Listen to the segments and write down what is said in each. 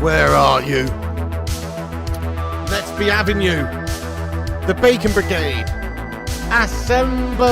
Where are you? Let's be having you. The Bacon Brigade. Assemble!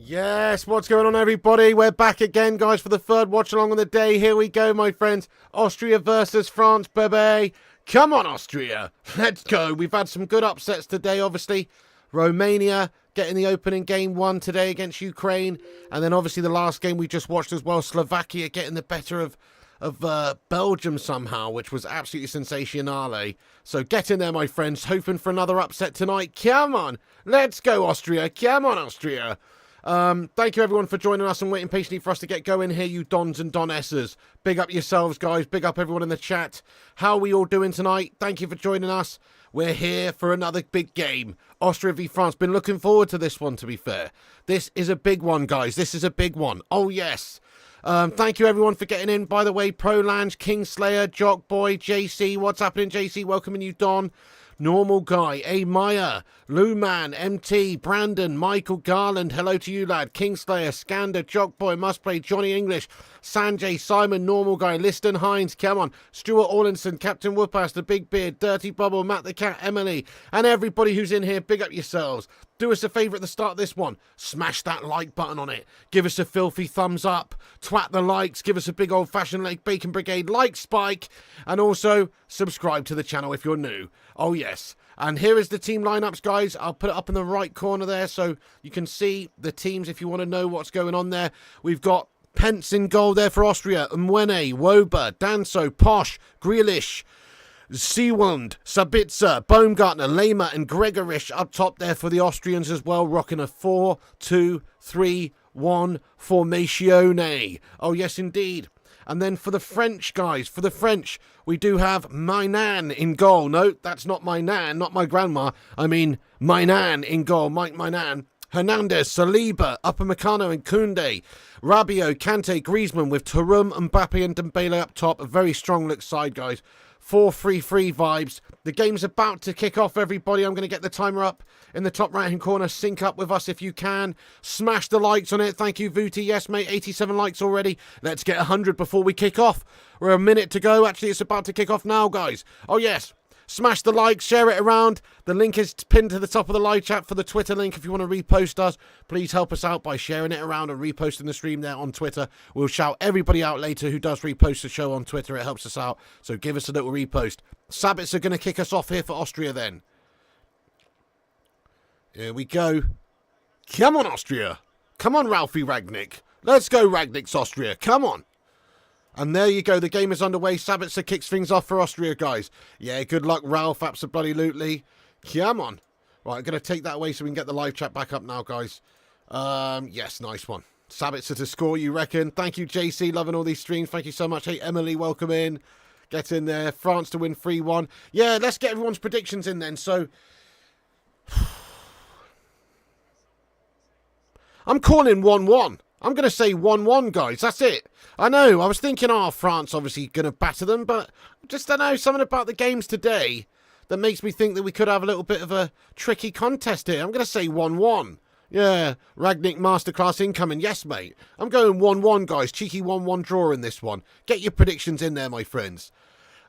Yes, what's going on, everybody? We're back again, guys, for the third watch along on the day. Here we go, my friends. Austria versus France, baby. Come on, Austria. Let's go. We've had some good upsets today, obviously. Romania getting the opening game 1 today against Ukraine. And then, obviously, the last game we just watched as well, Slovakia getting the better of Belgium somehow, which was absolutely sensational. So get in there, my friends. Hoping for another upset tonight. Come on. Let's go, Austria. Come on, Austria. Thank you everyone for joining us and waiting patiently for us to get going here, you Dons and Donesses. Big up yourselves, guys. Big up everyone in the chat. How are we all doing tonight? Thank you for joining us. We're here for another big game. Austria v France. Been looking forward to this one, to be fair. This is a big one, guys. This is a big one. Oh, yes. Thank you everyone for getting in. By the way, Prolange, Kingslayer, Jockboy, JC. What's happening, JC? Welcoming you, Don. Normal Guy, A. Meyer, Luman, MT, Brandon, Michael Garland, hello to you, lad, Kingslayer, Scander, Jockboy, Must Play, Johnny English, Sanjay, Simon, Normal Guy, Liston Hines, come on, Stuart Orlinson, Captain Whoopass, The Big Beard, Dirty Bubble, Matt the Cat, Emily, and everybody who's in here, big up yourselves. Do us a favour at the start of this one. Smash that like button on it. Give us a filthy thumbs up. Twat the likes. Give us a big old-fashioned like Bacon Brigade like spike. And also, subscribe to the channel if you're new. Oh, yes. And here is the team lineups, guys. I'll put it up in the right corner there so you can see the teams if you want to know what's going on there. We've got Pence in goal there for Austria. Mwene, Woba, Danso, Posh, Grealish, Seawand, Sabitzer, Baumgartner, Lehmer and Gregorish up top there for the Austrians as well, rocking a 4-2-3-1 formatione. Oh, yes, indeed. And then for the French, guys, for the French, we do have Mainan in goal. No, that's not my nan, not my grandma. I mean, Mainan in goal, Mike Mainan. Hernandez, Saliba, Upamecano and Koundé. Rabiot, Kante, Griezmann with Thuram, Mbappe and Dembele up top. A very strong look side, guys. 4-3-3 vibes. The game's about to kick off, everybody. I'm going to get the timer up in the top right-hand corner. Sync up with us if you can. Smash the likes on it. Thank you, Vooty. Yes, mate, 87 likes already. Let's get 100 before we kick off. We're a minute to go. Actually, it's about to kick off now, guys. Oh, yes. Smash the like, share it around. The link is pinned to the top of the live chat for the Twitter link. If you want to repost us, please help us out by sharing it around and reposting the stream there on Twitter. We'll shout everybody out later who does repost the show on Twitter. It helps us out, so give us a little repost. Sabitzer are going to kick us off here for Austria then. Here we go. Come on, Austria. Come on, Ralphie Ragnick. Let's go, Ragnick's Austria. Come on. And there you go, the game is underway. Sabitzer kicks things off for Austria, guys. Yeah, good luck, Ralph, absolutely. Come on. Right, I'm going to take that away so we can get the live chat back up now, guys. Yes, nice one. Sabitzer to score, you reckon? Thank you, JC, loving all these streams. Thank you so much. Hey, Emily, welcome in. Get in there. France to win 3-1. Yeah, let's get everyone's predictions in then. So, I'm calling 1-1. I'm going to say 1-1, guys. That's it. I know. I was thinking, France obviously going to batter them, but just, I don't know, something about the games today that makes me think that we could have a little bit of a tricky contest here. I'm going to say 1-1. Yeah, Ragnick Masterclass incoming. Yes, mate. I'm going 1-1, guys. Cheeky 1-1 draw in this one. Get your predictions in there, my friends.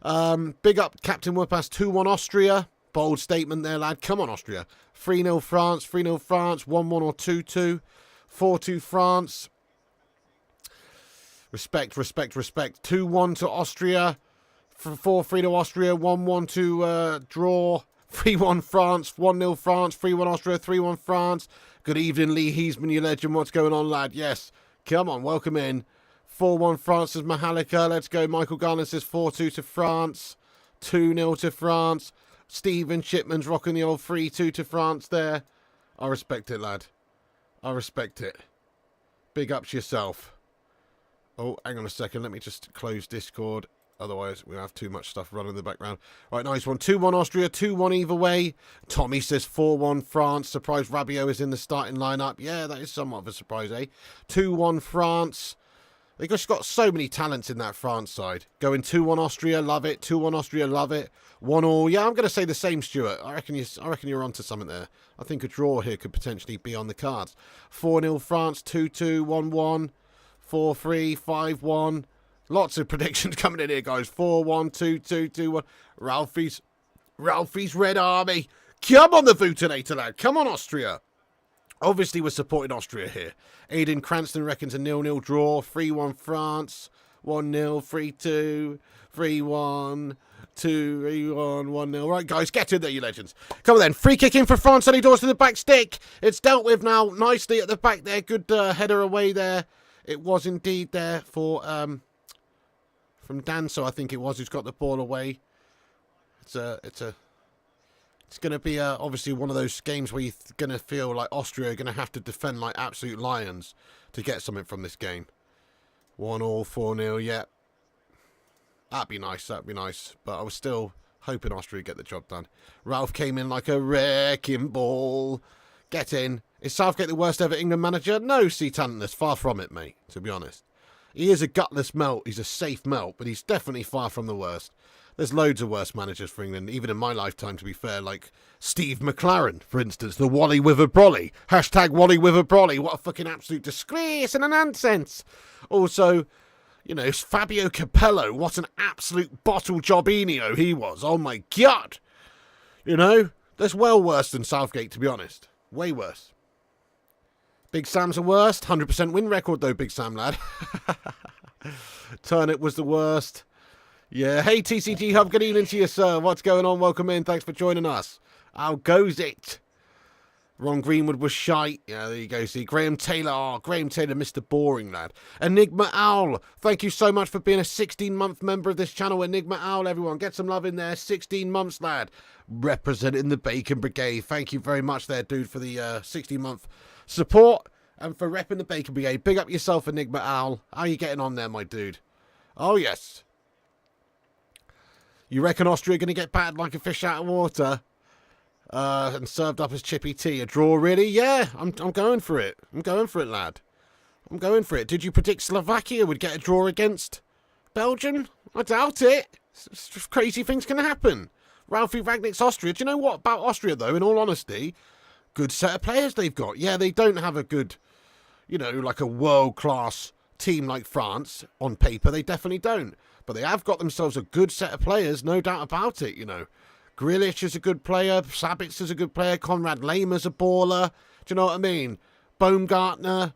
Big up Captain Whoopass, 2-1 Austria. Bold statement there, lad. Come on, Austria. 3-0 France, 3-0 France, 1-1 or 2-2. 4-2 France. Respect. 2-1 to Austria. 4-3 to Austria. 1-1 to draw. 3-1 France. 1-0 France. 3-1 Austria. 3-1 France. Good evening, Lee Heesman, you legend. What's going on, lad? Yes. Come on, welcome in. 4-1 France says Mahalika. Let's go. Michael Garland says 4-2 to France. 2-0 to France. Stephen Shipman's rocking the old 3-2 to France there. I respect it, lad. I respect it. Big ups yourself. Oh, hang on a second. Let me just close Discord. Otherwise, we have too much stuff running in the background. Right, nice one. 2-1 Austria, 2-1 either way. Tommy says 4-1 France. Surprised Rabiot is in the starting lineup. Yeah, that is somewhat of a surprise, eh? 2-1 France. They've just got so many talents in that France side. Going 2-1 Austria, love it. 2-1 Austria, love it. 1-1. Yeah, I'm going to say the same, Stuart. I reckon you're onto something there. I think a draw here could potentially be on the cards. 4-0 France, 2-2, 1-1, 4-3, 5-1. Lots of predictions coming in here, guys. 4-1, 2-2, 2-1. Ralphie's Red Army. Come on, the Vutinator, lad. Come on, Austria. Obviously, we're supporting Austria here. Aidan Cranston reckons a 0-0 draw. 3-1 France. 1-0, 3-2, 3-1, 2-3-1, 1-0. Right, guys, get in there, you legends. Come on, then. Free kick in for France. Eddie Doors to the back stick. It's dealt with now nicely at the back there. Good header away there. It was indeed there for... from Danso, I think it was, who's got the ball away. It's going to be obviously one of those games where you're going to feel like Austria are going to have to defend like absolute lions to get something from this game. 1-1, 4-0, yeah. That'd be nice, But I was still hoping Austria would get the job done. Ralph came in like a wrecking ball. Get in. Is Southgate the worst ever England manager? No, see talentless. Far from it, mate, to be honest. He is a gutless melt. He's a safe melt, but he's definitely far from the worst. There's loads of worse managers for England, even in my lifetime, to be fair, like Steve McLaren, for instance, the Wally with a brolly. Hashtag Wally with a brolly. What a fucking absolute disgrace and a nonsense. Also, you know, Fabio Capello. What an absolute bottle jobinio he was. Oh, my God. You know, that's well worse than Southgate, to be honest. Way worse. Big Sam's the worst. 100% win record, though, Big Sam, lad. Turnip was the worst. Yeah. Hey, TCG Hub. Good evening to you, sir. What's going on? Welcome in. Thanks for joining us. How goes it? Ron Greenwood was shite. Yeah, there you go. See, Graham Taylor. Oh, Graham Taylor, Mr. Boring, lad. Enigma Owl. Thank you so much for being a 16-month member of this channel. Enigma Owl, everyone. Get some love in there. 16 months, lad. Representing the Bacon Brigade. Thank you very much there, dude, for the 16-month support and for repping the Bacon Brigade. Big up yourself, Enigma Owl. How are you getting on there, my dude? Oh, yes. You reckon Austria are going to get battered like a fish out of water and served up as chippy tea? A draw, really? Yeah, I'm going for it. I'm going for it, lad. I'm going for it. Did you predict Slovakia would get a draw against Belgium? I doubt it. Crazy things can happen. Ralphie Ragnick's Austria. Do you know what about Austria, though, in all honesty? Good set of players they've got. Yeah, they don't have a good, you know, like a world-class team like France on paper. They definitely don't. But they have got themselves a good set of players, no doubt about it, you know. Grealish is a good player. Sabitz is a good player. Konrad Lehmer's a baller. Do you know what I mean? Baumgartner.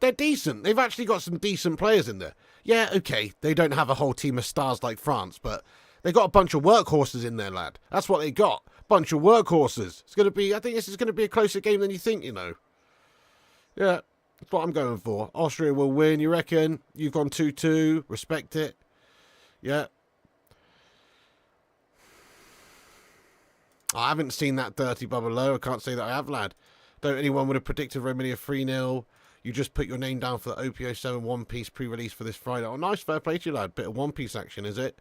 They're decent. They've actually got some decent players in there. Yeah, okay, they don't have a whole team of stars like France, but they got a bunch of workhorses in there, lad. That's what they got. Bunch of workhorses. It's going to be, I think this is going to be a closer game than you think, you know. Yeah, that's what I'm going for. Austria will win, you reckon? You've gone 2-2. Respect it. Yeah. I haven't seen that dirty bubble low. I can't say that I have, lad. Don't anyone would have predicted Romania 3-0. You just put your name down for the OPO7 One Piece pre-release for this Friday. Oh, nice. Fair play to you, lad. Bit of One Piece action, is it?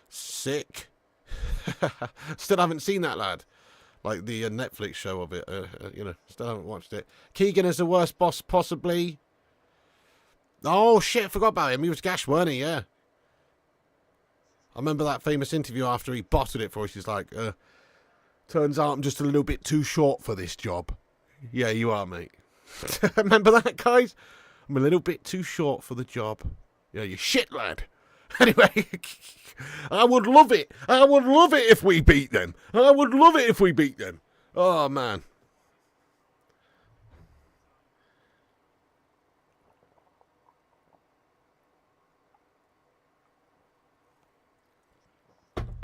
Sick. Still haven't seen that, lad. Like the Netflix show of it. You know, still haven't watched it. Keegan is the worst boss, possibly. Oh, shit. I forgot about him. He was gash, weren't he? Yeah. I remember that famous interview after he bottled it for us. He's like, turns out I'm just a little bit too short for this job. Yeah, you are, mate. Remember that, guys? I'm a little bit too short for the job. Yeah, you shit, lad. Anyway, I would love it. I would love it if we beat them. I would love it if we beat them. Oh, man.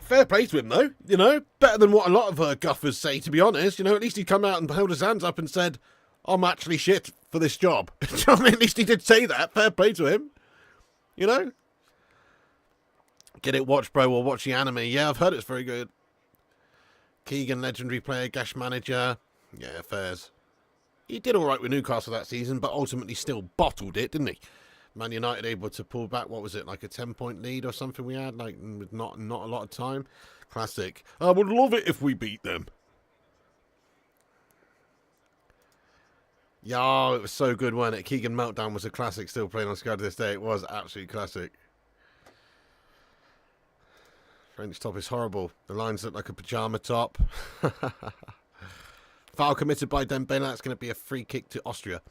Fair play to him, though. You know, better than what a lot of guffers say, to be honest. You know, at least he come out and held his hands up and said, I'm actually shit for this job. You know what I mean? At least he did say that. Fair play to him. You know? Get it watched, bro, or watch the anime. Yeah, I've heard it's very good. Keegan, legendary player, gash manager. Yeah, fairs. He did all right with Newcastle that season, but ultimately still bottled it, didn't he? Man United able to pull back, what was it, like a 10-point lead or something we had, like with not a lot of time. Classic. I would love it if we beat them. Yeah, it was so good, wasn't it? Keegan Meltdown was a classic, still playing on Sky to this day. It was absolutely classic. French top is horrible. The lines look like a pyjama top. Foul committed by Dembele. That's going to be a free kick to Austria.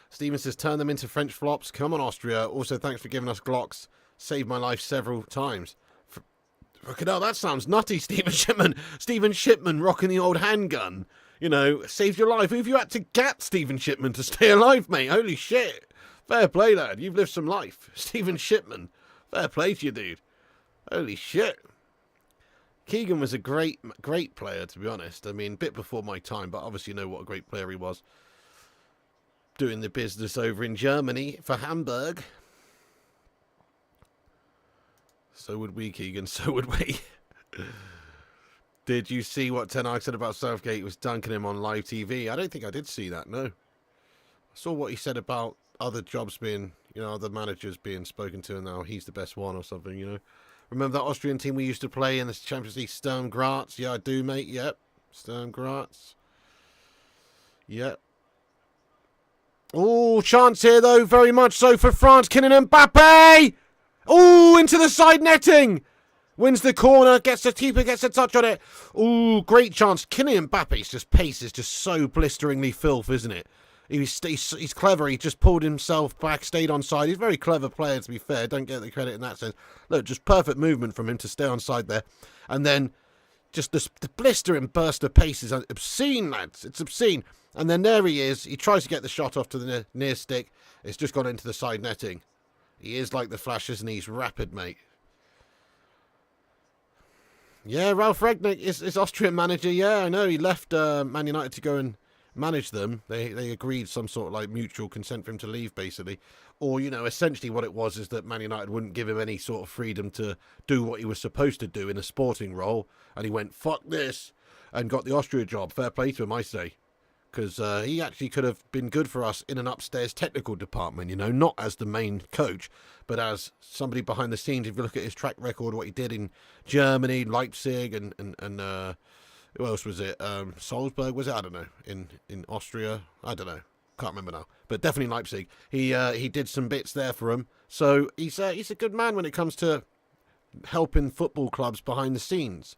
Steven says, turn them into French flops. Come on, Austria. Also, thanks for giving us Glocks. Saved my life several times. Fucking hell, that sounds nutty, Stephen Shipman. Stephen Shipman rocking the old handgun. You know, saved your life. Who have you had to get, Stephen Shipman, to stay alive, mate? Holy shit. Fair play, lad. You've lived some life. Stephen Shipman. Fair play to you, dude. Holy shit. Keegan was a great player, to be honest. I mean, a bit before my time, but obviously you know what a great player he was. Doing the business over in Germany for Hamburg. So would we, Keegan. So would we. Did you see what Ten Hag said about Southgate? He was dunking him on live TV. I don't think I did see that, no. I saw what he said about other jobs being, you know, other managers being spoken to, and now he's the best one or something, you know. Remember that Austrian team we used to play in the Champions League, Sturm Graz? Yeah, I do, mate. Yep. Sturm Graz. Yep. Oh, chance here, though. Very much so for France. Kylian Mbappe! Oh, into the side netting! Wins the corner, gets the keeper, gets a touch on it. Oh, great chance. Kylian Mbappe's just pace is just so blisteringly filth, isn't it? He's clever. He just pulled himself back, stayed on side. He's a very clever player, to be fair. Don't get the credit in that sense. Look, just perfect movement from him to stay on side there. And then just the blistering burst of pace is obscene, lads. It's obscene. And then there he is. He tries to get the shot off to the near stick. It's just gone into the side netting. He is like the Flash, isn't he? He's rapid, mate. Yeah, Ralph Ragnick is Austrian manager. Yeah, I know. He left Man United to go and manage them. They agreed some sort of like mutual consent for him to leave, basically. Or, you know, essentially what it was is that Man United wouldn't give him any sort of freedom to do what he was supposed to do in a sporting role. And he went, fuck this, and got the Austria job. Fair play to him, I say. Because he actually could have been good for us in an upstairs technical department, you know, not as the main coach, but as somebody behind the scenes. If you look at his track record, what he did in Germany, Leipzig, and who else was it? Salzburg, was it? I don't know. In Austria, I don't know. Can't remember now. But definitely Leipzig. He did some bits there for him. So he's a good man when it comes to helping football clubs behind the scenes.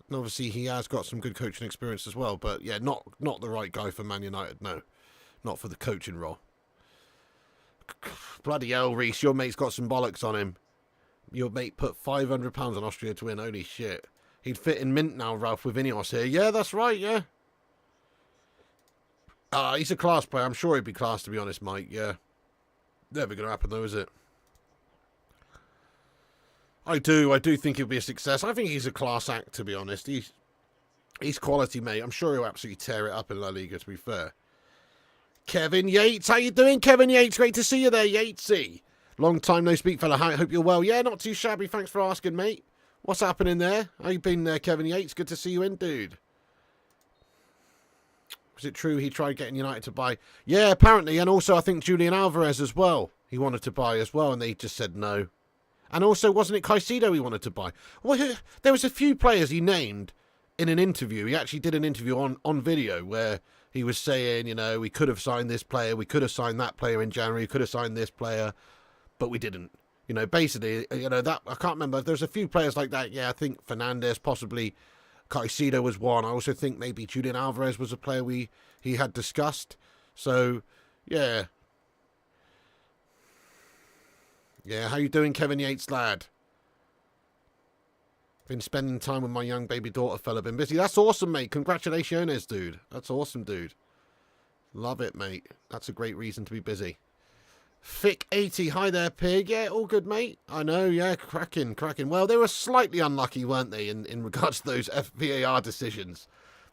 And obviously, he has got some good coaching experience as well. But, yeah, not the right guy for Man United, no. Not for the coaching role. Bloody hell, Reece, your mate's got some bollocks on him. Your mate put £500 on Austria to win. Holy shit. He'd fit in mint now, Ralph, with Ineos here. Yeah, that's right, yeah. He's a class player. I'm sure he'd be class, to be honest, Mike, yeah. Never going to happen, though, is it? I do think he'll be a success. I think he's a class act, to be honest. He's quality, mate. I'm sure he'll absolutely tear it up in La Liga, to be fair. Kevin Yates, how you doing, Kevin Yates? Great to see you there, Yatesy. Long time no speak, fella. I hope you're well. Yeah, not too shabby. Thanks for asking, mate. What's happening there? How you been there, Kevin Yates? Good to see you in, dude. Was it true he tried getting United to buy? Yeah, apparently. And also, I think Julian Alvarez as well. He wanted to buy as well, and they just said no. And also, wasn't it Caicedo he wanted to buy? Well, there was a few players he named in an interview. He actually did an interview on video where he was saying, you know, we could have signed this player, we could have signed that player in January, we could have signed this player, but we didn't. You know, basically, you know, that I can't remember. There's a few players like that. Yeah, I think Fernandes, possibly Caicedo was one. I also think maybe Julian Alvarez was a player he had discussed. So, yeah. Yeah, how you doing, Kevin Yates, lad? Been spending time with my young baby daughter, fella. Been busy. That's awesome, mate. Congratulations, dude. That's awesome, dude. Love it, mate. That's a great reason to be busy. Fick80, hi there, pig. Yeah, all good, mate. I know, yeah, cracking. Well, they were slightly unlucky, weren't they, in regards to those VAR decisions.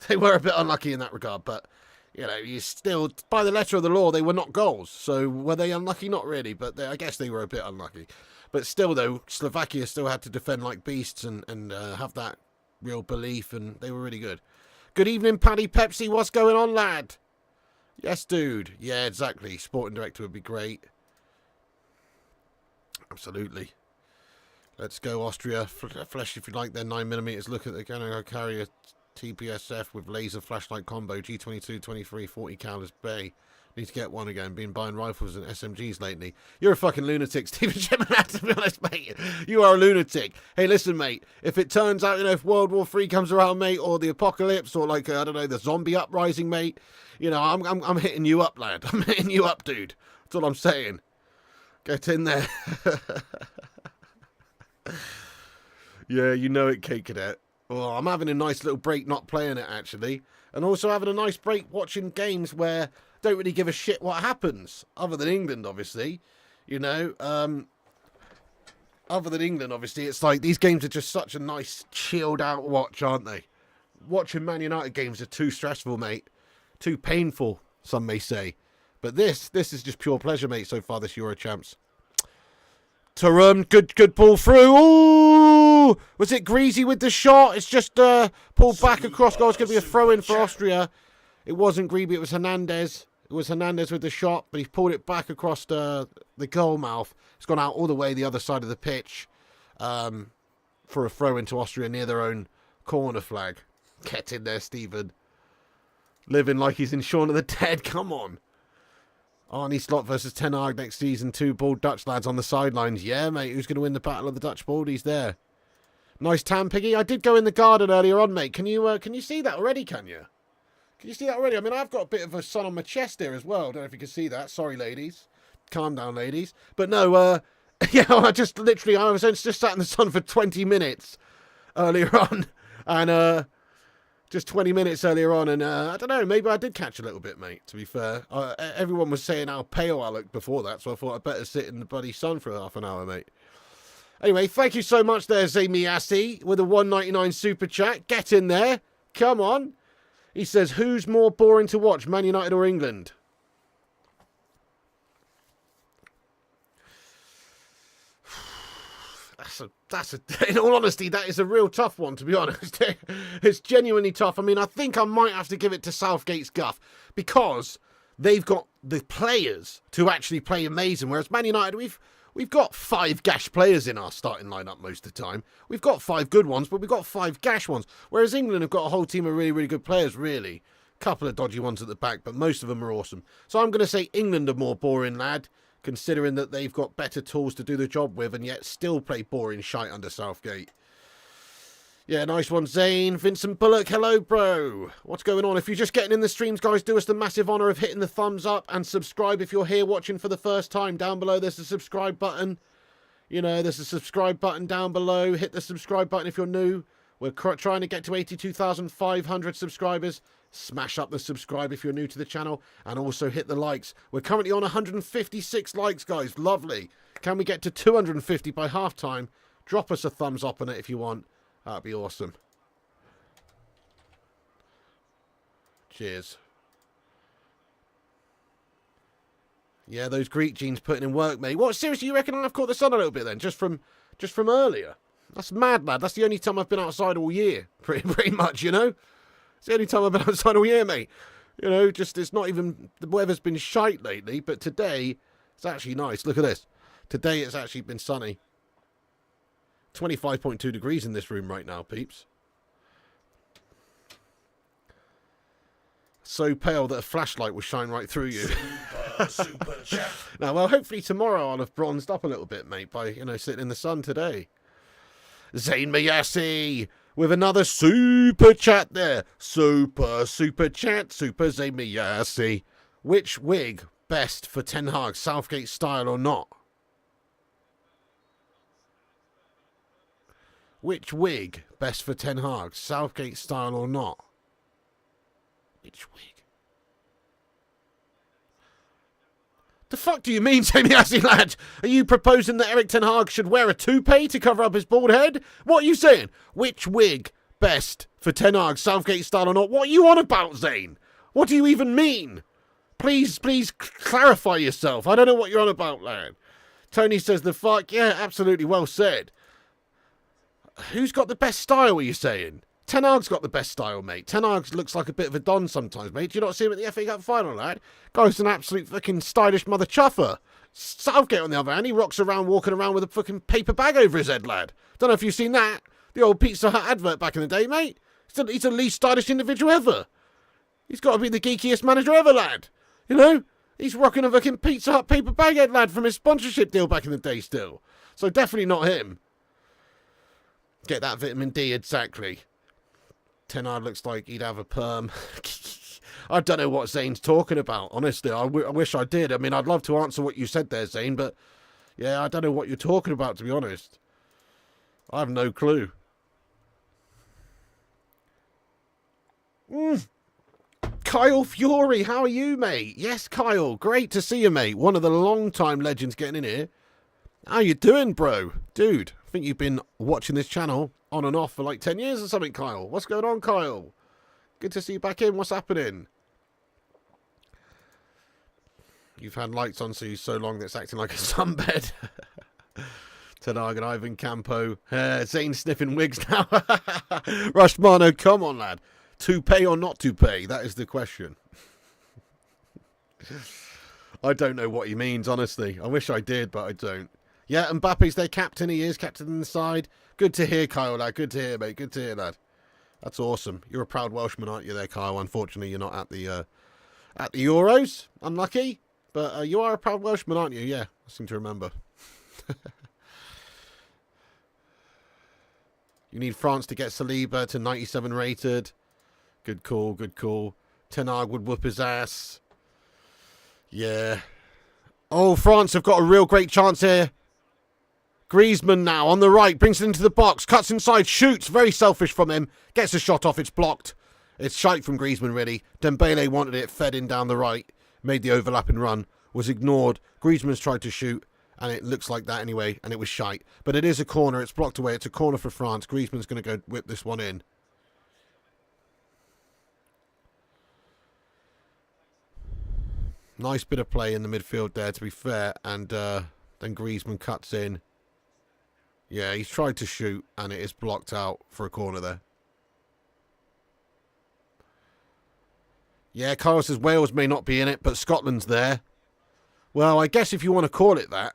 They were a bit unlucky in that regard, but, you know, you still, by the letter of the law, they were not goals. So were they unlucky? Not really, but I guess they were a bit unlucky. But still, though, Slovakia still had to defend like beasts and have that real belief, and they were really good. Good evening, Paddy Pepsi. What's going on, lad? Yes, dude. Yeah, exactly. Sporting director would be great. Absolutely. Let's go, Austria. Flesh, if you like, their 9mm. Look at, they're going to carry a TPSF with laser flashlight combo. G22, 23, 40 calibers bay. Need to get one again. Been buying rifles and SMGs lately. You're a fucking lunatic, Stephen Gemini, to be honest, mate. You are a lunatic. Hey, listen, mate. If it turns out, if World War III comes around, mate, or the apocalypse, or like, I don't know, the zombie uprising, mate, I'm hitting you up, lad. I'm hitting you up, dude. That's all I'm saying. Get in there. Yeah, you know it, Kate Cadet. Well, I'm having a nice little break not playing it, actually. And also having a nice break watching games where I don't really give a shit what happens. Other than England, obviously. Other than England, obviously, it's like these games are just such a nice, chilled out watch, aren't they? Watching Man United games are too stressful, mate. Too painful, some may say. But this is just pure pleasure, mate, so far this Euro Champs. Turum, good ball through. Ooh! Was it Greasy with the shot? It's just pulled back across goal. It's going to be a throw-in for Austria. It wasn't Greeby, it was Hernandez. It was Hernandez with the shot, but he pulled it back across the goal mouth. It's gone out all the way the other side of the pitch for a throw-in to Austria near their own corner flag. Get in there, Stephen. Living like he's in Shaun of the Dead. Come on. Arnie Slot versus Ten Hag next season. 2 bald Dutch lads on the sidelines. Yeah, mate. Who's going to win the battle of the Dutch baldies there? Nice tan, Piggy. I did go in the garden earlier on, mate. Can you see that already, can you? Can you see that already? I mean, I've got a bit of a sun on my chest here as well. Don't know if you can see that. Sorry, ladies. Calm down, ladies. But no, yeah, I was just sat in the sun for 20 minutes earlier on. And, just 20 minutes earlier on, and I don't know, maybe I did catch a little bit, mate, to be fair. Everyone was saying how pale I looked before that, so I thought I'd better sit in the bloody sun for half an hour, mate. Anyway, thank you so much there, Zamiasi, with a 1.99 super chat. Get in there. Come on. He says, who's more boring to watch, Man United or England? In all honesty, that is a real tough one, to be honest. It's genuinely tough. I mean, I think I might have to give it to Southgate's guff because they've got the players to actually play amazing. Whereas Man United, we've got 5 gash players in our starting lineup most of the time. We've got 5 good ones, but we've got 5 gash ones. Whereas England have got a whole team of really, really good players, really. A couple of dodgy ones at the back, but most of them are awesome. So I'm going to say England are more boring, lad. Considering that they've got better tools to do the job with and yet still play boring shite under Southgate. Yeah, nice one, Zane. Vincent Bullock, hello, bro. What's going on? If you're just getting in the streams, guys, do us the massive honour of hitting the thumbs up and subscribe if you're here watching for the first time. Down below, there's a subscribe button. There's a subscribe button down below. Hit the subscribe button if you're new. We're trying to get to 82,500 subscribers. Smash up the subscribe if you're new to the channel. And also hit the likes. We're currently on 156 likes, guys. Lovely. Can we get to 250 by halftime? Drop us a thumbs up on it if you want. That'd be awesome. Cheers. Yeah, those Greek genes putting in work, mate. What, seriously, you reckon I've caught the sun a little bit then? Just from earlier? That's mad, lad. That's the only time I've been outside all year. Pretty much, It's the only time I've been outside all year, mate. It's not even... The weather's been shite lately, but today, it's actually nice. Look at this. Today, it's actually been sunny. 25.2 degrees in this room right now, peeps. So pale that a flashlight will shine right through you. Super chat. Now, well, hopefully tomorrow I'll have bronzed up a little bit, mate, by, sitting in the sun today. Zayn Mayassi with another super chat there. Super chat, super Zayn Mayassi. Which wig best for Ten Hag, Southgate style or not? Which wig best for Ten Hag, Southgate style or not? Which wig? The fuck do you mean, Mayassi, lad? Are you proposing that Eric Ten Hag should wear a toupee to cover up his bald head? What are you saying? Which wig best for Ten Hag, Southgate style or not? What are you on about, Zane? What do you even mean? Please clarify yourself. I don't know what you're on about, lad. Tony says the fuck. Yeah, absolutely well said. Who's got the best style, are you saying? Ten Hag's got the best style, mate. Ten Hag looks like a bit of a don sometimes, mate. Do you not see him at the FA Cup final, lad? Guy's an absolute fucking stylish mother chuffer. Southgate, on the other hand, he rocks around, walking around with a fucking paper bag over his head, lad. Don't know if you've seen that. The old Pizza Hut advert back in the day, mate. He's the least stylish individual ever. He's got to be the geekiest manager ever, lad. You know? He's rocking a fucking Pizza Hut paper bag head, lad, from his sponsorship deal back in the day still. So definitely not him. Get that vitamin D, exactly. Ten Hag looks like he'd have a perm. I don't know what Zane's talking about, honestly. I wish I did. I mean, I'd love to answer what you said there, Zane, but yeah, I don't know what you're talking about, to be honest. I have no clue. Kyle Fury, how are you, mate? Yes, Kyle, great to see you, mate. One of the long-time legends getting in here. How you doing, bro? Dude, I think you've been watching this channel on and off for like 10 years or something, Kyle. What's going on, Kyle? Good to see you back in. What's happening? You've had lights on so long that it's acting like a sunbed. Ten Hag and Ivan Campo. Zane sniffing wigs now. Rushmano, come on, lad. To pay or not to pay? That is the question. I don't know what he means, honestly. I wish I did, but I don't. Yeah, Mbappe's their captain. He is captain in the side. Good to hear, Kyle, lad. Good to hear, mate. Good to hear, lad. That's awesome. You're a proud Welshman, aren't you there, Kyle? Unfortunately, you're not at the Euros. Unlucky. But you are a proud Welshman, aren't you? Yeah, I seem to remember. You need France to get Saliba to 97 rated. Good call, good call. Ten Hag would whoop his ass. Yeah. Oh, France have got a real great chance here. Griezmann now on the right. Brings it into the box. Cuts inside. Shoots. Very selfish from him. Gets a shot off. It's blocked. It's shite from Griezmann, really. Dembele wanted it. Fed in down the right. Made the overlapping run. Was ignored. Griezmann's tried to shoot. And it looks like that anyway. And it was shite. But it is a corner. It's blocked away. It's a corner for France. Griezmann's going to go whip this one in. Nice bit of play in the midfield there, to be fair. And then Griezmann cuts in. Yeah, he's tried to shoot, and it is blocked out for a corner there. Yeah, Kyle says Wales may not be in it, but Scotland's there. Well, I guess if you want to call it that.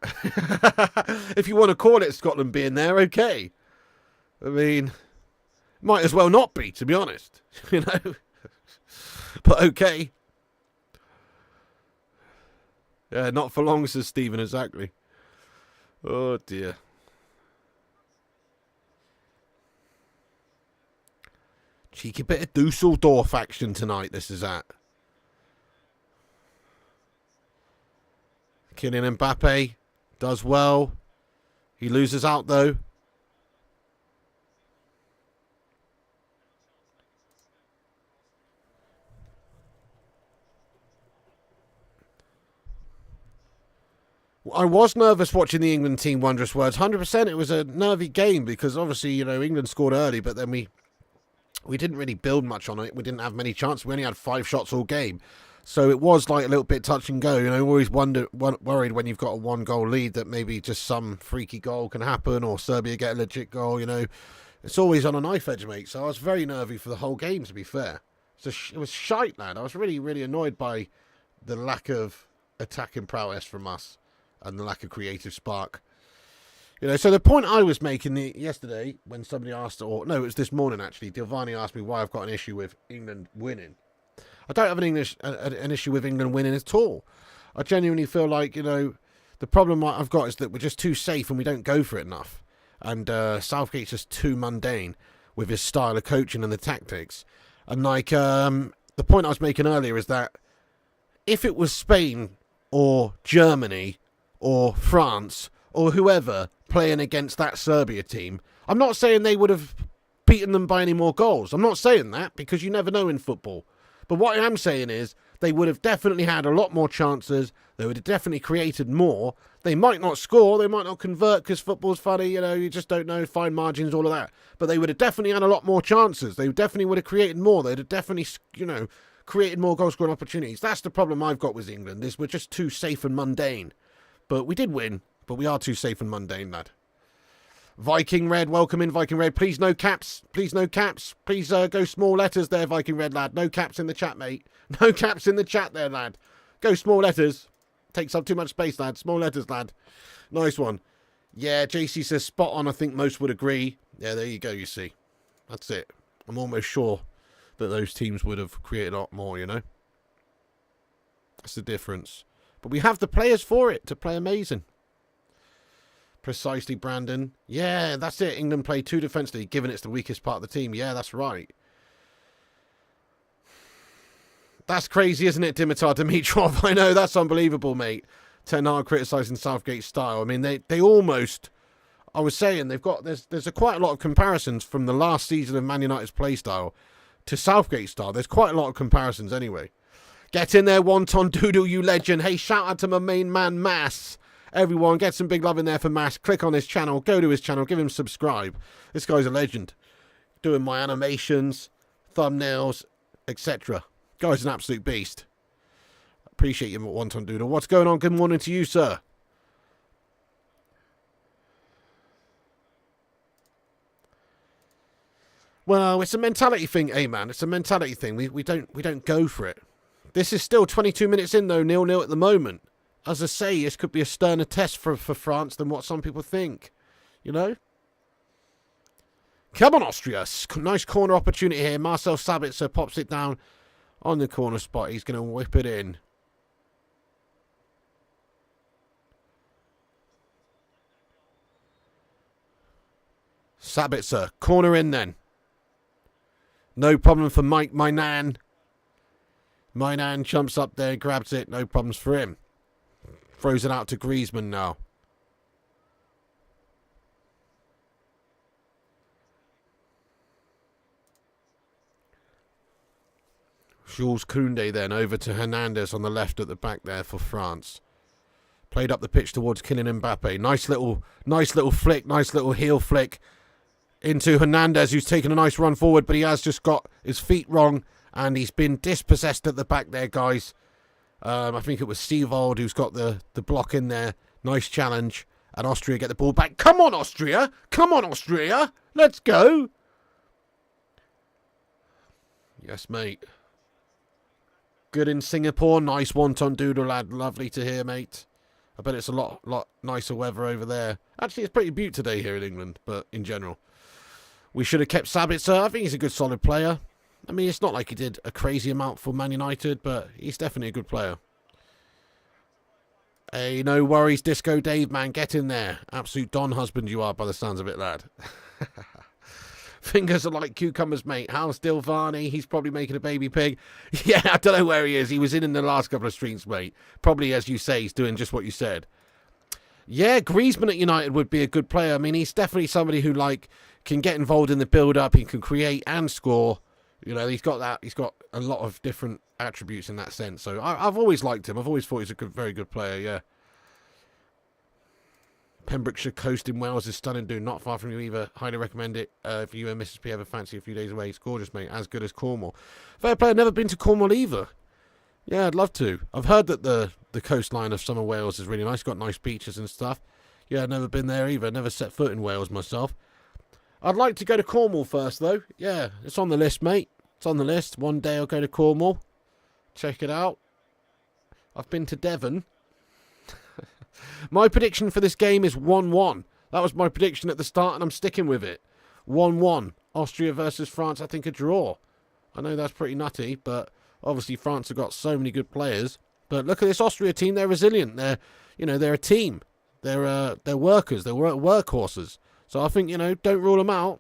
If you want to call it Scotland being there, okay. I mean, might as well not be, to be honest. You know? But okay. Yeah, not for long, says Stephen, exactly. Oh, dear. Cheeky bit of Dusseldorf action tonight, this is at. Kylian Mbappe does well. He loses out, though. I was nervous watching the England team, wondrous words. 100% it was a nervy game because obviously, you know, England scored early, but then we didn't really build much on it. We didn't have many chances. We only had 5 shots all game. So it was like a little bit touch and go. You know, always worried when you've got a 1-goal lead that maybe just some freaky goal can happen or Serbia get a legit goal, you know. It's always on a knife edge, mate. So I was very nervy for the whole game, to be fair. So it was shite, lad. I was really, really annoyed by the lack of attacking prowess from us and the lack of creative spark. You know, so the point I was making yesterday when somebody asked, or no, it was this morning actually, Dilvani asked me why I've got an issue with England winning. I don't have an issue with England winning at all. I genuinely feel like, you know, the problem I've got is that we're just too safe and we don't go for it enough. And Southgate's just too mundane with his style of coaching and the tactics. And like, the point I was making earlier is that if it was Spain or Germany or France or whoever playing against that Serbia team, I'm not saying they would have beaten them by any more goals. I'm not saying that because you never know in football. But what I am saying is they would have definitely had a lot more chances. They would have definitely created more. They might not score. They might not convert because football's funny. You know, you just don't know. Fine margins, all of that. But they would have definitely had a lot more chances. They definitely would have created more. They'd have definitely, you know, created more goal-scoring opportunities. That's the problem I've got with England. Is we're just too safe and mundane. But we did win. But we are too safe and mundane, lad. Viking Red, welcome in, Viking Red. Please, no caps. Please, no caps. Please go small letters there, Viking Red, lad. No caps in the chat, mate. No caps in the chat there, lad. Go small letters. Takes up too much space, lad. Small letters, lad. Nice one. Yeah, JC says spot on. I think most would agree. Yeah, there you go, you see. That's it. I'm almost sure that those teams would have created a lot more, you know. That's the difference. But we have the players for it to play amazing. Precisely, Brandon. Yeah, that's it. England played 2 defensively, given it's the weakest part of the team. Yeah, that's right. That's crazy, isn't it, Dimitar Dimitrov? I know, that's unbelievable, mate. Ten Hag criticising Southgate's style. I mean, they almost... I was saying, they've got... There's quite a lot of comparisons from the last season of Man United's play style to Southgate's style. There's quite a lot of comparisons anyway. Get in there, Wonton Doodle, you legend. Hey, shout out to my main man, Mass. Everyone, get some big love in there for Mass. Click on his channel. Go to his channel. Give him subscribe. This guy's a legend. Doing my animations, thumbnails, etc. Guy's an absolute beast. Appreciate you, Wonton Doodle. What's going on? Good morning to you, sir. Well, it's a mentality thing, man. It's a mentality thing. We don't go for it. This is still 22 minutes in, though, 0-0 at the moment. As I say, this could be a sterner test for France than what some people think. You know? Come on, Austria. Nice corner opportunity here. Marcel Sabitzer pops it down on the corner spot. He's going to whip it in. Sabitzer. Corner in then. No problem for Mike Mainan. Mainan jumps up there, grabs it. No problems for him. Throws it out to Griezmann now. Jules Koundé then over to Hernandez on the left at the back there for France. Played up the pitch towards Kylian Mbappe. Nice little flick, nice little heel flick into Hernandez, who's taken a nice run forward, but he has just got his feet wrong and he's been dispossessed at the back there, guys. I think it was Seevold who's got the block in there. Nice challenge. And Austria get the ball back. Come on, Austria! Come on, Austria! Let's go! Yes, mate. Good in Singapore. Nice Wonton Doodle, lad. Lovely to hear, mate. I bet it's a lot nicer weather over there. Actually, it's pretty beaut today here in England, but in general. We should have kept Sabitzer. I think he's a good, solid player. I mean, it's not like he did a crazy amount for Man United, but he's definitely a good player. Hey, no worries, Disco Dave, man. Get in there. Absolute Don husband you are by the sounds of it, lad. Fingers are like cucumbers, mate. How's Dilvani? He's probably making a baby pig. Yeah, I don't know where he is. He was in the last couple of streams, mate. Probably, as you say, he's doing just what you said. Yeah, Griezmann at United would be a good player. I mean, he's definitely somebody who, like, can get involved in the build-up. He can create and score. You know, he's got that. He's got a lot of different attributes in that sense. So I've always liked him. I've always thought he's a very good player, yeah. Pembrokeshire Coast in Wales is stunning, dude. Not far from you either. Highly recommend it. If you and Mrs. P ever fancy a few days away, it's gorgeous, mate. As good as Cornwall. Fair play. I've never been to Cornwall either. Yeah, I'd love to. I've heard that the coastline of summer Wales is really nice. Got nice beaches and stuff. Yeah, I've never been there either. Never set foot in Wales myself. I'd like to go to Cornwall first, though. Yeah, it's on the list, mate. It's on the list. One day I'll go to Cornwall. Check it out. I've been to Devon. My prediction for this game is 1-1. That was my prediction at the start, and I'm sticking with it. 1-1. Austria versus France, I think a draw. I know that's pretty nutty, but obviously France have got so many good players. But look at this Austria team. They're resilient. They're a team. They're workers. They're workhorses. So I think, don't rule them out.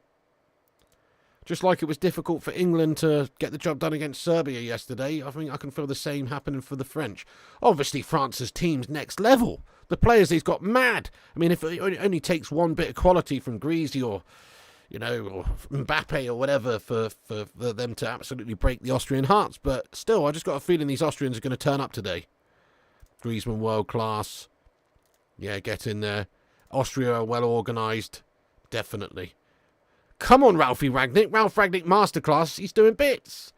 Just like it was difficult for England to get the job done against Serbia yesterday, I think I can feel the same happening for the French. Obviously, France's team's next level. The players he's got mad. I mean, if it only takes one bit of quality from Greasy or Mbappe or whatever for them to absolutely break the Austrian hearts. But still, I just got a feeling these Austrians are going to turn up today. Griezmann, world class. Yeah, get in there. Austria are well organised. Definitely. Come on, Ralphie Ragnick. Ralph Ragnick masterclass. He's doing bits.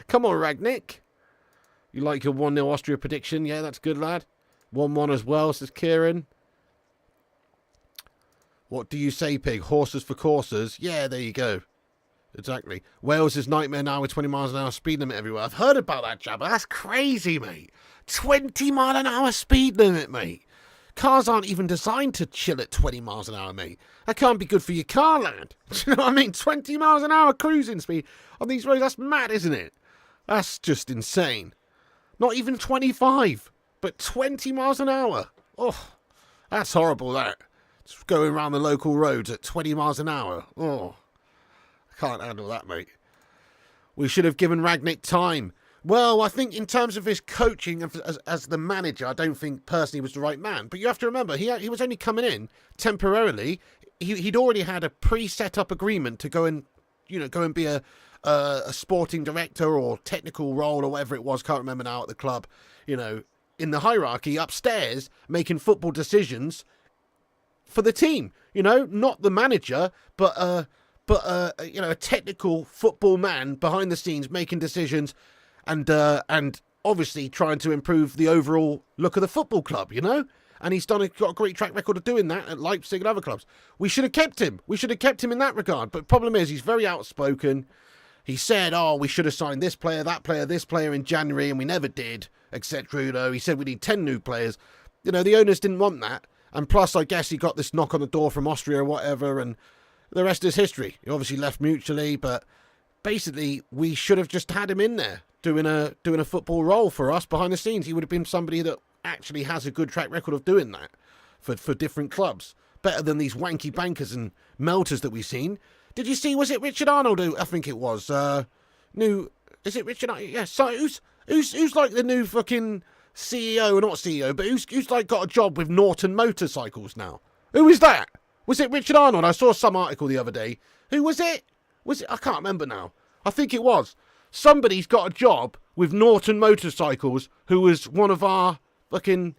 Come on, Ragnick. You like your 1-0 Austria prediction? Yeah, that's good, lad. 1-1 as well, says Kieran. What do you say, Pig? Horses for coursers? Yeah, there you go. Exactly. Wales' nightmare now with 20 miles an hour speed limit everywhere. I've heard about that, Jabba. That's crazy, mate. 20 mile an hour speed limit, mate. Cars aren't even designed to chill at 20 miles an hour, mate. That can't be good for your car, lad. Do you know what I mean? 20 miles an hour cruising speed on these roads, that's mad, isn't it? That's just insane. Not even 25, but 20 miles an hour. Oh, that's horrible, that. Just going around the local roads at 20 miles an hour. Oh, I can't handle that, mate. We should have given Ragnick time. Well, I think in terms of his coaching as the manager, I don't think personally he was the right man. But you have to remember, he was only coming in temporarily. He'd already had a pre-set up agreement to go and be a sporting director or technical role or whatever it was. Can't remember now at the club. In the hierarchy upstairs, making football decisions for the team. Not the manager, but a technical football man behind the scenes making decisions. And obviously trying to improve the overall look of the football club, And he's got a great track record of doing that at Leipzig and other clubs. We should have kept him. We should have kept him in that regard. But the problem is he's very outspoken. He said, we should have signed this player, that player, this player in January, and we never did, etc. He said we need 10 new players. The owners didn't want that. And plus, I guess he got this knock on the door from Austria or whatever, and the rest is history. He obviously left mutually, but basically we should have just had him in there. Doing a football role for us behind the scenes. He would have been somebody that actually has a good track record of doing that for different clubs. Better than these wanky bankers and melters that we've seen. Did you see, was it Richard Arnold I think it was? Is it Richard Arnold? Yeah, so who's like the new fucking CEO, not CEO, but who's like got a job with Norton Motorcycles now? Who is that? Was it Richard Arnold? I saw some article the other day. Who was it? I can't remember now. I think it was. Somebody's got a job with Norton Motorcycles who was one of our fucking,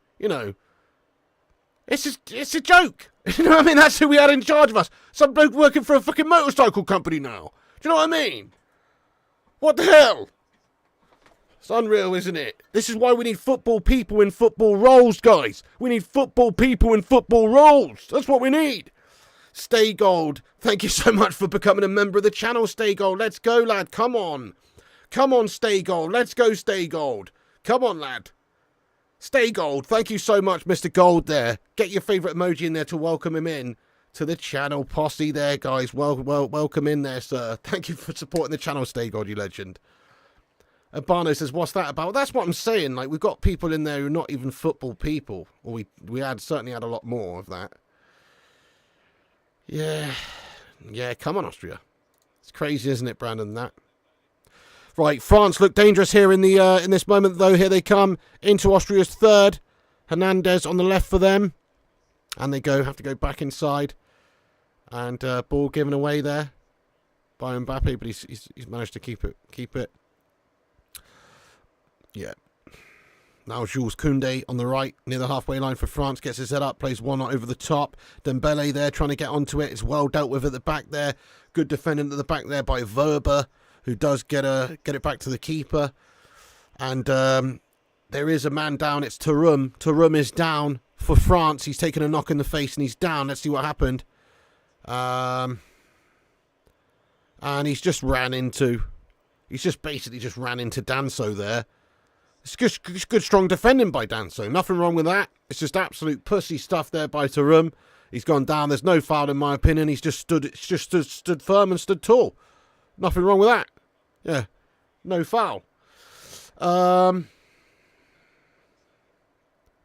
it's a joke. You know what I mean? That's who we had in charge of us. Some bloke working for a fucking motorcycle company now. Do you know what I mean? What the hell? It's unreal, isn't it? This is why we need football people in football roles, guys. We need football people in football roles. That's what we need. Stay Gold. Thank you so much for becoming a member of the channel, Stay Gold. Let's go, lad. Come on. Come on, Stay Gold. Let's go, Stay Gold. Come on, lad. Stay Gold. Thank you so much, Mr. Gold there. Get your favourite emoji in there to welcome him in to the channel posse there, guys. Welcome in there, sir. Thank you for supporting the channel, Stay Gold, you legend. Abano says, what's that about? That's what I'm saying. Like, we've got people in there who are not even football people. Or we certainly had a lot more of that. Yeah. Yeah, come on, Austria. It's crazy, isn't it, Brandon, that? Right, France look dangerous here in this moment, though. Here they come into Austria's third. Hernandez on the left for them. And they have to go back inside. And ball given away there by Mbappe, but he's managed to keep it. Yeah. Now Jules Koundé on the right, near the halfway line for France. Gets his head up, plays one over the top. Dembele there, trying to get onto it. It's well dealt with at the back there. Good defending at the back there by Verber, who does get it back to the keeper. And there is a man down. It's Thuram. Thuram is down for France. He's taken a knock in the face and he's down. Let's see what happened. And he's just basically ran into Danso there. It's good strong defending by Danso. Nothing wrong with that. It's just absolute pussy stuff there by Thuram. He's gone down. There's no foul in my opinion. He's just stood firm and stood tall. Nothing wrong with that. Yeah. No foul.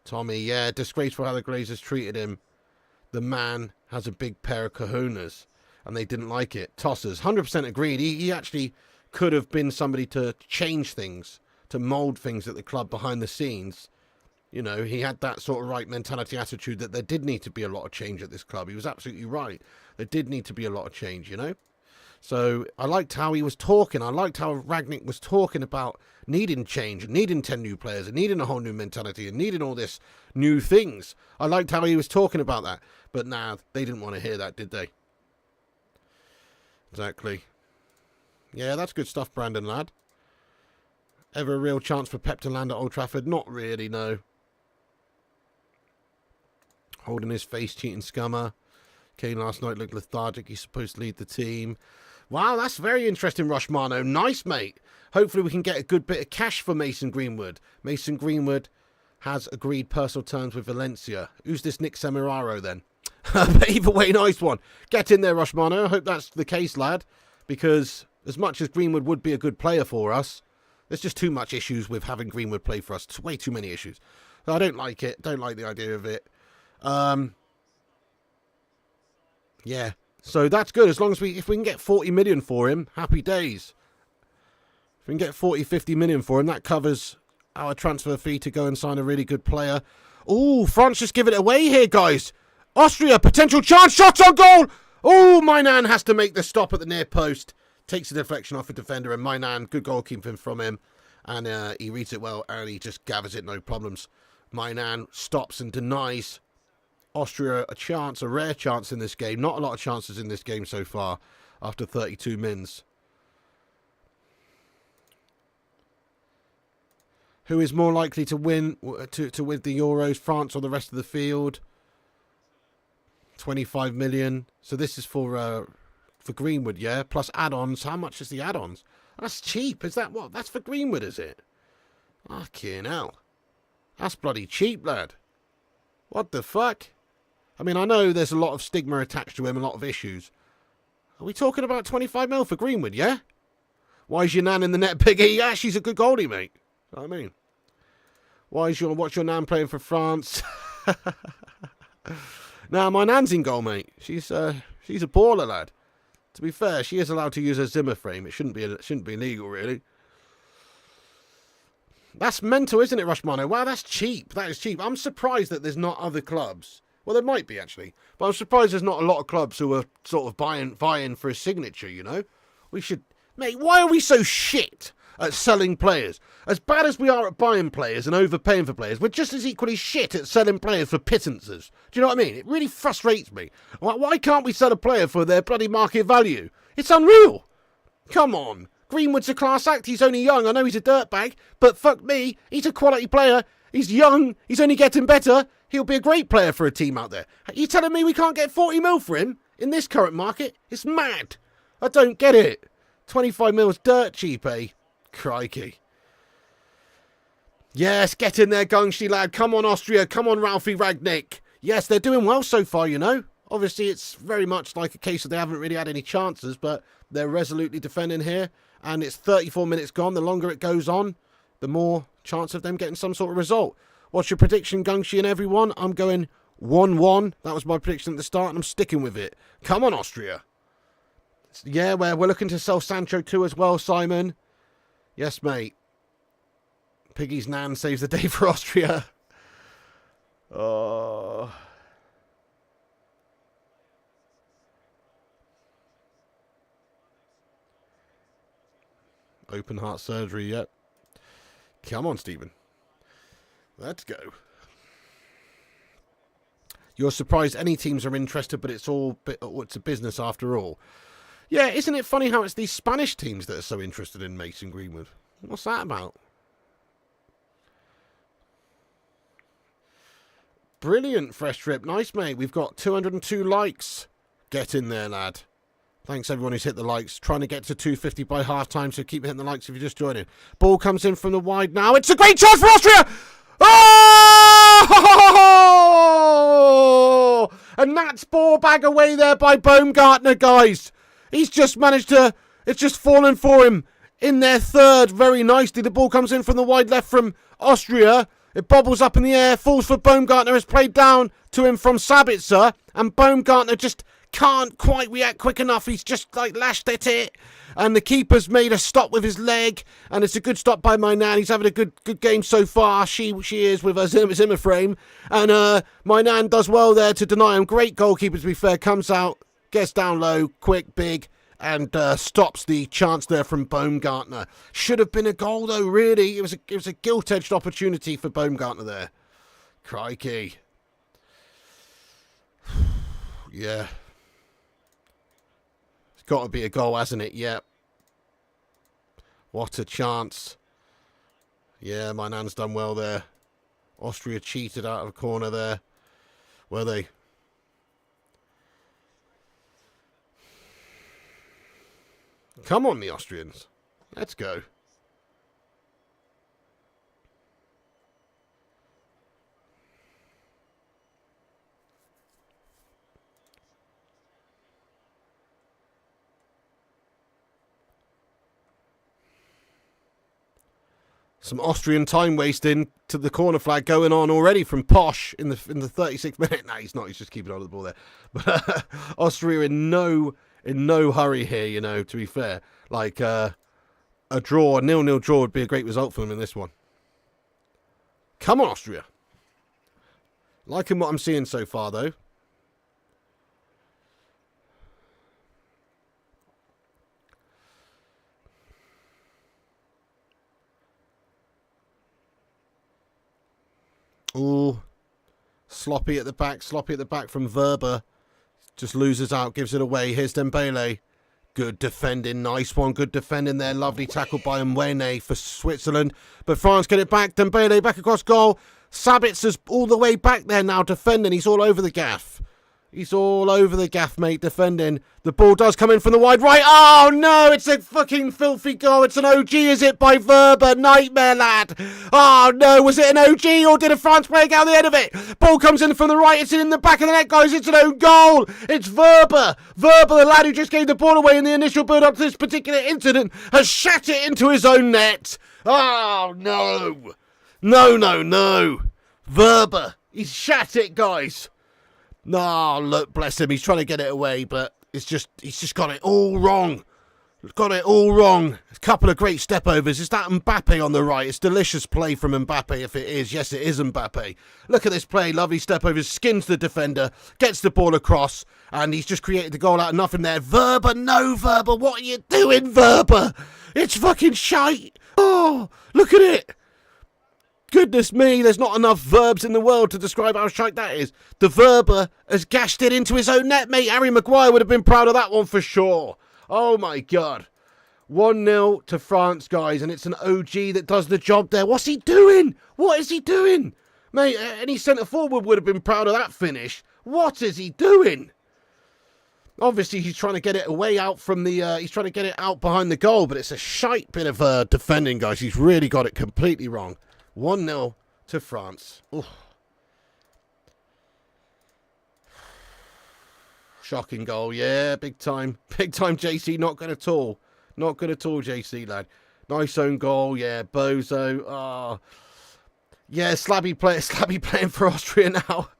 Tommy, yeah, disgraceful how the Glazers treated him. The man has a big pair of kahunas, and they didn't like it. Tossers, 100% agreed. He actually could have been somebody to change things, to mould things at the club behind the scenes. He had that sort of right mentality, attitude that there did need to be a lot of change at this club. He was absolutely right. There did need to be a lot of change, So I liked how he was talking. I liked how Ragnick was talking about needing change, needing 10 new players, and needing a whole new mentality, and needing all this new things. I liked how he was talking about that. But nah, they didn't want to hear that, did they? Exactly. Yeah, that's good stuff, Brandon, lad. Ever a real chance for Pep to land at Old Trafford? Not really, no. Holding his face, cheating scummer. Kane last night looked lethargic. He's supposed to lead the team. Wow, that's very interesting, Rushmano. Nice, mate. Hopefully we can get a good bit of cash for Mason Greenwood. Mason Greenwood has agreed personal terms with Valencia. Who's this Nick Semiraro then? But either way, nice one. Get in there, Rushmano. I hope that's the case, lad. Because as much as Greenwood would be a good player for us, there's just too much issues with having Greenwood play for us. Way too many issues. I don't like it. Don't like the idea of it. Yeah. So that's good. As long as if we can get 40 million for him, happy days. If we can get 40, 50 million for him, that covers our transfer fee to go and sign a really good player. Oh, France just give it away here, guys. Austria, potential chance, shot on goal. Oh, Mainan has to make the stop at the near post. Takes the deflection off a defender, and Mainan, good goalkeeping from him. And he reads it well, and he just gathers it, no problems. Mainan stops and denies Austria a chance, a rare chance in this game. Not a lot of chances in this game so far after 32 mins. Who is more likely to win to win the Euros, France or the rest of the field? 25 million. So this is for Greenwood, yeah? Plus add-ons. How much is the add-ons? That's cheap. Is that what? That's for Greenwood, is it? Fucking hell. That's bloody cheap, lad. What the fuck? I mean, I know there's a lot of stigma attached to him, a lot of issues. Are we talking about 25 mil for Greenwood, yeah? Why is your nan in the net bigger? Yeah, she's a good goalie, mate. You know what I mean? What's your nan playing for France? Now, my nan's in goal, mate. She's a baller, lad. To be fair, she is allowed to use her Zimmer frame. It shouldn't be illegal, really. That's mental, isn't it, Rushmano? Wow, that's cheap. That is cheap. I'm surprised that there's not other clubs. Well, there might be, actually. But I'm surprised there's not a lot of clubs who are sort of vying for a signature, you know? We should... Mate, why are we so shit at selling players? As bad as we are at buying players and overpaying for players, we're just as equally shit at selling players for pittances. Do you know what I mean? It really frustrates me. Why can't we sell a player for their bloody market value? It's unreal. Come on. Greenwood's a class act. He's only young. I know he's a dirtbag, but fuck me. He's a quality player. He's young. He's only getting better. He'll be a great player for a team out there. Are you telling me we can't get 40 mil for him in this current market? It's mad. I don't get it. 25 mil's dirt cheap, eh? Crikey. Yes, get in there, Gungshi lad. Come on, Austria. Come on, Ralphie Ragnick. Yes, they're doing well so far, you know. Obviously, it's very much like a case of they haven't really had any chances, but they're resolutely defending here. And it's 34 minutes gone. The longer it goes on, the more chance of them getting some sort of result. What's your prediction, Gungshi and everyone? I'm going 1-1. That was my prediction at the start, and I'm sticking with it. Come on, Austria. Yeah, we're looking to sell Sancho too as well, Simon. Yes, mate. Piggy's nan saves the day for Austria. Oh. Open heart surgery, yep. Come on, Stephen. Let's go. You're surprised any teams are interested, but it's a business after all. Yeah, isn't it funny how it's these Spanish teams that are so interested in Mason Greenwood? What's that about? Brilliant, Fresh Trip. Nice, mate. We've got 202 likes. Get in there, lad. Thanks, everyone who's hit the likes. Trying to get to 250 by half-time, so keep hitting the likes if you're just joining. Ball comes in from the wide now. It's a great chance for Austria! Oh! And that's ball bag away there by Baumgartner, guys. He's just managed to... It's just fallen for him in their third very nicely. The ball comes in from the wide left from Austria. It bobbles up in the air, falls for Baumgartner. It's played down to him from Sabitzer. And Baumgartner just can't quite react quick enough. He's just like lashed at it. And the keeper's made a stop with his leg. And it's a good stop by Mainan. He's having a good game so far. She is with her Zimmer frame. And Mainan does well there to deny him. Great goalkeeper, to be fair. Comes out, gets down low, quick, big. And stops the chance there from Baumgartner. Should have been a goal, though, really. It was a gilt-edged opportunity for Baumgartner there. Crikey. Yeah. It's got to be a goal, hasn't it? Yep. What a chance. Yeah, my nan's done well there. Austria cheated out of a corner there. Were they? Come on, the Austrians. Let's go. Some Austrian time wasting to the corner flag going on already from Posh in the 36th minute. No, he's not. He's just keeping on the ball there. But Austria in no hurry here. You know, to be fair, like a draw, a 0-0 draw would be a great result for them in this one. Come on, Austria. Liking what I'm seeing so far, though. Ooh, sloppy at the back from Verba. Just loses out, gives it away. Here's Dembele. Good defending, nice one. Good defending there. Lovely tackle by Mwene for Switzerland. But France get it back. Dembele back across goal. Sabitz is all the way back there now defending. He's all over the gaff. He's all over the gaff, mate, defending. The ball does come in from the wide right. Oh, no, it's a fucking filthy goal. It's an OG, is it, by Verba? Nightmare, lad. Oh, no, was it an OG or did a France player get on the end of it? Ball comes in from the right. It's in the back of the net, guys. It's an own goal. It's Verba. Verba, the lad who just gave the ball away in the initial build-up to this particular incident, has shat it into his own net. Oh, no. No. Verba. He's shat it, guys. No, look, bless him. He's trying to get it away, but he's just got it all wrong. Got it all wrong. A couple of great step overs. Is that Mbappe on the right? It's delicious play from Mbappe if it is. Yes, it is Mbappe. Look at this play. Lovely step overs. Skins the defender. Gets the ball across. And he's just created the goal out of nothing there. Verba, no Verba. What are you doing, Verba? It's fucking shite. Oh, look at it. Goodness me, there's not enough verbs in the world to describe how shite that is. The Verba has gashed it into his own net, mate. Harry Maguire would have been proud of that one for sure. Oh, my God. 1-0 to France, guys, and it's an OG that does the job there. What's he doing? What is he doing? Mate, any centre-forward would have been proud of that finish. What is he doing? Obviously, he's trying to get it away out from the... he's trying to get it out behind the goal, but it's a shite bit of defending, guys. He's really got it completely wrong. 1-0 to France. Ooh. Shocking goal. Yeah, big time. Big time, JC. Not good at all. Not good at all, JC, lad. Nice own goal. Yeah, Bozo. Oh. Yeah, Slabby playing for Austria now.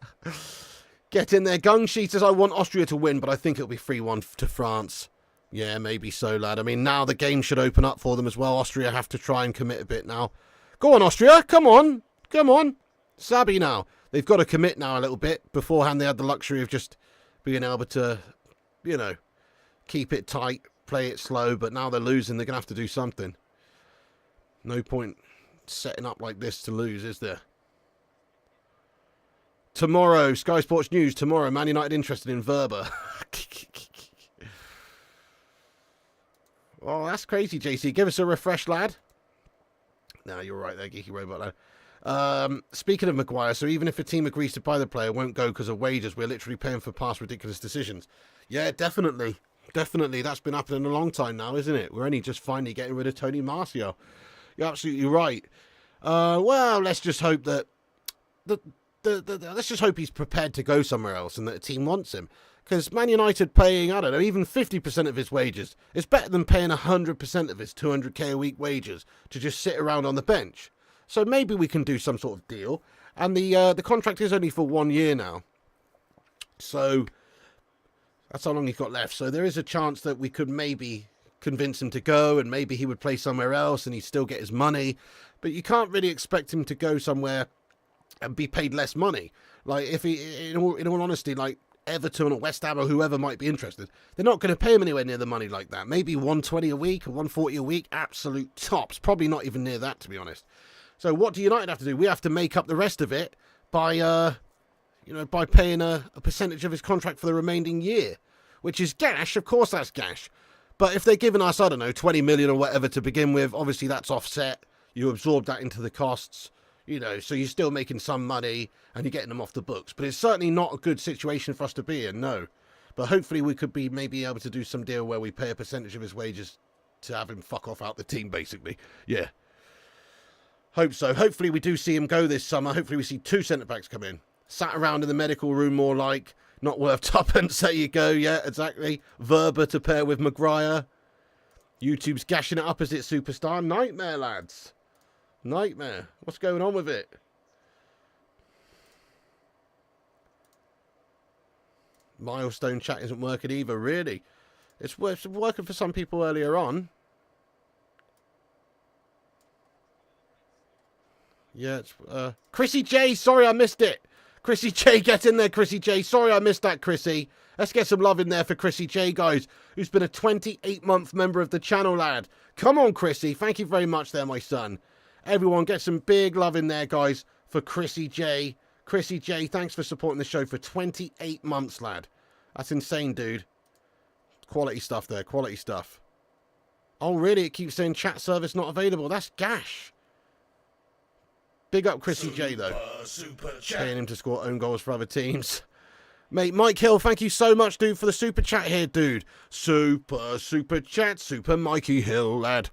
Get in there. Gung Shi says, I want Austria to win, but I think it'll be 3-1 to France. Yeah, maybe so, lad. I mean, now the game should open up for them as well. Austria have to try and commit a bit now. Go on, Austria. Come on. Come on. Sabby now. They've got to commit now a little bit. Beforehand, they had the luxury of just being able to, you know, keep it tight, play it slow. But now they're losing. They're going to have to do something. No point setting up like this to lose, is there? Tomorrow, Sky Sports News. Tomorrow, Man United interested in Verba. Oh, that's crazy, JC. Give us a refresh, lad. No, you're right there, Geeky Robot lad. Speaking of Maguire, so even if a team agrees to buy the player, won't go because of wages. We're literally paying for past ridiculous decisions. Yeah, definitely. Definitely. That's been happening a long time now, isn't it? We're only just finally getting rid of Tony Martial. You're absolutely right. Well, let's just hope that... let's just hope he's prepared to go somewhere else and that a team wants him. Because Man United paying, I don't know, even 50% of his wages is better than paying 100% of his 200k a week wages to just sit around on the bench. So maybe we can do some sort of deal. And the contract is only for 1 year now. So that's how long he's got left. So there is a chance that we could maybe convince him to go and maybe he would play somewhere else and he'd still get his money. But you can't really expect him to go somewhere and be paid less money. Like, if he, in all honesty, like, Everton or West Ham or whoever might be interested, they're not going to pay him anywhere near the money like that. Maybe 120 a week or 140 a week, absolute tops. Probably not even near that, to be honest. So what do United have to do? We have to make up the rest of it by, by paying a percentage of his contract for the remaining year, which is gash. Of course, that's gash. But if they're giving us, I don't know, 20 million or whatever to begin with, obviously that's offset. You absorb that into the costs. You know, so you're still making some money and you're getting them off the books. But it's certainly not a good situation for us to be in, no. But hopefully we could be maybe able to do some deal where we pay a percentage of his wages to have him fuck off out the team, basically. Yeah. Hope so. Hopefully we do see him go this summer. Hopefully we see 2 centre-backs come in. Sat around in the medical room more like. Not worth tuppence. There you go. Yeah, exactly. Verba to pair with Maguire. YouTube's gashing it up as its superstar. Nightmare, lads. Nightmare. What's going on with it? Milestone chat isn't working either, really. It's working for some people earlier on. Yeah, it's... Chrissy J, sorry I missed it. Chrissy J, get in there, Chrissy J. Sorry I missed that, Chrissy. Let's get some love in there for Chrissy J, guys, who's been a 28-month member of the channel, lad. Come on, Chrissy. Thank you very much there, my son. Everyone, get some big love in there, guys, for Chrissy J. Chrissy J, thanks for supporting the show for 28 months, lad. That's insane, dude. Quality stuff there, quality stuff. Oh, really? It keeps saying chat service not available. That's gash. Big up Chrissy J, though. Super chat. Paying him to score own goals for other teams. Mate, Mike Hill, thank you so much, dude, for the super chat here, dude. Super chat, super Mikey Hill, lad.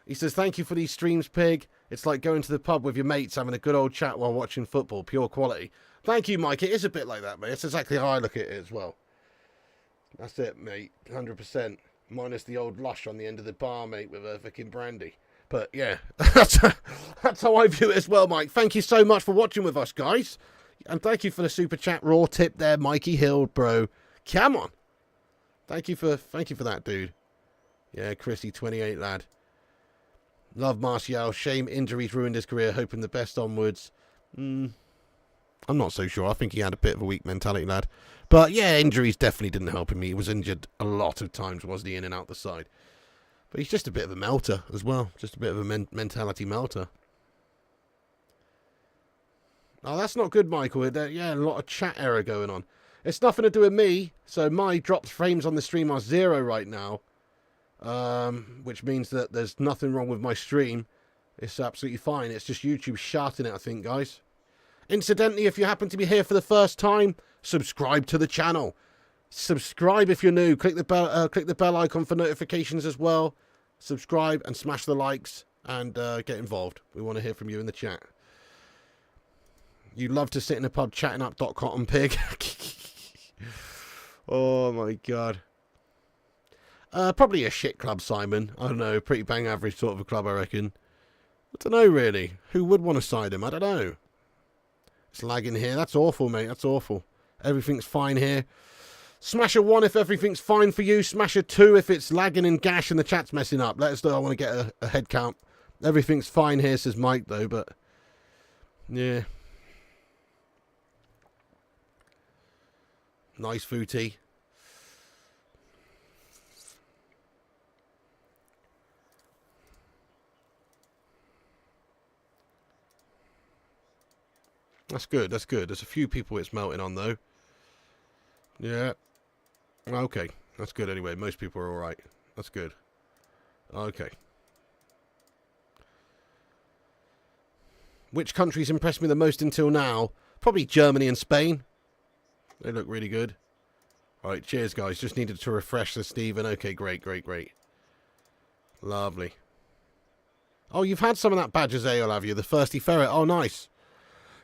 He says, thank you for these streams, Pig. It's like going to the pub with your mates, having a good old chat while watching football. Pure quality. Thank you, Mike. It is a bit like that, mate. It's exactly how I look at it as well. That's it, mate. 100%. Minus the old lush on the end of the bar, mate, with a fucking brandy. But, yeah, that's how I view it as well, Mike. Thank you so much for watching with us, guys. And thank you for the super chat raw tip there, Mikey Hill, bro. Come on. Thank you for that, dude. Yeah, Chrissy, 28, lad. Love Martial. Shame injuries ruined his career. Hoping the best onwards. I'm not so sure. I think he had a bit of a weak mentality, lad. But, yeah, injuries definitely didn't help him. He was injured a lot of times, wasn't he, in and out the side. But he's just a bit of a melter as well. Just a bit of a mentality melter. Oh, that's not good, Michael. Yeah, a lot of chat error going on. It's nothing to do with me. So my dropped frames on the stream are 0 right now. Which means that there's nothing wrong with my stream. It's absolutely fine. It's just YouTube shouting it, I think, guys. Incidentally, if you happen to be here for the first time, subscribe to the channel. Subscribe if you're new. Click the bell icon for notifications as well. Subscribe and smash the likes and get involved. We want to hear from you in the chat. You love to sit in a pub chatting up .cotton pig. Oh my god. Probably a shit club, Simon. I don't know. Pretty bang average sort of a club, I reckon. I don't know, really. Who would want to side him? I don't know. It's lagging here. That's awful, mate. That's awful. Everything's fine here. Smash a 1 if everything's fine for you. Smash a 2 if it's lagging and gash and the chat's messing up. Let us know. I want to get a head count. Everything's fine here, says Mike, though, but... yeah. Nice footy. That's good, that's good. There's a few people it's melting on, though. Yeah. Okay, that's good anyway. Most people are alright. That's good. Okay. Which countries impressed me the most until now? Probably Germany and Spain. They look really good. Alright, cheers, guys. Just needed to refresh the Stephen. Okay, great, great, great. Lovely. Oh, you've had some of that Badger's Ale, have you? The Thirsty Ferret. Oh, nice.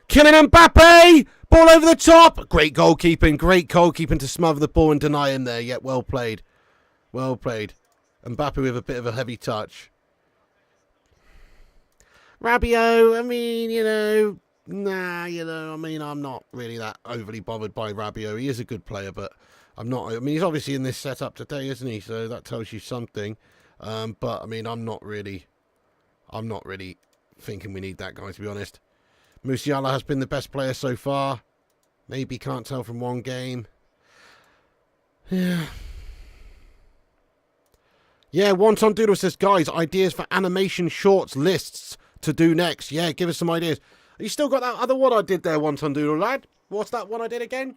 Kylian Mbappe! Ball over the top! Great goalkeeping to smother the ball and deny him there. Yet well played. Well played. Mbappe with a bit of a heavy touch. Rabiot, I mean, you know... Nah, you know, I mean, I'm not really that overly bothered by Rabiot. He is a good player, but I'm not... I mean, he's obviously in this setup today, isn't he? So that tells you something. But, I mean, I'm not really thinking we need that guy, to be honest. Musiala has been the best player so far. Maybe can't tell from one game. Yeah. Yeah, Wonton Doodle says, guys, ideas for animation shorts lists to do next. Yeah, give us some ideas. You still got that other one I did there, Wonton Doodle, lad? What's that one I did again?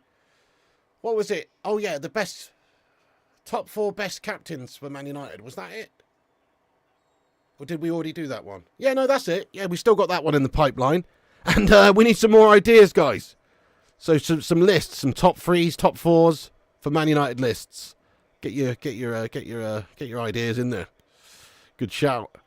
What was it? Oh, yeah, the best... top 4 best captains for Man United. Was that it? Or did we already do that one? Yeah, no, that's it. Yeah, we still got that one in the pipeline. And we need some more ideas, guys. So some lists, some top 3s, top 4s for Man United lists. Get your ideas in there. Good shout.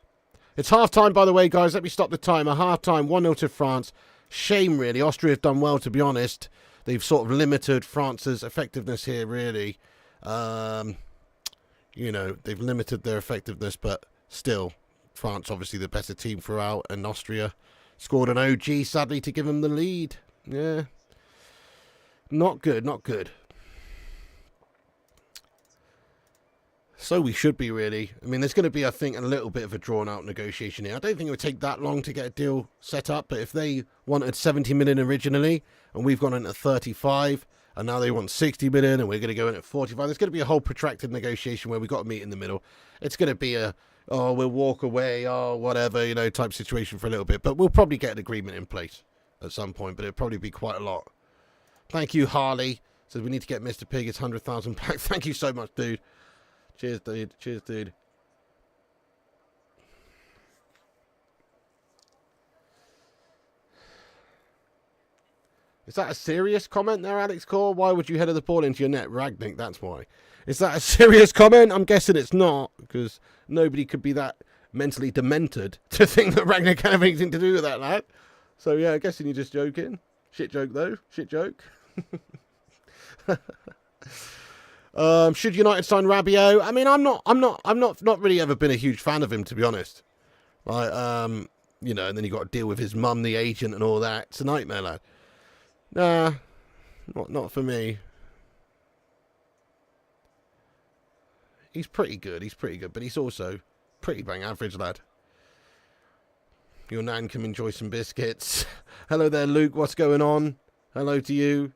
It's half time, by the way, guys. Let me stop the timer. Half time, 1-0 to France. Shame, really. Austria have done well, to be honest. They've sort of limited France's effectiveness here, really. You know, they've limited their effectiveness, but still, France obviously the better team throughout, and Austria scored an OG, sadly, to give them the lead. Yeah. Not good, not good. So we should be, really. I mean, there's going to be, I think, a little bit of a drawn-out negotiation here. I don't think it would take that long to get a deal set up, but if they wanted 70 million originally, and we've gone in at 35, and now they want 60 million, and we're going to go in at 45, there's going to be a whole protracted negotiation where we've got to meet in the middle. It's going to be a, oh, we'll walk away, oh, whatever, you know, type situation for a little bit. But we'll probably get an agreement in place at some point, but it'll probably be quite a lot. Thank you, Harley. Says we need to get Mr. Pig his 100,000 back. Thank you so much, dude. Cheers, dude. Cheers, dude. Is that a serious comment there, Alex Core? Why would you header the ball into your net? Ragnick, that's why. Is that a serious comment? I'm guessing it's not, because nobody could be that mentally demented to think that Ragnick had anything to do with that, lad. So, yeah, I'm guessing you're just joking. Shit joke, though. Shit joke. Should United sign Rabiot? I mean, I'm not really ever been a huge fan of him, to be honest. Like, you know, and then you got to deal with his mum, the agent, and all that. It's a nightmare, lad. Nah, not for me. He's pretty good, but he's also pretty bang average, lad. Your nan can enjoy some biscuits. Hello there, Luke. What's going on? Hello to you.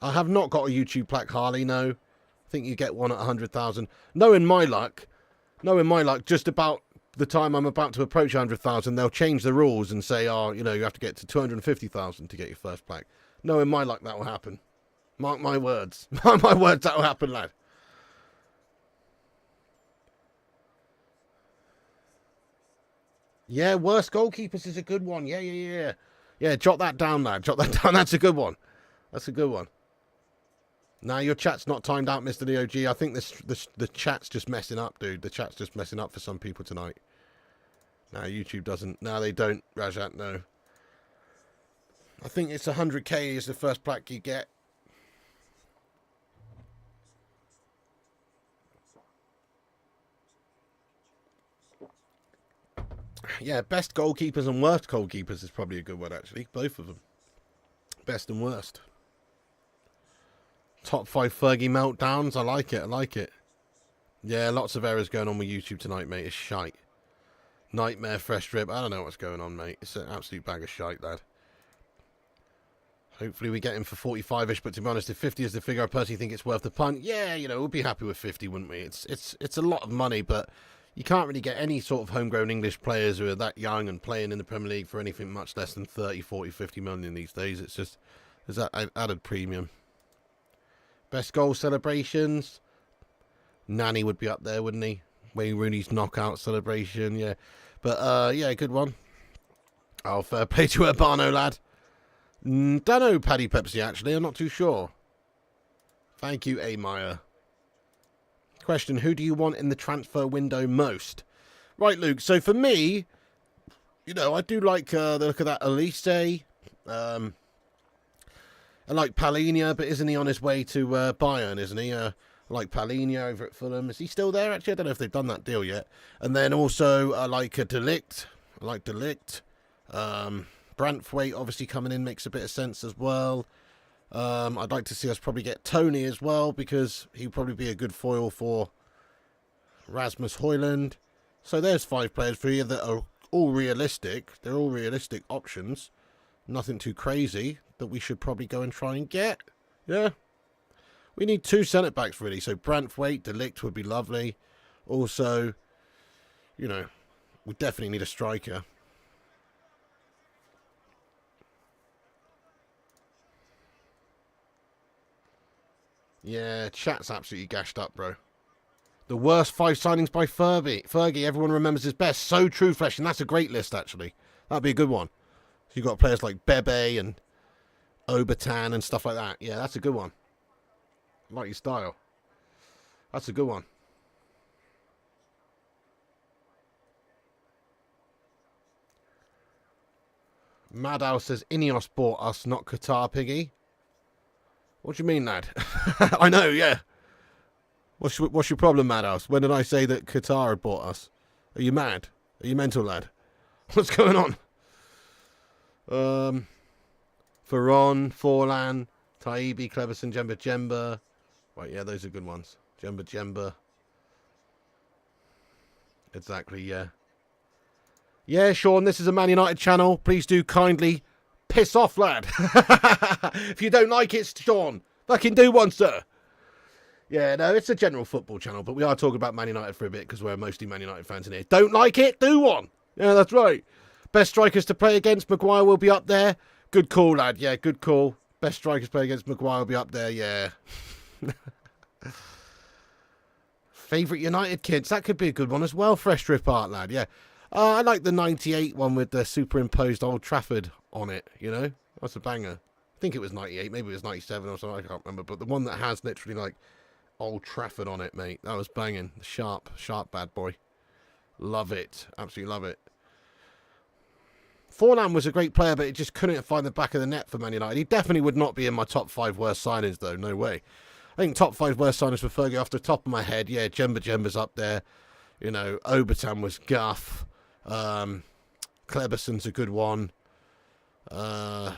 I have not got a YouTube plaque, Harley, no. I think you get one at 100,000. Knowing my luck, just about the time I'm about to approach 100,000, they'll change the rules and say, oh, you know, you have to get to 250,000 to get your first plaque. Knowing my luck, that will happen. Mark my words. Mark my words, that will happen, lad. Yeah, worst goalkeepers is a good one. Yeah. Yeah, jot that down, lad. Jot that down. That's a good one. That's a good one. Now, your chat's not timed out, Mr. DOG. I think the chat's just messing up, dude. The chat's just messing up for some people tonight. No, YouTube doesn't. No, they don't, Rajat, no. I think it's 100k is the first plaque you get. Yeah, best goalkeepers and worst goalkeepers is probably a good one, actually. Both of them. Best and worst. Top 5 Fergie meltdowns. I like it. Yeah, lots of errors going on with YouTube tonight, mate. It's shite. Nightmare fresh drip. I don't know what's going on, mate. It's an absolute bag of shite, lad. Hopefully we get him for 45-ish, but to be honest, if 50 is the figure, I personally think it's worth the punt. Yeah, you know, we'd be happy with 50, wouldn't we? It's a lot of money, but you can't really get any sort of homegrown English players who are that young and playing in the Premier League for anything much less than 30, 40, 50 million these days. It's just, there's that added premium. Best goal celebrations. Nani would be up there, wouldn't he? Wayne Rooney's knockout celebration, yeah. But, yeah, good one. Oh, fair play to Urbano, lad. Don't know, Paddy Pepsi, actually. I'm not too sure. Thank you, A. Meyer. Question, who do you want in the transfer window most? Right, Luke, so for me, you know, I do like the look of that Elise. I like Palhinha, but isn't he on his way to Bayern, isn't he? I like Palhinha over at Fulham. Is he still there, actually? I don't know if they've done that deal yet. And then also, I like Delict. I like Delict. Branthwaite, obviously, coming in makes a bit of sense as well. I'd like to see us probably get Tony as well, because he'd probably be a good foil for Rasmus Højlund. So there's 5 players for you that are all realistic. They're all realistic options. Nothing too crazy that we should probably go and try and get. Yeah. We need 2 centre-backs, really. So Branthwaite, Delict would be lovely. Also, you know, we definitely need a striker. Yeah, chat's absolutely gashed up, bro. The worst 5 signings by Fergie. Everyone remembers his best. So true, Fresh. And that's a great list, actually. That'd be a good one. So you've got players like Bebe and Obertan and stuff like that. Yeah, that's a good one. I like your style. That's a good one. Madow says Ineos bought us, not Qatar, Piggy. What do you mean, lad? I know, yeah. What's your problem, Madhouse? When did I say that Qatar had bought us? Are you mad? Are you mental, lad? What's going on? Ferron, Forlan, Taibbi, Cleverson, Jemba. Right, yeah, those are good ones. Jemba. Exactly, yeah. Yeah, Sean, this is a Man United channel. Please do kindly piss off, lad. If you don't like it, Sean, fucking do one, sir. Yeah, no, it's a general football channel, but we are talking about Man United for a bit because we're mostly Man United fans in here. Don't like it? Do one. Yeah, that's right. Best strikers to play against, Maguire will be up there. Good call, lad. Yeah, good call. Best strikers to play against, Maguire will be up there. Yeah. Favourite United kids? That could be a good one as well. Fresh Strip Art, lad. Yeah. I like the 98 one with the superimposed Old Trafford on it, you know? That's a banger. I think it was 98. Maybe it was 97 or something. I can't remember. But the one that has literally, like, Old Trafford on it, mate. That was banging. Sharp bad boy. Love it. Absolutely love it. Forlan was a great player, but he just couldn't find the back of the net for Man United. He definitely would not be in my top 5 worst signings, though. No way. I think top 5 worst signings for Fergie off the top of my head. Yeah, Jemba's up there. You know, Obertan was guff. Cleberson's a good one. I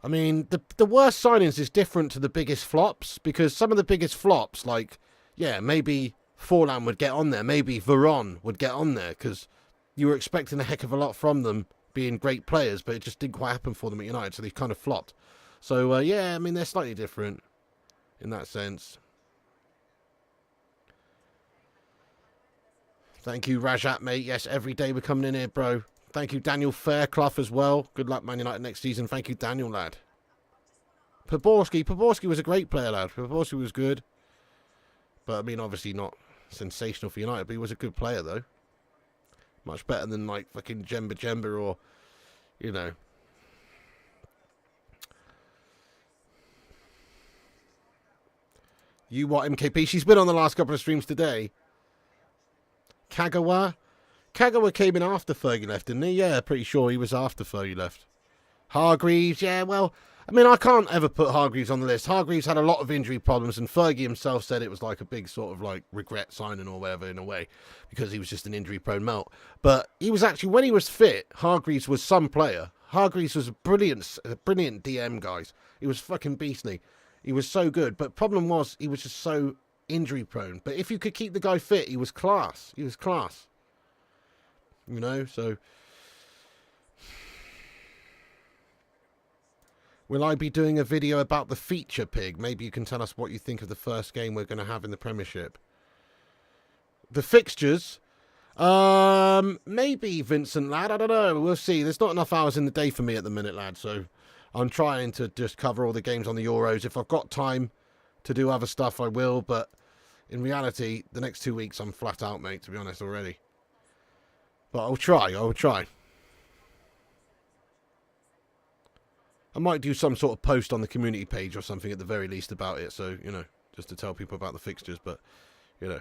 mean, the worst signings is different to the biggest flops, because some of the biggest flops, like, yeah, maybe Forlan would get on there. Maybe Veron would get on there, because you were expecting a heck of a lot from them being great players, but it just didn't quite happen for them at United, so they kind of flopped. So, yeah, I mean, they're slightly different in that sense. Thank you, Rajat, mate. Yes, every day we're coming in here, bro. Thank you, Daniel Fairclough, as well. Good luck, Man United, next season. Thank you, Daniel, lad. Poborski was a great player, lad. Poborski was good. But, I mean, obviously not sensational for United, but he was a good player, though. Much better than, like, fucking Jemba or, you know. You what, MKP? She's been on the last couple of streams today. Kagawa came in after Fergie left, didn't he? Yeah, pretty sure he was after Fergie left. Hargreaves, yeah, well, I mean, I can't ever put Hargreaves on the list. Hargreaves had a lot of injury problems, and Fergie himself said it was like a big sort of like regret signing or whatever in a way, because he was just an injury-prone melt. But he was actually, when he was fit, Hargreaves was some player. Hargreaves was a brilliant DM, guys. He was fucking beastly. He was so good, but problem was he was just so injury prone. But if you could keep the guy fit, he was class. He was class. You know, so will I be doing a video about the feature, Pig? Maybe you can tell us what you think of the first game we're going to have in the Premiership. The fixtures, maybe, Vincent, lad. I don't know. We'll see. There's not enough hours in the day for me at the minute, lad. So I'm trying to just cover all the games on the Euros. If I've got time to do other stuff, I will. But in reality, the next 2 weeks, I'm flat out, mate, to be honest, already. But I'll try. I might do some sort of post on the community page or something at the very least about it. So, you know, just to tell people about the fixtures. But, you know.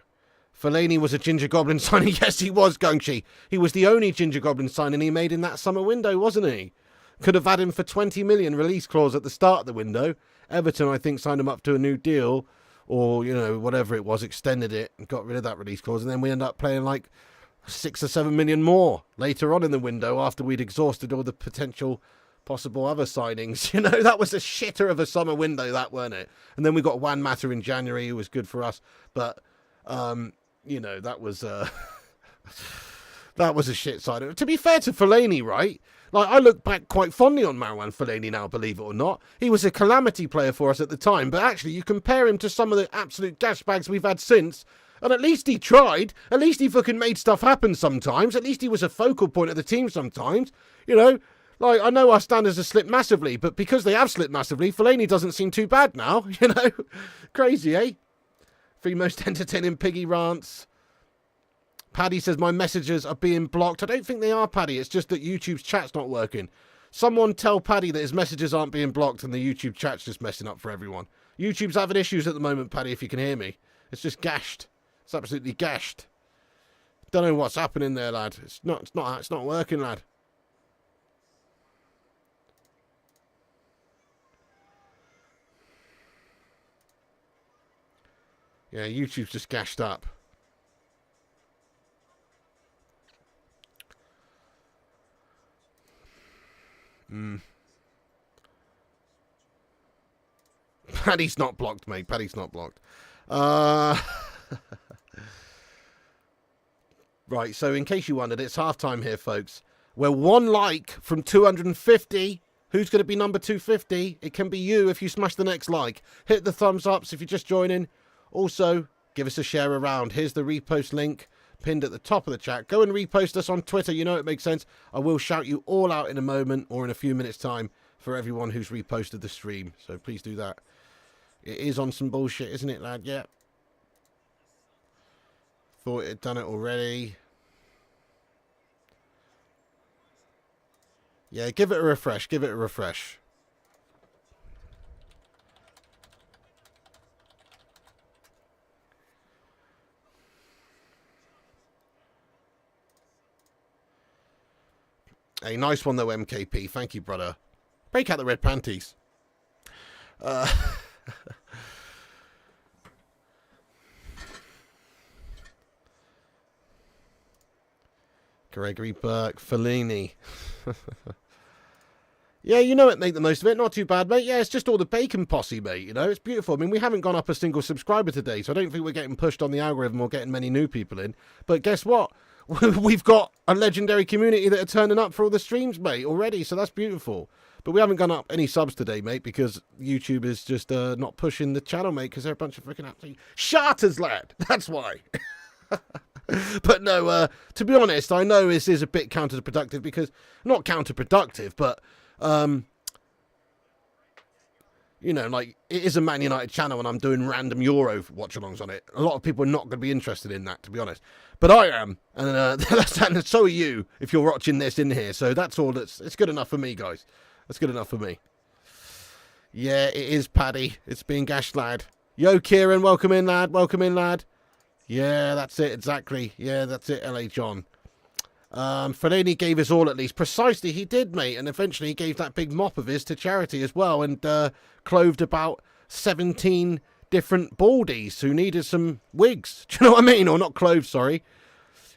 Fellaini was a Ginger Goblin signing. Yes, he was, Gungshi. He was the only Ginger Goblin signing he made in that summer window, wasn't he? Could have had him for 20 million release clause at the start of the window. Everton, I think, signed him up to a new deal. Or, you know, whatever it was, extended it and got rid of that release clause. And then we end up playing like 6 or 7 million more later on in the window after we'd exhausted all the potential possible other signings. You know, that was a shitter of a summer window, that, weren't it? And then we got Juan Mata in January, who was good for us. But, you know, that was that was a shit signing. To be fair to Fellaini, right? Like, I look back quite fondly on Marouane Fellaini now, believe it or not. He was a calamity player for us at the time, but actually you compare him to some of the absolute gash bags we've had since, and at least he tried. At least he fucking made stuff happen sometimes. At least he was a focal point of the team sometimes. You know, like, I know our standards have slipped massively, but because they have slipped massively, Fellaini doesn't seem too bad now, you know. Crazy, eh? 3 most entertaining piggy rants. Paddy says, my messages are being blocked. I don't think they are, Paddy. It's just that YouTube's chat's not working. Someone tell Paddy that his messages aren't being blocked and the YouTube chat's just messing up for everyone. YouTube's having issues at the moment, Paddy, if you can hear me. It's just gashed. It's absolutely gashed. Don't know what's happening there, lad. It's not working, lad. Yeah, YouTube's just gashed up. Paddy's not blocked, mate. Paddy's not blocked. Right, so in case you wondered, it's halftime here, folks. We're 1 like from 250. Who's going to be number 250? It can be you if you smash the next like. Hit the thumbs ups if you're just joining. Also, give us a share around. Here's the repost link pinned at the top of the chat. Go and repost us on Twitter. You know it makes sense. I will shout you all out in a moment or in a few minutes' time for everyone who's reposted the stream. So please do that. It is on some bullshit, isn't it, lad? Yeah. Thought it had done it already. Yeah, give it a refresh. Give it a refresh. A nice one, though, MKP. Thank you, brother. Break out the red panties. Gregory Burke, Fellini. Yeah, you know it, make the most of it. Not too bad, mate. Yeah, it's just all the bacon posse, mate. You know, it's beautiful. I mean, we haven't gone up a single subscriber today, so I don't think we're getting pushed on the algorithm or getting many new people in. But guess what? We've got a legendary community that are turning up for all the streams, mate, already, so that's beautiful. But we haven't gone up any subs today, mate, because YouTube is just not pushing the channel, mate, because they're a bunch of freaking absolute sharters, lad. That's why. But no, to be honest, I know this is a bit counterproductive because, not counterproductive, but, you know, like, it is a Man United channel and I'm doing random Euro watch-alongs on it. A lot of people are not going to be interested in that, to be honest. But I am, and and so are you, if you're watching this in here. So that's all. It's good enough for me, guys. That's good enough for me. Yeah, it is, Paddy. It's being gashed, lad. Yo, Kieran, welcome in, lad. Welcome in, lad. Yeah, that's it, exactly. Yeah, that's it, LA John. Fellaini gave his all, at least. Precisely, he did, mate. And eventually he gave that big mop of his to charity as well. And clothed about 17 different baldies who needed some wigs. Do you know what I mean? Or not clothes, sorry.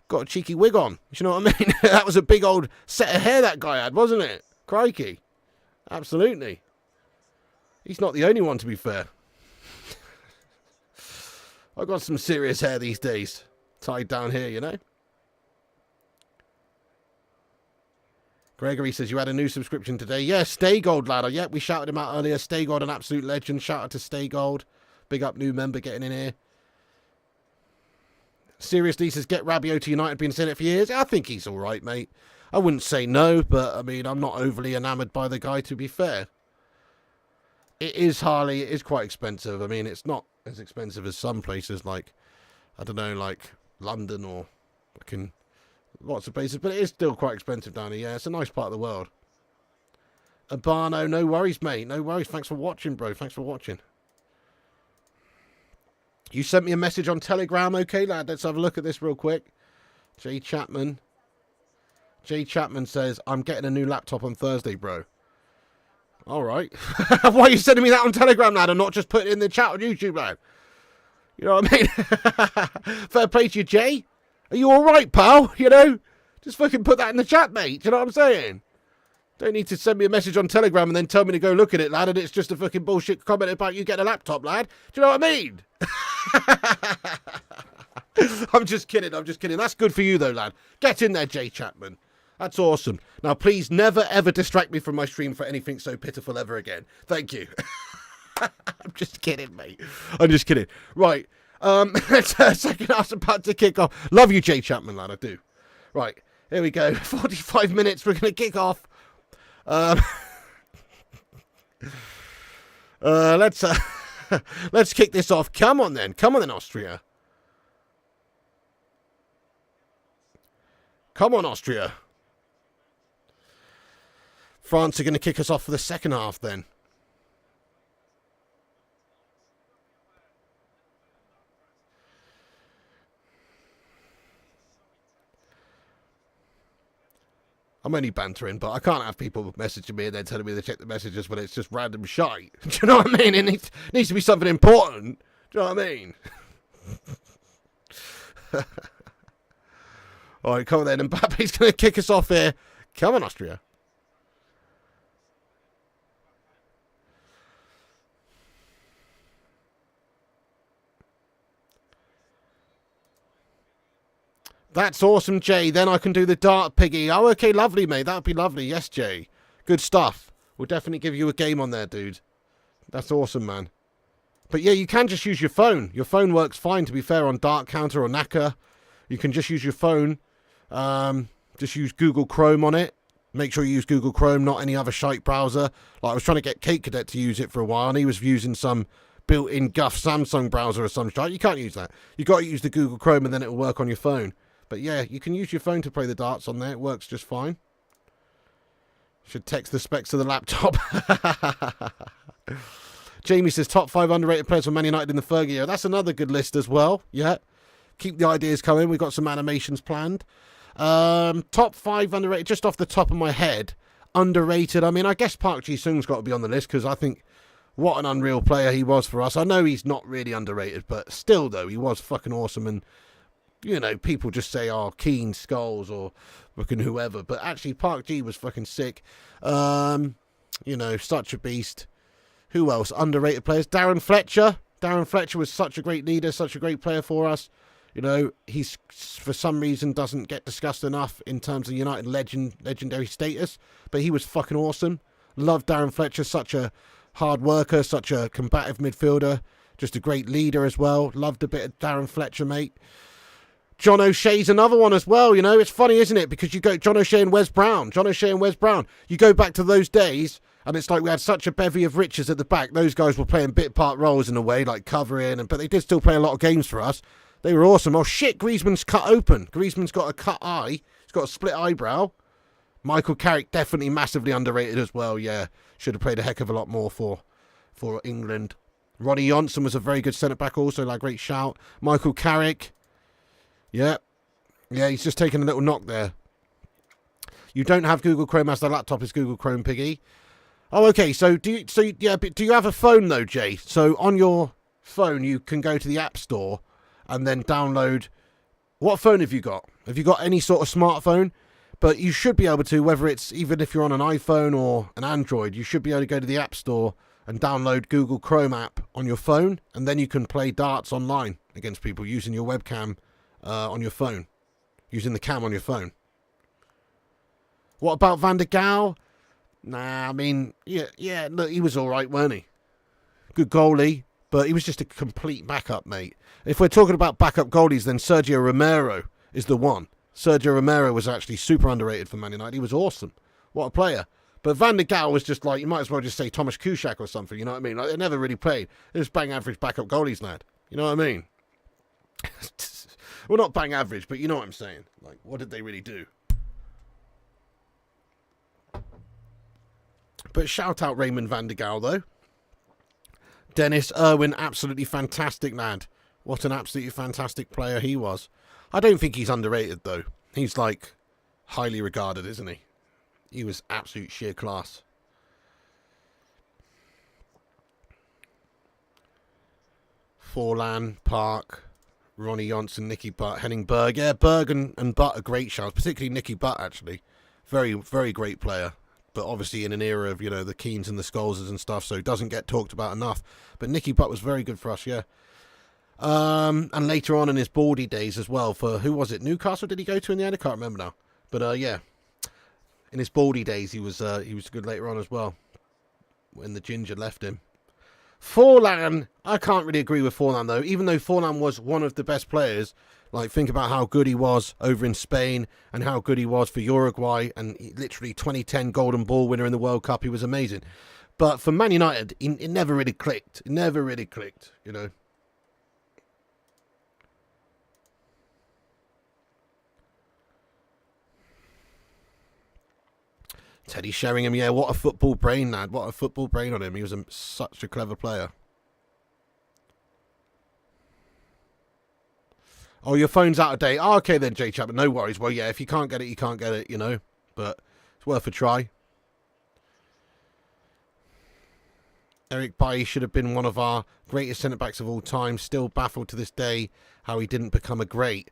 Got a cheeky wig on. Do you know what I mean? That was a big old set of hair that guy had, wasn't it? Crikey. Absolutely. He's not the only one, to be fair. I've got some serious hair these days. Tied down here, you know. Gregory says, you had a new subscription today. Yeah, Stay Gold, lad. Yeah, we shouted him out earlier. Stay Gold, an absolute legend. Shout out to Stay Gold. Big up new member getting in here. Seriously, says, get Rabiot to United, been saying it for years. I think he's all right, mate. I wouldn't say no, but, I mean, I'm not overly enamoured by the guy, to be fair. It is, Harley. It is quite expensive. I mean, it's not as expensive as some places like, I don't know, like London or fucking lots of places, but it is still quite expensive down here. Yeah, it's a nice part of the world. Abano, no worries, mate. No worries. Thanks for watching, bro. Thanks for watching. You sent me a message on Telegram. Okay, lad, let's have a look at this real quick. Jay Chapman says, I'm getting a new laptop on Thursday, bro. All right. Why are you sending me that on Telegram, lad, and not just put it in the chat on YouTube, lad? You know what I mean? Fair play to you, Jay. Are you all right, pal? You know? Just fucking put that in the chat, mate. Do you know what I'm saying? Don't need to send me a message on Telegram and then tell me to go look at it, lad, and it's just a fucking bullshit comment about you getting a laptop, lad. Do you know what I mean? I'm just kidding. I'm just kidding. That's good for you, though, lad. Get in there, Jay Chapman. That's awesome. Now, please never, ever distract me from my stream for anything so pitiful ever again. Thank you. I'm just kidding, mate. I'm just kidding. Right. Second half's about to kick off. Love you, Jay Chapman, lad. I do. Right. Here we go. 45 minutes. We're going to kick off. Let's Let's kick this off. Come on then. Come on then, Austria. Come on, Austria. France are going to kick us off for the second half then. I'm only bantering, but I can't have people messaging me and then telling me they check the messages when it's just random shite. Do you know what I mean? It needs to be something important. Do you know what I mean? All right, come on then. Mbappe's going to kick us off here. Come on, Austria. That's awesome, Jay. Then I can do the dart piggy. Oh, okay, lovely, mate. That would be lovely. Yes, Jay. Good stuff. We'll definitely give you a game on there, dude. That's awesome, man. But yeah, you can just use your phone. Your phone works fine, to be fair, on Dart Counter or Knacker. You can just use your phone. Just use Google Chrome on it. Make sure you use Google Chrome, not any other shite browser. Like, I was trying to get Kate Cadet to use it for a while, and he was using some built-in guff Samsung browser or some shite. You can't use that. You got to use the Google Chrome, and then it will work on your phone. But yeah, you can use your phone to play the darts on there. It works just fine. Should text the specs of the laptop. Jamie says, top 5 underrated players for Man United in the Fergie year. That's another good list as well. Yeah. Keep the ideas coming. We've got some animations planned. Top 5 underrated, just off the top of my head. Underrated. I mean, I guess Park Ji-sung's got to be on the list because I think what an unreal player he was for us. I know he's not really underrated, but still, though, he was fucking awesome. And you know, people just say, oh, Keane, Scholes, or fucking whoever. But actually, Park Ji was fucking sick. You know, such a beast. Who else? Underrated players. Darren Fletcher. Darren Fletcher was such a great leader, such a great player for us. You know, he's, for some reason, doesn't get discussed enough in terms of United legendary status. But he was fucking awesome. Loved Darren Fletcher. Such a hard worker, such a combative midfielder. Just a great leader as well. Loved a bit of Darren Fletcher, mate. John O'Shea's another one as well, you know. It's funny, isn't it? Because you go John O'Shea and Wes Brown. John O'Shea and Wes Brown. You go back to those days, and it's like we had such a bevy of riches at the back. Those guys were playing bit-part roles in a way, like covering, but they did still play a lot of games for us. They were awesome. Oh, shit, Griezmann's cut open. Griezmann's got a cut eye. He's got a split eyebrow. Michael Carrick, definitely massively underrated as well, yeah. Should have played a heck of a lot more for England. Ronnie Johnson was a very good centre-back also, like, great shout. Michael Carrick. Yeah, he's just taken a little knock there. You don't have Google Chrome as the laptop is Google Chrome, Piggy. Oh, okay. So do you have a phone though, Jay? So on your phone, you can go to the App Store and then download. What phone have you got? Have you got any sort of smartphone? But you should be able to, whether it's even if you're on an iPhone or an Android, you should be able to go to the App Store and download Google Chrome app on your phone, and then you can play darts online against people using your webcam. On your phone, using the cam on your phone. What about Van der Gaal? Nah, I mean, yeah, look, he was all right, weren't he? Good goalie, but he was just a complete backup, mate. If we're talking about backup goalies, then Sergio Romero is the one. Sergio Romero was actually super underrated for Man United. He was awesome. What a player. But Van der Gaal was just like, you might as well just say Thomas Kuszczak or something, you know what I mean? Like, they never really played. They was bang average backup goalies, lad. You know what I mean? Well, not bang average, but you know what I'm saying. Like, what did they really do? But shout out Raymond van der Gaal, though. Dennis Irwin, absolutely fantastic lad. What an absolutely fantastic player he was. I don't think he's underrated, though. He's, like, highly regarded, isn't he? He was absolute sheer class. Forlan, Park... Ronnie Johnson, Nicky Butt, Henning Berg. Yeah, Berg and Butt are great shouts, particularly Nicky Butt, actually. Very, very great player. But obviously in an era of, you know, the Keanes and the Scholeses and stuff, so doesn't get talked about enough. But Nicky Butt was very good for us, yeah. And later on in his Baldy days as well, for, who was it? Newcastle did he go to in the end? I can't remember now. But, yeah. In his Baldy days, he was good later on as well. When the ginger left him. Forlan, I can't really agree with Forlan though. Even though Forlan was one of the best players, like think about how good he was over in Spain and how good he was for Uruguay and literally 2010 Golden Ball winner in the World Cup. He was amazing. But for Man United, it never really clicked. It never really clicked, you know. Teddy Sheringham, yeah, what a football brain, lad. What a football brain on him. He was such a clever player. Oh, your phone's out of date. Oh, okay then, Jay Chapman. No worries. Well, yeah, if you can't get it, you can't get it, you know. But it's worth a try. Eric Bailly should have been one of our greatest centre-backs of all time. Still baffled to this day how he didn't become a great.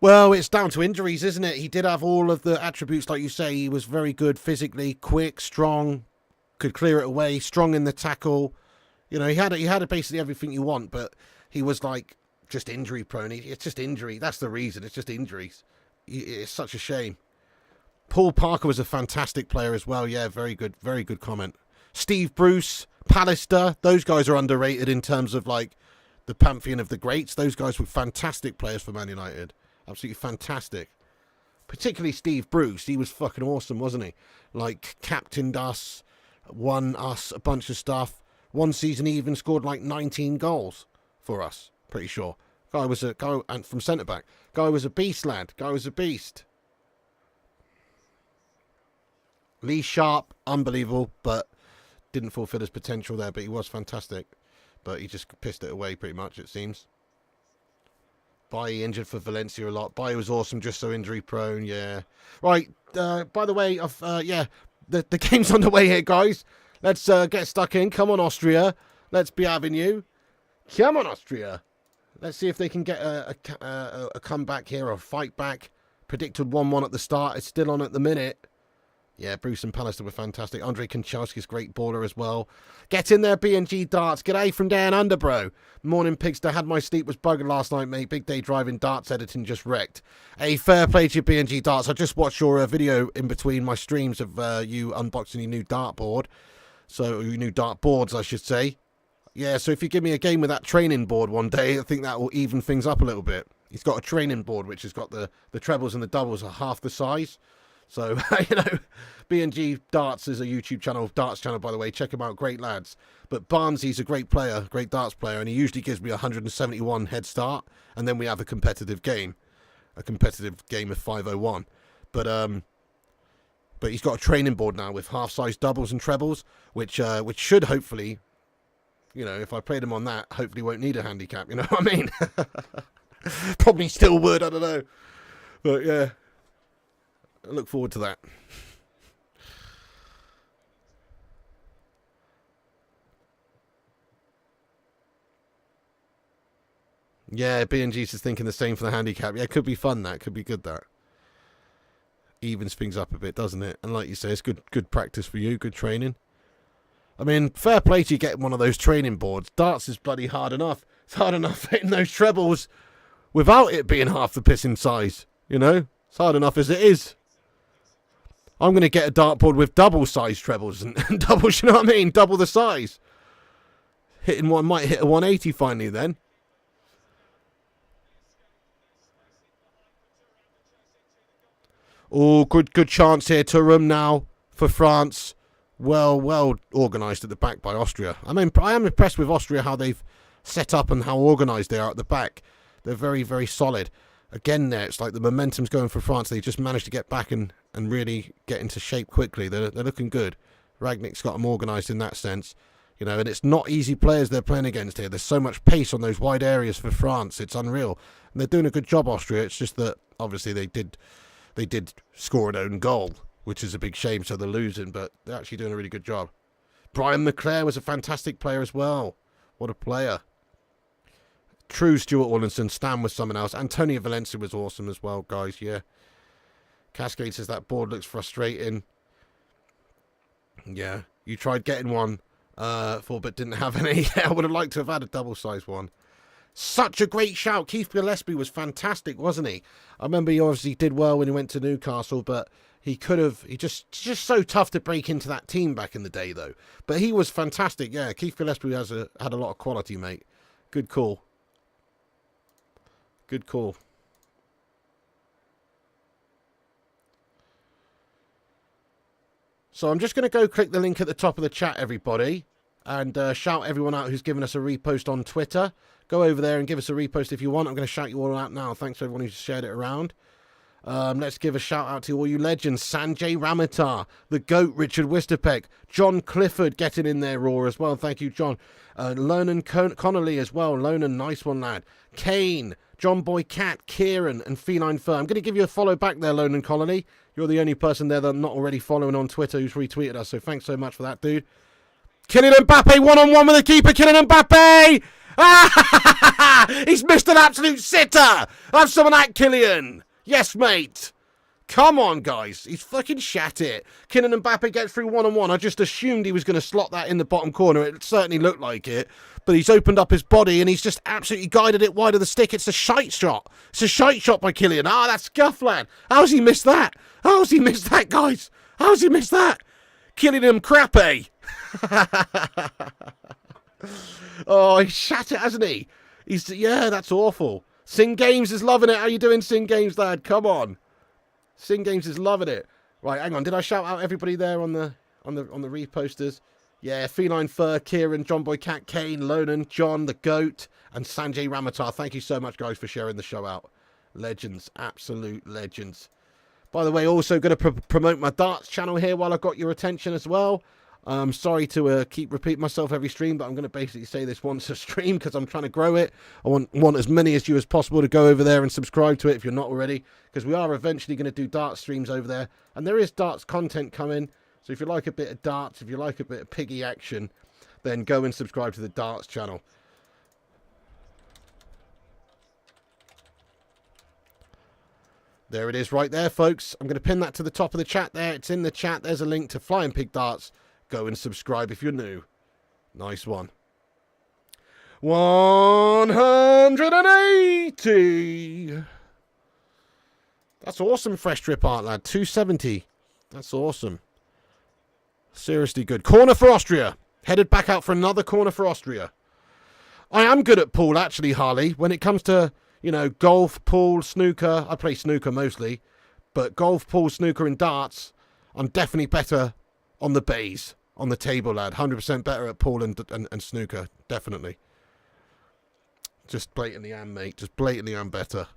Well, it's down to injuries, isn't it? He did have all of the attributes, like you say. He was very good physically, quick, strong, could clear it away, strong in the tackle. You know, he had basically everything you want, but he was like just injury prone. It's just injury. That's the reason. It's just injuries. It's such a shame. Paul Parker was a fantastic player as well. Yeah, very good comment. Steve Bruce, Pallister, those guys are underrated in terms of like the pantheon of the greats. Those guys were fantastic players for Man United. Absolutely fantastic. Particularly Steve Bruce. He was fucking awesome, wasn't he? Like, captained us, won us a bunch of stuff. One season he even scored like 19 goals for us, pretty sure. And from centre-back. Guy was a beast, lad. Guy was a beast. Lee Sharp, unbelievable, but didn't fulfill his potential there, but he was fantastic. But he just pissed it away pretty much, it seems. Bailly injured for Valencia a lot. Bailly was awesome, just so injury prone, yeah. Right, by the way, the game's on the way here, guys. Let's get stuck in. Come on, Austria. Let's be having you. Come on, Austria. Let's see if they can get a comeback here or a fight back. Predicted 1-1 at the start. It's still on at the minute. Yeah, Bruce and Pallister were fantastic. Andrei Kanchelski's great baller as well. Get in there, B&G Darts. G'day from down under, bro. Morning, Pigster. Had my sleep was buggered last night, mate. Big day driving darts editing just wrecked. Hey, fair play to you, B&G Darts. I just watched your video in between my streams of you unboxing your new dartboard. So, your new dartboards, I should say. Yeah, so if you give me a game with that training board one day, I think that will even things up a little bit. He's got a training board which has got the trebles and the doubles are half the size. So, you know, B&G Darts is a YouTube channel, darts channel, by the way. Check him out, great lads. But Barnsley's a great player, great darts player, and he usually gives me 171 head start, and then we have a competitive game of 501. But he's got a training board now with half-size doubles and trebles, which should hopefully, you know, if I played him on that, hopefully won't need a handicap, you know what I mean? Probably still would, I don't know. But, yeah. I look forward to that. Yeah, B&G's is thinking the same for the handicap. Yeah, it could be fun, that. Could be good, that. Evens things up a bit, doesn't it? And like you say, it's good practice for you, good training. I mean, fair play to you getting one of those training boards. Darts is bloody hard enough. It's hard enough hitting those trebles without it being half the pissing size, you know? It's hard enough as it is. I'm going to get a dartboard with double-size trebles and doubles, you know what I mean? Double the size. Hitting one, might hit a 180 finally then. Oh, good chance here. Thuram now for France. Well organised at the back by Austria. I mean, I am impressed with Austria, how they've set up and how organised they are at the back. They're very, very solid. Again there, it's like the momentum's going for France. They just managed to get back and really get into shape quickly. They're looking good. Ragnick's got them organised in that sense. You know, and it's not easy players they're playing against here. There's so much pace on those wide areas for France. It's unreal. And they're doing a good job, Austria. It's just that, obviously, they did score an own goal, which is a big shame, so they're losing. But they're actually doing a really good job. Brian McClare was a fantastic player as well. What a player. True Stuart Wallinson. Stan was someone else. Antonio Valencia was awesome as well, guys, yeah. Cascade says that board looks frustrating. Yeah, you tried getting one but didn't have any. I would have liked to have had a double-sized one. Such a great shout. Keith Gillespie was fantastic, wasn't he? I remember he obviously did well when he went to Newcastle, but he just so tough to break into that team back in the day, though. But he was fantastic, yeah. Keith Gillespie had a lot of quality, mate. Good call. Good call. So I'm just going to go click the link at the top of the chat, everybody, and shout everyone out who's given us a repost on Twitter. Go over there and give us a repost if you want. I'm going to shout you all out now. Thanks to everyone who's shared it around. Let's give a shout out to all you legends. Sanjay Ramatar, the GOAT, Richard Wisterpeck, John Clifford getting in there raw as well. Thank you, John. Lonan Connolly as well. Lonan, nice one, lad. Kane, John Boy Cat, Kieran, and Feline Fur. I'm going to give you a follow back there, Lonan Connolly. You're the only person there that I'm not already following on Twitter who's retweeted us, so thanks so much for that, dude. Kylian Mbappe, one-on-one with the keeper. Kylian Mbappe! Ah, he's missed an absolute sitter! Have some of that, Kylian! Yes, mate! Come on, guys. He's fucking shat it. Kylian Mbappe gets through one-on-one. I just assumed he was going to slot that in the bottom corner. It certainly looked like it. But he's opened up his body and he's just absolutely guided it wide of the stick. It's a shite shot. It's a shite shot by Kylian. Ah, that's scuff, lad. How's he missed that? How's he missed that, guys? How's he missed that? Kylian Mbappe. Oh, he shat it, hasn't he? Yeah, that's awful. Sing Games is loving it. How you doing, Sing Games, lad? Come on. Sing Games is loving it. Right, hang on. Did I shout out everybody there on the reposters? Yeah, Feline Fur, Kieran, John Boy Cat, Kane, Lonan, John, the GOAT, and Sanjay Ramatar. Thank you so much, guys, for sharing the show out. Legends. Absolute legends. By the way, also going to promote my darts channel here while I've got your attention as well. I'm sorry to keep repeating myself every stream, but I'm going to basically say this once a stream because I'm trying to grow it. I want as many as you as possible to go over there and subscribe to it if you're not already, because we are eventually going to do darts streams over there, and there is darts content coming. So if you like a bit of darts, if you like a bit of piggy action, then go and subscribe to the darts channel. There it is right there, folks. I'm going to pin that to the top of the chat there. It's in the chat. There's a link to Flying Pig Darts. Go and subscribe if you're new. Nice one. 180. That's awesome, fresh drip art, lad. 270. That's awesome. Seriously good. Corner for Austria. Headed back out for another corner for Austria. I am good at pool, actually, Harley. When it comes to, you know, golf, pool, snooker. I play snooker mostly. But golf, pool, snooker, and darts, I'm definitely better on the bays. On the table, lad. 100% better at pool and snooker. Definitely. Just blatantly am, mate. Just blatantly am better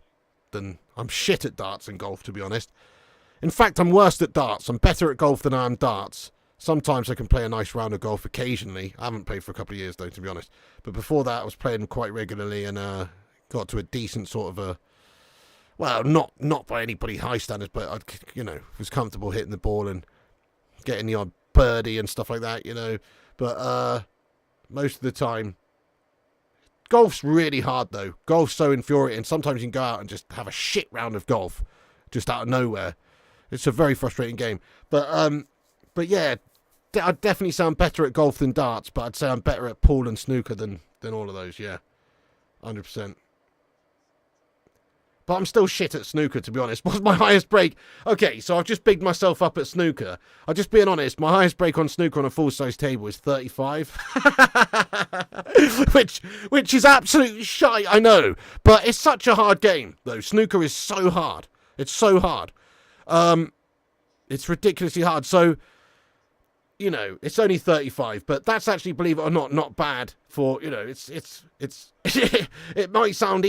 than... I'm shit at darts and golf, to be honest. In fact, I'm worse at darts. I'm better at golf than I am darts. Sometimes I can play a nice round of golf occasionally. I haven't played for a couple of years, though, to be honest. But before that, I was playing quite regularly and got to a decent sort of a... Well, not by anybody high standards, but I, you know, was comfortable hitting the ball and getting the odd birdie and stuff like that, you know. But most of the time, golf's really hard, though. Golf's so infuriating. Sometimes you can go out and just have a shit round of golf, just out of nowhere. It's a very frustrating game. But yeah, I'd definitely say I'm better at golf than darts, but I'd say I'm better at pool and snooker than all of those, yeah. 100%. But I'm still shit at snooker, to be honest. What's my highest break? Okay, so I've just bigged myself up at snooker. I'm just being honest, my highest break on snooker on a full-size table is 35. which is absolute shite, I know. But it's such a hard game, though. Snooker is so hard. It's so hard. It's ridiculously hard. So, you know, it's only 35, but that's actually, believe it or not bad for, you know, it's it might sound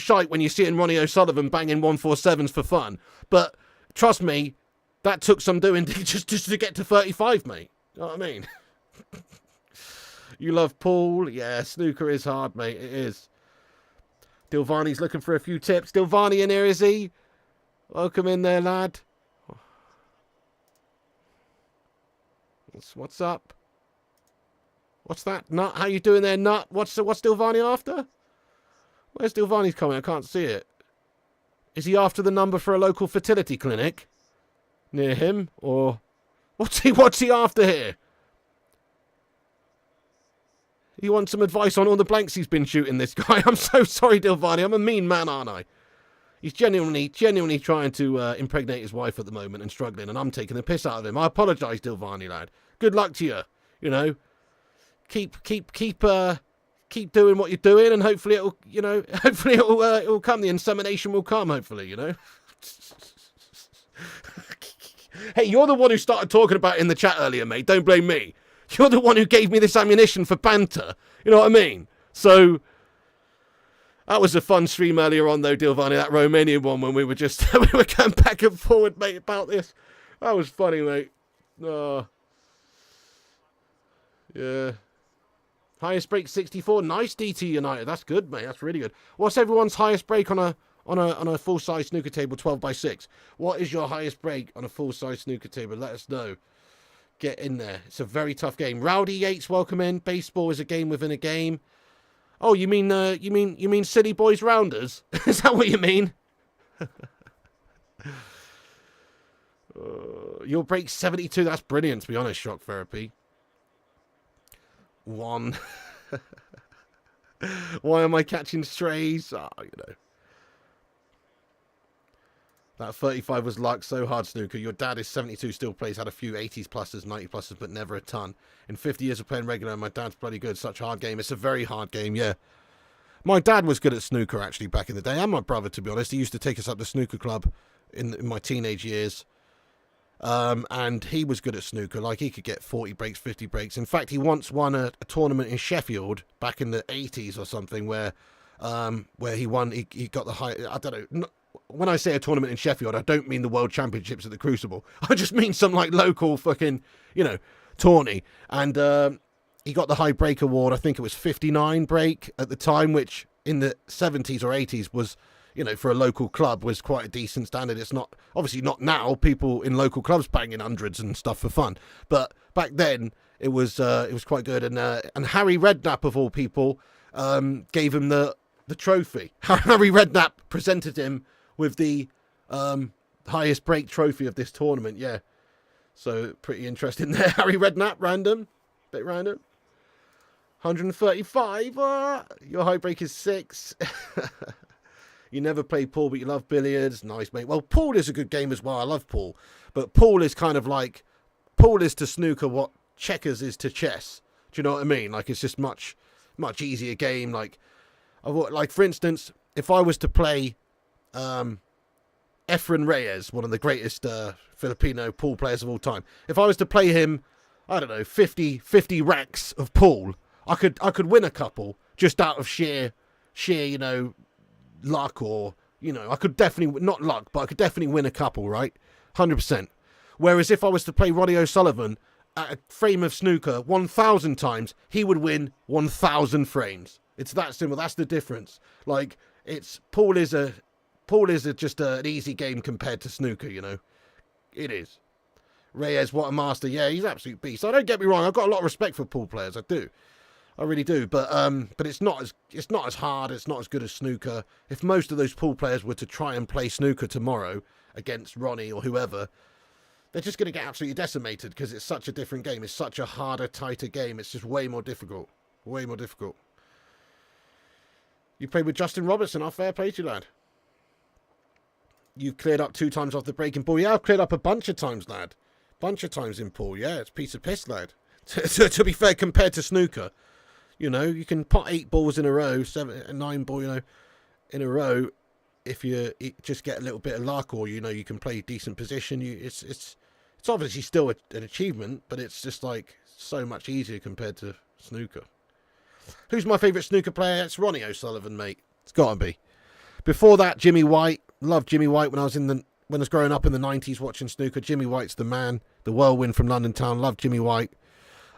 shite when you're seeing Ronnie O'Sullivan banging 147s for fun, but trust me, that took some doing just to get to 35, mate. You know what I mean? You love pool? Yeah, snooker is hard, mate. It is. Dilvani's looking for a few tips. Dilvani in here, is he? Welcome in there, lad. What's up? What's that? Nut? How you doing there, Nut? What's Dilvani after? Where's Dilvani's comment? I can't see it. Is he after the number for a local fertility clinic near him, or what's he after here? You want some advice on all the blanks he's been shooting, this guy? I'm so sorry, Dilvani. I'm a mean man, aren't I? He's genuinely trying to impregnate his wife at the moment and struggling, and I'm taking the piss out of him. I apologise, Dilvani, lad. Good luck to you. You know, keep doing what you're doing, and hopefully it'll, you know, it'll come. The insemination will come. Hopefully, you know. Hey, you're the one who started talking about it in the chat earlier, mate. Don't blame me. You're the one who gave me this ammunition for banter. You know what I mean? So, that was a fun stream earlier on, though, Dilvani, that Romanian one, when we were just, we were going back and forward, mate, about this. That was funny, mate. Oh. Yeah. Highest break 64. Nice DT United. That's good, mate. That's really good. What's everyone's highest break on a full-size snooker table 12x6? What is your highest break on a full-size snooker table? Let us know. Get in there. It's a very tough game. Rowdy Yates, welcome in. Baseball is a game within a game. Oh, you mean City Boys Rounders? Is that what you mean? Your break 72. That's brilliant, to be honest. Shock therapy. 1. Why am I catching strays? Oh, you know. That 35 was luck. So hard, Snooker. Your dad is 72, still plays. Had a few 80s pluses, 90 pluses, but never a ton. In 50 years of playing regular, my dad's bloody good. Such a hard game. It's a very hard game, yeah. My dad was good at snooker, actually, back in the day. And my brother, to be honest. He used to take us up to snooker club in my teenage years. And he was good at snooker. Like, he could get 40 breaks, 50 breaks. In fact, he once won a tournament in Sheffield back in the 80s or something where he won. He got the high. I don't know. When I say a tournament in Sheffield, I don't mean the World Championships at the Crucible. I just mean some, like, local fucking, you know, tourney. And he got the high break award. I think it was 59 break at the time, which in the 70s or 80s was, you know, for a local club was quite a decent standard. It's not, obviously not now, people in local clubs banging hundreds and stuff for fun. But back then, it was quite good. And Harry Redknapp, of all people, gave him the trophy. Harry Redknapp presented him with the highest break trophy of this tournament, yeah. So, pretty interesting there. Harry Redknapp, random. Bit random. 135. Your high break is 6. You never play pool, but you love billiards. Nice, mate. Well, pool is a good game as well. I love pool. But pool is kind of like... Pool is to snooker what checkers is to chess. Do you know what I mean? Like, it's just much easier game. Like, for instance, if I was to play Efren Reyes, one of the greatest Filipino pool players of all time, if I was to play him, I don't know, 50 racks of pool, I could win a couple just out of sheer, you know, luck, or, you know, I could definitely, not luck, but I could definitely win a couple, right? 100%. Whereas if I was to play Ronnie O'Sullivan at a frame of snooker 1,000 times, he would win 1,000 frames. It's that simple. That's the difference. Like, pool is just an easy game compared to snooker, you know. It is. Reyes, what a master. Yeah, he's an absolute beast. So don't get me wrong, I've got a lot of respect for pool players. I do. I really do. But it's not as hard, it's not as good as snooker. If most of those pool players were to try and play snooker tomorrow against Ronnie or whoever, they're just going to get absolutely decimated because it's such a different game. It's such a harder, tighter game. It's just way more difficult. Way more difficult. You played with Justin Robertson. Our fair play to you, lad. You've cleared up 2 times off the breaking pool. Yeah, I've cleared up a bunch of times, lad. Bunch of times in pool. Yeah, it's a piece of piss, lad. To be fair, compared to snooker, you know, you can pot 8 balls in a row, 9 ball, you know, in a row. If you just get a little bit of luck, or, you know, you can play decent position. It's obviously still an achievement, but it's just like so much easier compared to snooker. Who's my favourite snooker player? It's Ronnie O'Sullivan, mate. It's got to be. Before that, Jimmy White. Loved Jimmy White when I was growing up in the 90s watching snooker. Jimmy White's the man, the whirlwind from London town. Loved Jimmy White.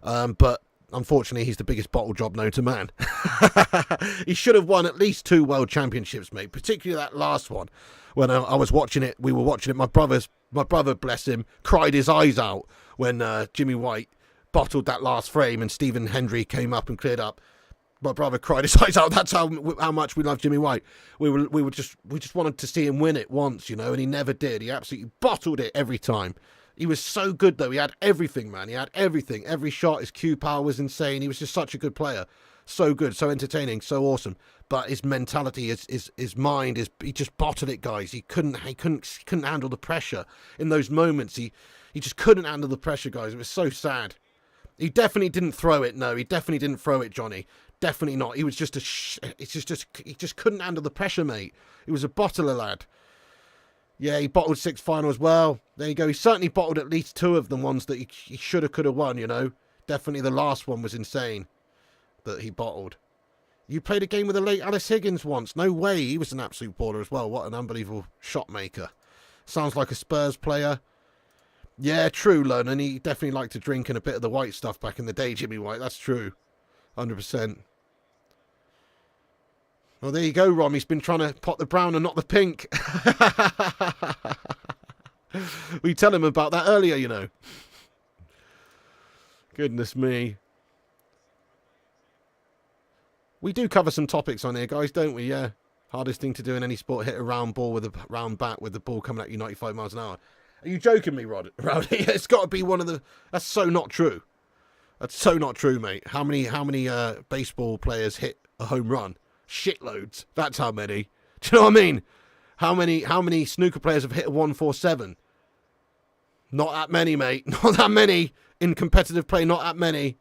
But unfortunately, he's the biggest bottle job known to man. He should have won at least 2 world championships, mate. Particularly that last one. When I was watching it, we were watching it. My brother, bless him, cried his eyes out when Jimmy White bottled that last frame and Stephen Hendry came up and cleared up. My brother cried his eyes out. That's how much we love Jimmy White. We just wanted to see him win it once, you know, and he never did. He absolutely bottled it every time. He was so good, though. He had everything, man. He had everything. Every shot, his cue power was insane. He was just such a good player. So good, so entertaining, so awesome. But his mentality, his mind, he just bottled it, guys. He couldn't handle the pressure in those moments. He just couldn't handle the pressure, guys. It was so sad. He definitely didn't throw it. No, he definitely didn't throw it, Johnny. Definitely not. He was just he just couldn't handle the pressure, mate. He was a bottler, lad. Yeah, he bottled 6 final as well. There you go. He certainly bottled at least 2 of the ones that he should have, could have won, you know. Definitely the last one was insane that he bottled. You played a game with the late Alice Higgins once. No way. He was an absolute baller as well. What an unbelievable shot maker. Sounds like a Spurs player. Yeah, true, Lon. And he definitely liked to drink and a bit of the white stuff back in the day, Jimmy White. That's true. 100%. Well, there you go, Rom. He's been trying to pot the brown and not the pink. We tell him about that earlier, you know. Goodness me. We do cover some topics on here, guys, don't we? Yeah. Hardest thing to do in any sport, hit a round ball with a round bat with the ball coming at you 95 miles an hour. Are you joking me, Rowdy? It's got to be one of the... That's so not true. That's so not true, mate. How many baseball players hit a home run? Shitloads. That's how many. Do you know what I mean? How many snooker players have hit a 147? Not that many, mate. Not that many. In competitive play, not that many.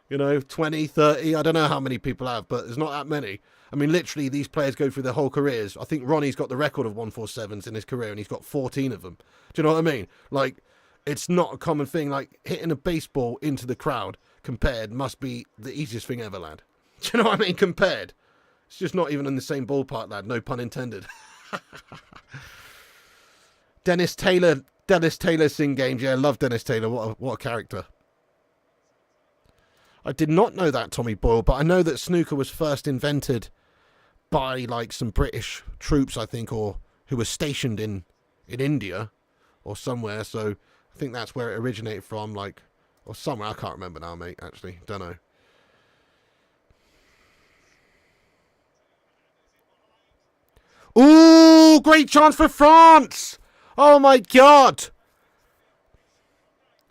You know, 20, 30, I don't know how many people have, but there's not that many. I mean, literally, these players go through their whole careers. I think Ronnie's got the record of 147s in his career, and he's got 14 of them. Do you know what I mean? Like, it's not a common thing. Like, hitting a baseball into the crowd, compared, must be the easiest thing ever, lad. Do you know what I mean? Compared. It's just not even in the same ballpark, lad. No pun intended. Dennis Taylor Sing Games. Yeah, I love Dennis Taylor. What a character. I did not know that, Tommy Boyle, but I know that snooker was first invented by, like, some British troops, I think, or who were stationed in India or somewhere. So I think that's where it originated from, like, or somewhere. I can't remember now, mate, actually. Don't know. Ooh, great chance for France. Oh, my God.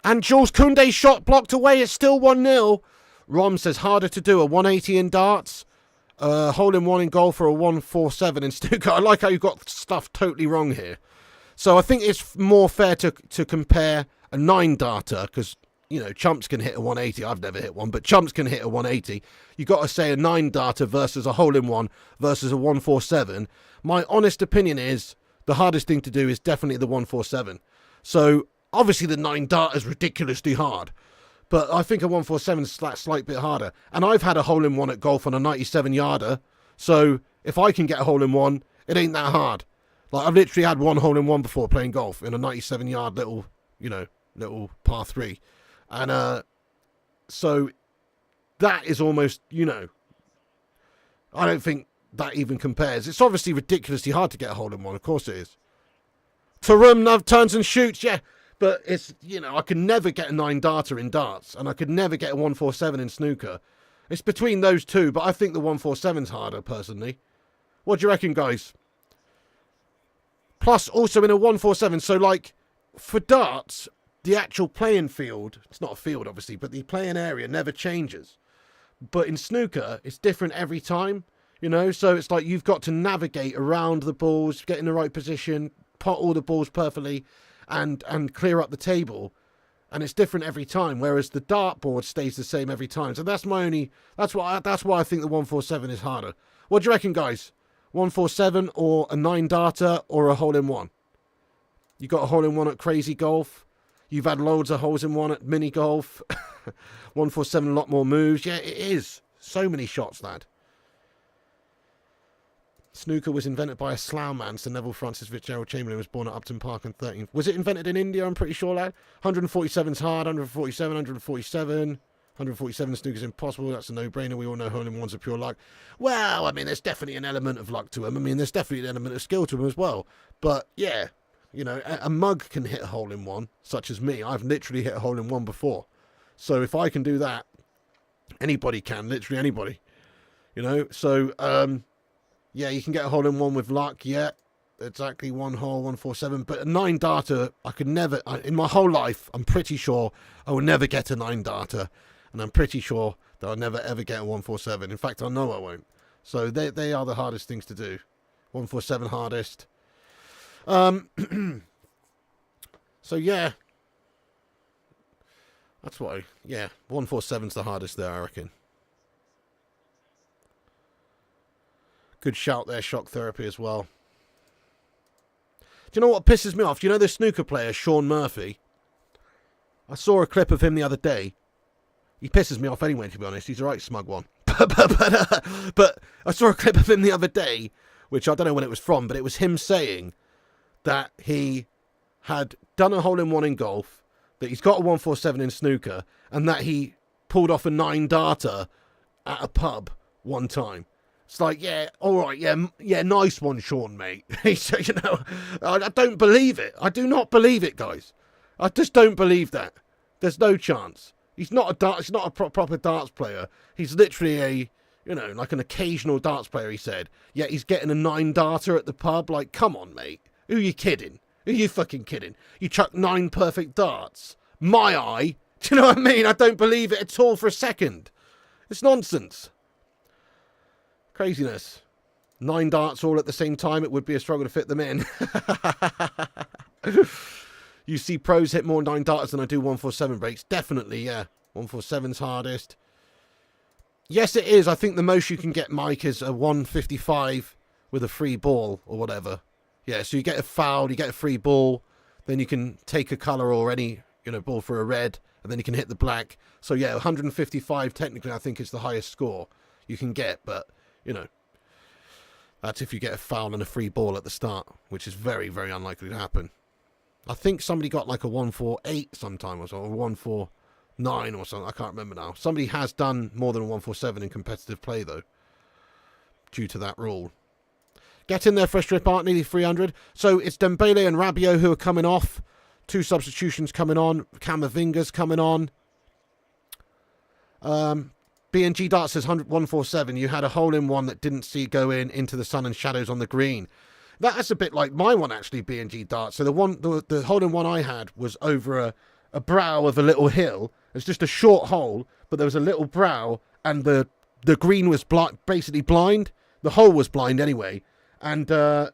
And Jules Koundé's shot blocked away. It's still 1-0. Rom says harder to do a 180 in darts, hole in one in golf, for a 147 in snooker. I like how you got stuff totally wrong here. So I think it's more fair to compare a 9-darter, because, you know, chumps can hit a 180. I've never hit one, but chumps can hit a 180. You got to say a 9-darter versus a hole in one versus a 147. My honest opinion is the hardest thing to do is definitely the 147. So obviously the 9-darter is ridiculously hard. But I think a 147 is a slight bit harder. And I've had a hole-in-one at golf on a 97-yarder. So if I can get a hole-in-one, it ain't that hard. Like, I've literally had one hole-in-one before playing golf in a 97-yard little par 3. And so that is almost, you know, I don't think that even compares. It's obviously ridiculously hard to get a hole-in-one. Of course it is. Tarum turns and shoots, yeah. But it's, you know, I could never get a 9-darter in darts, and I could never get a 147 in snooker. It's between those two, but I think the 147's harder, personally. What do you reckon, guys? Plus, also in a 147, so, like, for darts, the actual playing field, it's not a field, obviously, but the playing area never changes. But in snooker, it's different every time, you know? So it's like you've got to navigate around the balls, get in the right position, pot all the balls perfectly, and clear up the table, and it's different every time, whereas the dartboard stays the same every time. So that's why I think the 147 is harder. What do you reckon, guys? 147 or a 9-darter or a hole-in-one? You got a hole-in-one at Crazy Golf. You've had loads of holes-in-one at Mini Golf. 147, a lot more moves. Yeah, it is. So many shots, lad. Snooker was invented by a slough man, Sir Neville Francis Fitzgerald Chamberlain, was born at Upton Park in 13th. Was it invented in India? I'm pretty sure, lad. 147's hard, 147, 147. 147 snooker's impossible. That's a no-brainer. We all know hole-in-ones are pure luck. Well, I mean, there's definitely an element of luck to them. I mean, there's definitely an element of skill to them as well. But, yeah, you know, a mug can hit a hole-in-one, such as me. I've literally hit a hole-in-one before. So if I can do that, anybody can. Literally anybody. You know, so... yeah, you can get a hole-in-one with luck, yeah. Exactly, one hole, 147. But a 9-darter, I could never... in my whole life, I'm pretty sure I will never get a 9-darter. And I'm pretty sure that I'll never, ever get a 147. In fact, I know I won't. So they are the hardest things to do. 147 hardest. So, yeah. That's what yeah, 147's the hardest there, I reckon. Good shout there, shock therapy as well. Do you know what pisses me off? Do you know the snooker player, Sean Murphy? I saw a clip of him the other day. He pisses me off anyway, to be honest. He's a right smug one. But I saw a clip of him the other day, which I don't know when it was from, but it was him saying that he had done a hole-in-one in golf, that he's got a 147 in snooker, and that he pulled off a 9-darter at a pub one time. It's like, yeah, all right, yeah, nice one, Sean, mate. So, you know, I don't believe it. I do not believe it, guys. I just don't believe that. There's no chance. He's not a proper darts player. He's literally a, you know, like an occasional darts player, he said. Yet he's getting a 9-darter at the pub. Like, come on, mate. Who are you kidding? Who are you fucking kidding? You chuck 9 perfect darts. My eye. Do you know what I mean? I don't believe it at all for a second. It's nonsense. Craziness. 9 darts all at the same time, it would be a struggle to fit them in. You see pros hit more 9 darters than I do 147 breaks. Definitely, yeah. 147's hardest. Yes, it is. I think the most you can get, Mike, is a 155 with a free ball or whatever. Yeah, so you get a foul, you get a free ball, then you can take a colour or any, you know, ball for a red, and then you can hit the black. So yeah, 155 technically I think is the highest score you can get, but, you know, that's if you get a foul and a free ball at the start, which is very, very unlikely to happen. I think somebody got like a 148 sometime or something, or 149 or something. I can't remember now. Somebody has done more than a 147 in competitive play, though, due to that rule. Get in there for a strip art, nearly 300. So it's Dembele and Rabiot who are coming off. 2 substitutions coming on. Camavinga's coming on. BNG Dart says 147. You had a hole-in-one that didn't see go into the sun and shadows on the green. That's a bit like my one, actually, B&G Dart. So the hole-in-one I had was over a brow of a little hill. It's just a short hole, but there was a little brow, and the green was basically blind. The hole was blind anyway. And I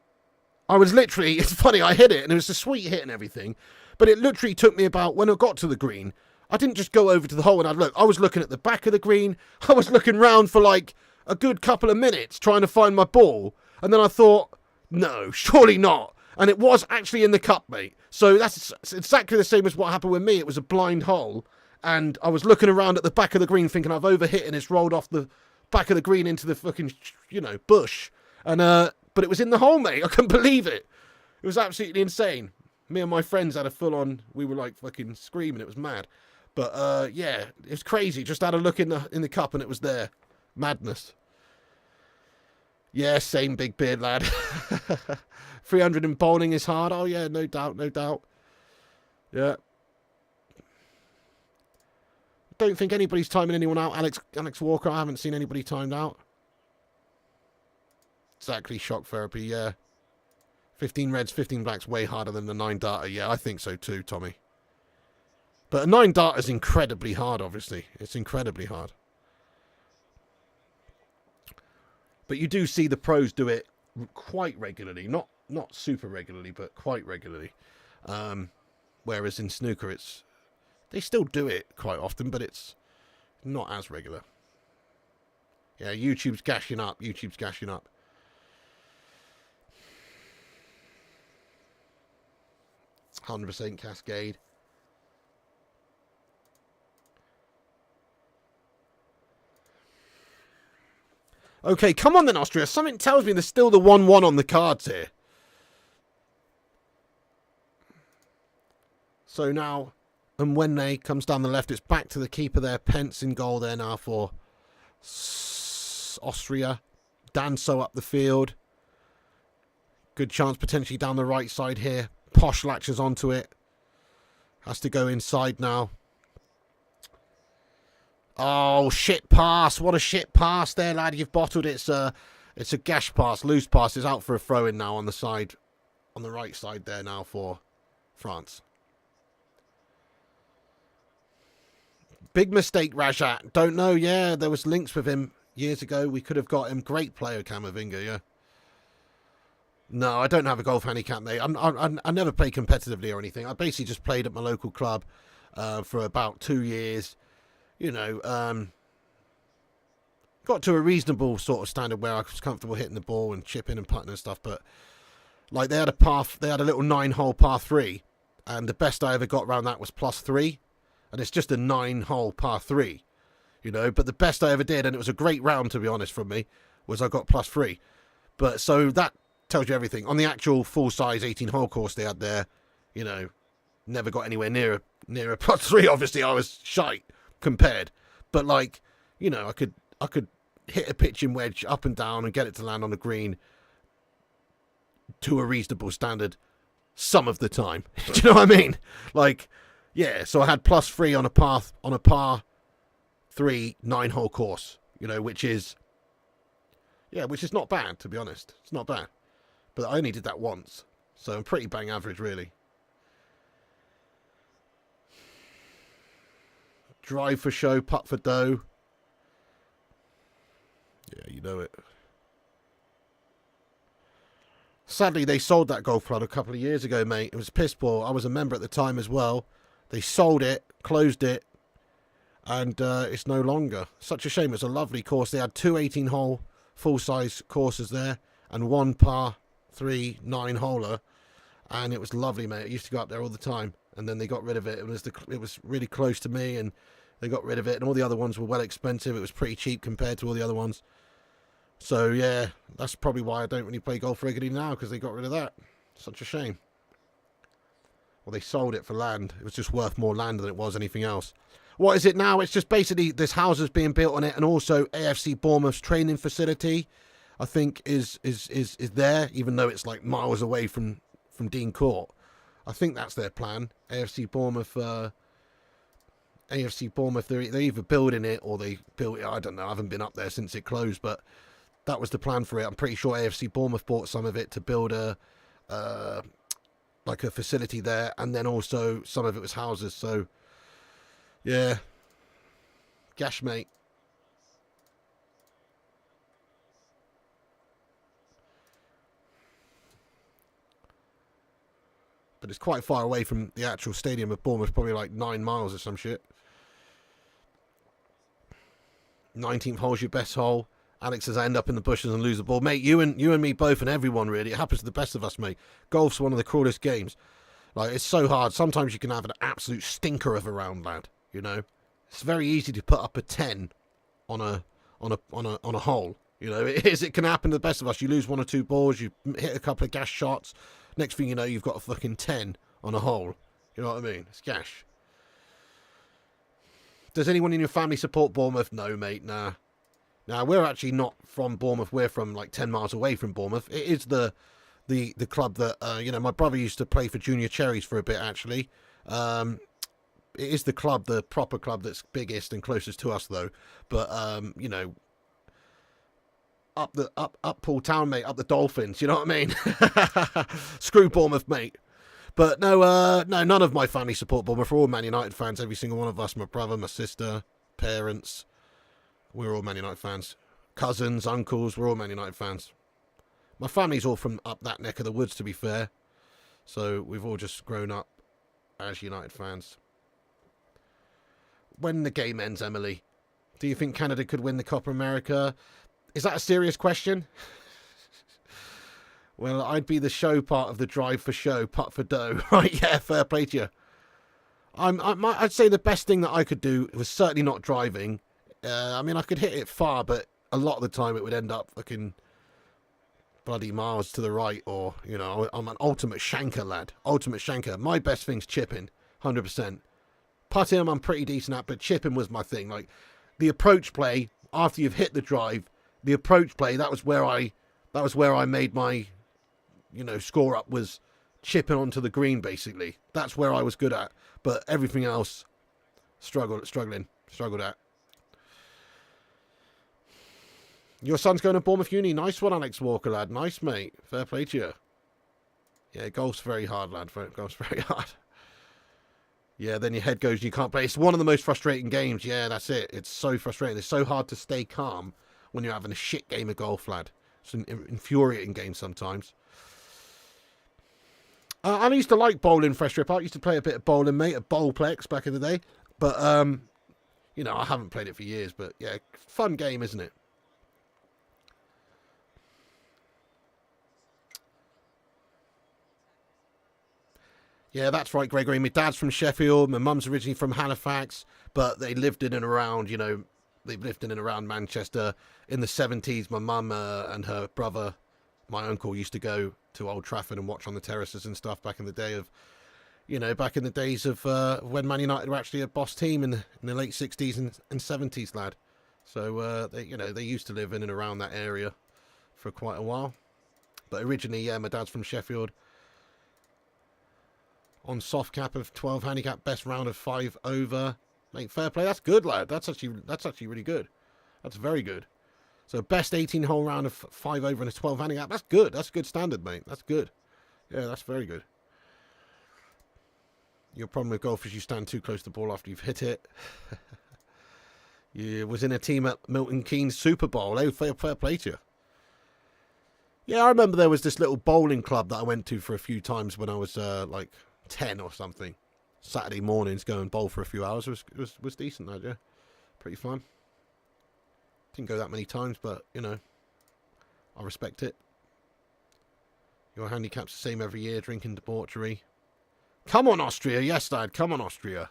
was literally, it's funny, I hit it, and it was a sweet hit and everything. But it literally took me about, when I got to the green, I didn't just go over to the hole and I'd look. I was looking at the back of the green. I was looking round for like a good couple of minutes trying to find my ball. And then I thought, no, surely not. And it was actually in the cup, mate. So that's exactly the same as what happened with me. It was a blind hole. And I was looking around at the back of the green thinking I've overhit and it's rolled off the back of the green into the fucking, you know, bush. And, but it was in the hole, mate. I couldn't believe it. It was absolutely insane. Me and my friends had a full-on, we were like fucking screaming. It was mad. But, yeah, it was crazy. Just had a look in the cup and it was there. Madness. Yeah, same big beard, lad. 300 in bowling is hard. Oh, yeah, no doubt, no doubt. Yeah. Don't think anybody's timing anyone out. Alex Walker, I haven't seen anybody timed out. Exactly, shock therapy, yeah. 15 reds, 15 blacks, way harder than the 9-darter. Yeah, I think so too, Tommy. But a 9-darter is incredibly hard, obviously. It's incredibly hard. But you do see the pros do it quite regularly. Not super regularly, but quite regularly. Whereas in snooker, they still do it quite often, but it's not as regular. Yeah, YouTube's gashing up. 100% Cascade. Okay, come on then, Austria. Something tells me there's still the 1-1 on the cards here. So now, and when they comes down the left, it's back to the keeper there. Pence in goal there now for Austria. Danso up the field. Good chance potentially down the right side here. Posh latches onto it. Has to go inside now. Oh, shit pass. What a shit pass there, lad. You've bottled it. It's a gash pass, loose pass. It's out for a throw-in now on the side, on the right side there now for France. Big mistake, Rajat. Don't know. Yeah, there was links with him years ago. We could have got him. Great player, Camavinga, yeah. No, I don't have a golf handicap, mate. I never played competitively or anything. I basically just played at my local club for about 2 years. You know, got to a reasonable sort of standard where I was comfortable hitting the ball and chipping and putting and stuff. But Like they had a little 9-hole par 3, and the best I ever got around that was +3, and it's just a 9-hole par 3, you know. But the best I ever did, and it was a great round to be honest from me, was I got +3. But so that tells you everything. On the actual full size 18-hole course they had there, you know, never got anywhere near a +3. Obviously, I was shite compared, but like, you know, I could hit a pitching wedge up and down and get it to land on the green to a reasonable standard some of the time. Do you know what I mean? Like, yeah. So I had +3 on a par 3 9-hole course. You know, which is not bad to be honest. It's not bad, but I only did that once, so I'm pretty bang average really. Drive for show, putt for dough. Yeah, you know it. Sadly, they sold that golf club a couple of years ago, mate. It was piss poor. I was a member at the time as well. They sold it, closed it, and it's no longer. Such a shame. It was a lovely course. They had 2 18-hole full-size courses there and 1 par 3 9-holer, and it was lovely, mate. I used to go up there all the time, and then they got rid of it. It was really close to me, and they got rid of it, and all the other ones were well expensive. It was pretty cheap compared to all the other ones. So, yeah, that's probably why I don't really play golf regularly now, because they got rid of that. Such a shame. Well, they sold it for land. It was just worth more land than it was anything else. What is it now? It's just basically there's houses being built on it, and also AFC Bournemouth's training facility, I think, is there, even though it's like miles away from Dean Court. I think that's their plan. AFC Bournemouth, they're either building it or they built it. I don't know. I haven't been up there since it closed, but that was the plan for it. I'm pretty sure AFC Bournemouth bought some of it to build a facility there, and then also some of it was houses. So, yeah, gash, mate. But it's quite far away from the actual stadium of Bournemouth, probably like 9 miles or some shit. 19th hole's your best hole. Alex says I end up in the bushes and lose the ball. Mate, you and me both, and everyone really. It happens to the best of us, mate. Golf's one of the cruelest games. Like, it's so hard. Sometimes you can have an absolute stinker of a round, lad. You know, it's very easy to put up a 10 on a hole. You know, it is. It can happen to the best of us. You lose 1 or 2 balls. You hit a couple of gash shots. Next thing you know, you've got a fucking 10 on a hole. You know what I mean? It's gash. Does anyone in your family support Bournemouth? No, mate. Nah. Now, we're actually not from Bournemouth. We're from like 10 miles away from Bournemouth. It is the club that, my brother used to play for Junior Cherries for a bit, actually. It is the club, the proper club that's biggest and closest to us, though. But, up Poole Town, mate, up the Dolphins, you know what I mean? Screw Bournemouth, mate. But no, none of my family support Bournemouth. We're all Man United fans, every single one of us. My brother, my sister, parents. We're all Man United fans. Cousins, uncles, we're all Man United fans. My family's all from up that neck of the woods, to be fair. So we've all just grown up as United fans. When the game ends, Emily, do you think Canada could win the Copa America? Is that a serious question? Well, I'd be the show part of the drive for show, putt for dough. Right, yeah, fair play to you. I'd say the best thing that I could do was certainly not driving. I could hit it far, but a lot of the time it would end up fucking bloody miles to the right, or, you know, I'm an ultimate shanker, lad. Ultimate shanker. My best thing's chipping, 100%. Putting I'm pretty decent at, but chipping was my thing. Like, the approach play, after you've hit the drive, the approach play, that was where I made my, score up, was chipping onto the green, basically. That's where I was good at. But everything else, struggled at. Your son's going to Bournemouth Uni. Nice one, Alex Walker, lad. Nice, mate. Fair play to you. Yeah, golf's very hard, lad. Golf's very hard. Yeah, then your head goes, you can't play. It's one of the most frustrating games. Yeah, that's it. It's so frustrating. It's so hard to stay calm when you're having a shit game of golf, lad. It's an infuriating game sometimes. I used to like bowling, Fresh Rip. I used to play a bit of bowling, mate, at Bowlplex back in the day. But, I haven't played it for years. But, yeah, fun game, isn't it? Yeah, that's right, Gregory. My dad's from Sheffield. My mum's originally from Halifax, but they lived in and around, you know, they lived in and around Manchester in the 70s. My mum and her brother, my uncle, used to go to Old Trafford and watch on the terraces and stuff back in the day of, you know, back in the days of when Man United were actually a boss team in the late 60s and 70s, lad. So, they, you know, they used to live in and around that area for quite a while. But originally, yeah, my dad's from Sheffield. On soft cap of 12 handicap, best round of 5 over. Mate, fair play. That's good, lad. That's actually really good. That's very good. So best 18-hole round of 5 over and a 12 handicap. That's good. That's good standard, mate. That's good. Yeah, that's very good. Your problem with golf is you stand too close to the ball after you've hit it. You was in a team at Milton Keynes Super Bowl. Oh, fair play to you. Yeah, I remember there was this little bowling club that I went to for a few times when I was like 10 or something. Saturday mornings, go and bowl for a few hours was decent, that, yeah. Pretty fun. Didn't go that many times, but, you know, I respect it. Your handicap's the same every year, drinking debauchery. Come on, Austria. Yes, Dad, come on, Austria.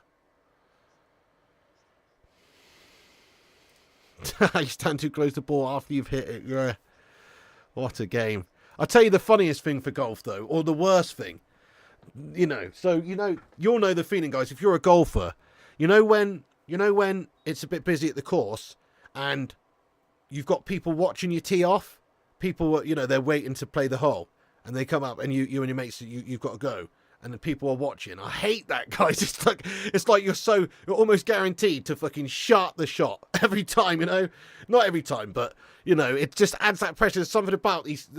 You stand too close to the ball after you've hit it. Yeah. What a game. I'll tell you the funniest thing for golf, though, or the worst thing. You know, so, you know, you'll know the feeling, guys, if you're a golfer, you know when it's a bit busy at the course and you've got people watching you tee off, people, you know, they're waiting to play the hole and they come up and you and your mates, you've got to go. And the people are watching. I hate that, guys. It's like you're almost guaranteed to fucking shut the shot every time, you know? Not every time, but, you know, it just adds that pressure. There's something about these,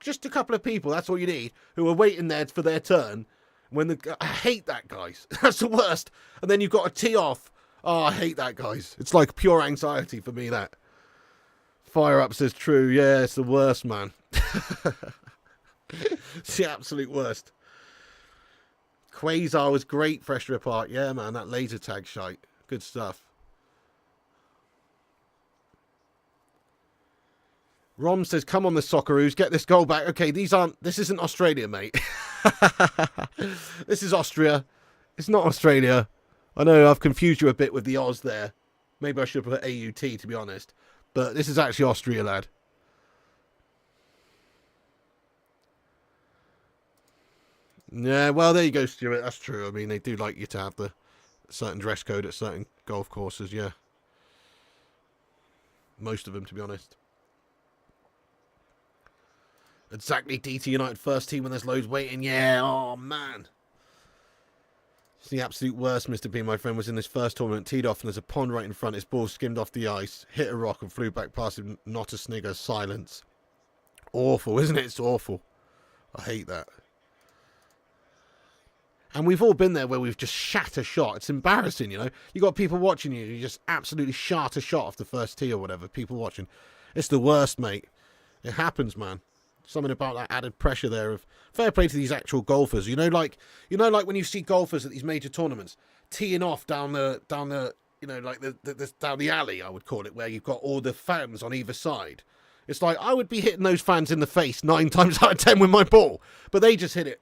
just a couple of people, that's all you need, who are waiting there for their turn. I hate that, guys. That's the worst. And then you've got to tee off. Oh, I hate that, guys. It's like pure anxiety for me, that. Fire Up says true. Yeah, it's the worst, man. It's the absolute worst. Quasar was great, Fresh Apart. Yeah, man, that laser tag shite. Good stuff. Rom says, come on the Socceroos, get this goal back. Okay, this isn't Australia, mate. This is Austria. It's not Australia. I know I've confused you a bit with the Oz there. Maybe I should put AUT, to be honest. But this is actually Austria, lad. Yeah, well, there you go, Stuart. That's true. I mean, they do like you to have the certain dress code at certain golf courses, yeah. Most of them, to be honest. Exactly, DT United first team when there's loads waiting. Yeah, oh, man. It's the absolute worst, Mr. B, my friend, was in this first tournament. Teed off and there's a pond right in front. His ball skimmed off the ice, hit a rock and flew back past him. Not a snigger. Silence. Awful, isn't it? It's awful. I hate that. And we've all been there where we've just shat a shot. It's embarrassing, you know. You got people watching you. You just absolutely shot a shot off the first tee or whatever. People watching. It's the worst, mate. It happens, man. Something about that added pressure there of fair play to these actual golfers. You know, like when you see golfers at these major tournaments teeing off down the you know, like the down the alley, I would call it, where you've got all the fans on either side. It's like I would be hitting those fans in the face 9 times out of 10 with my ball, but they just hit it,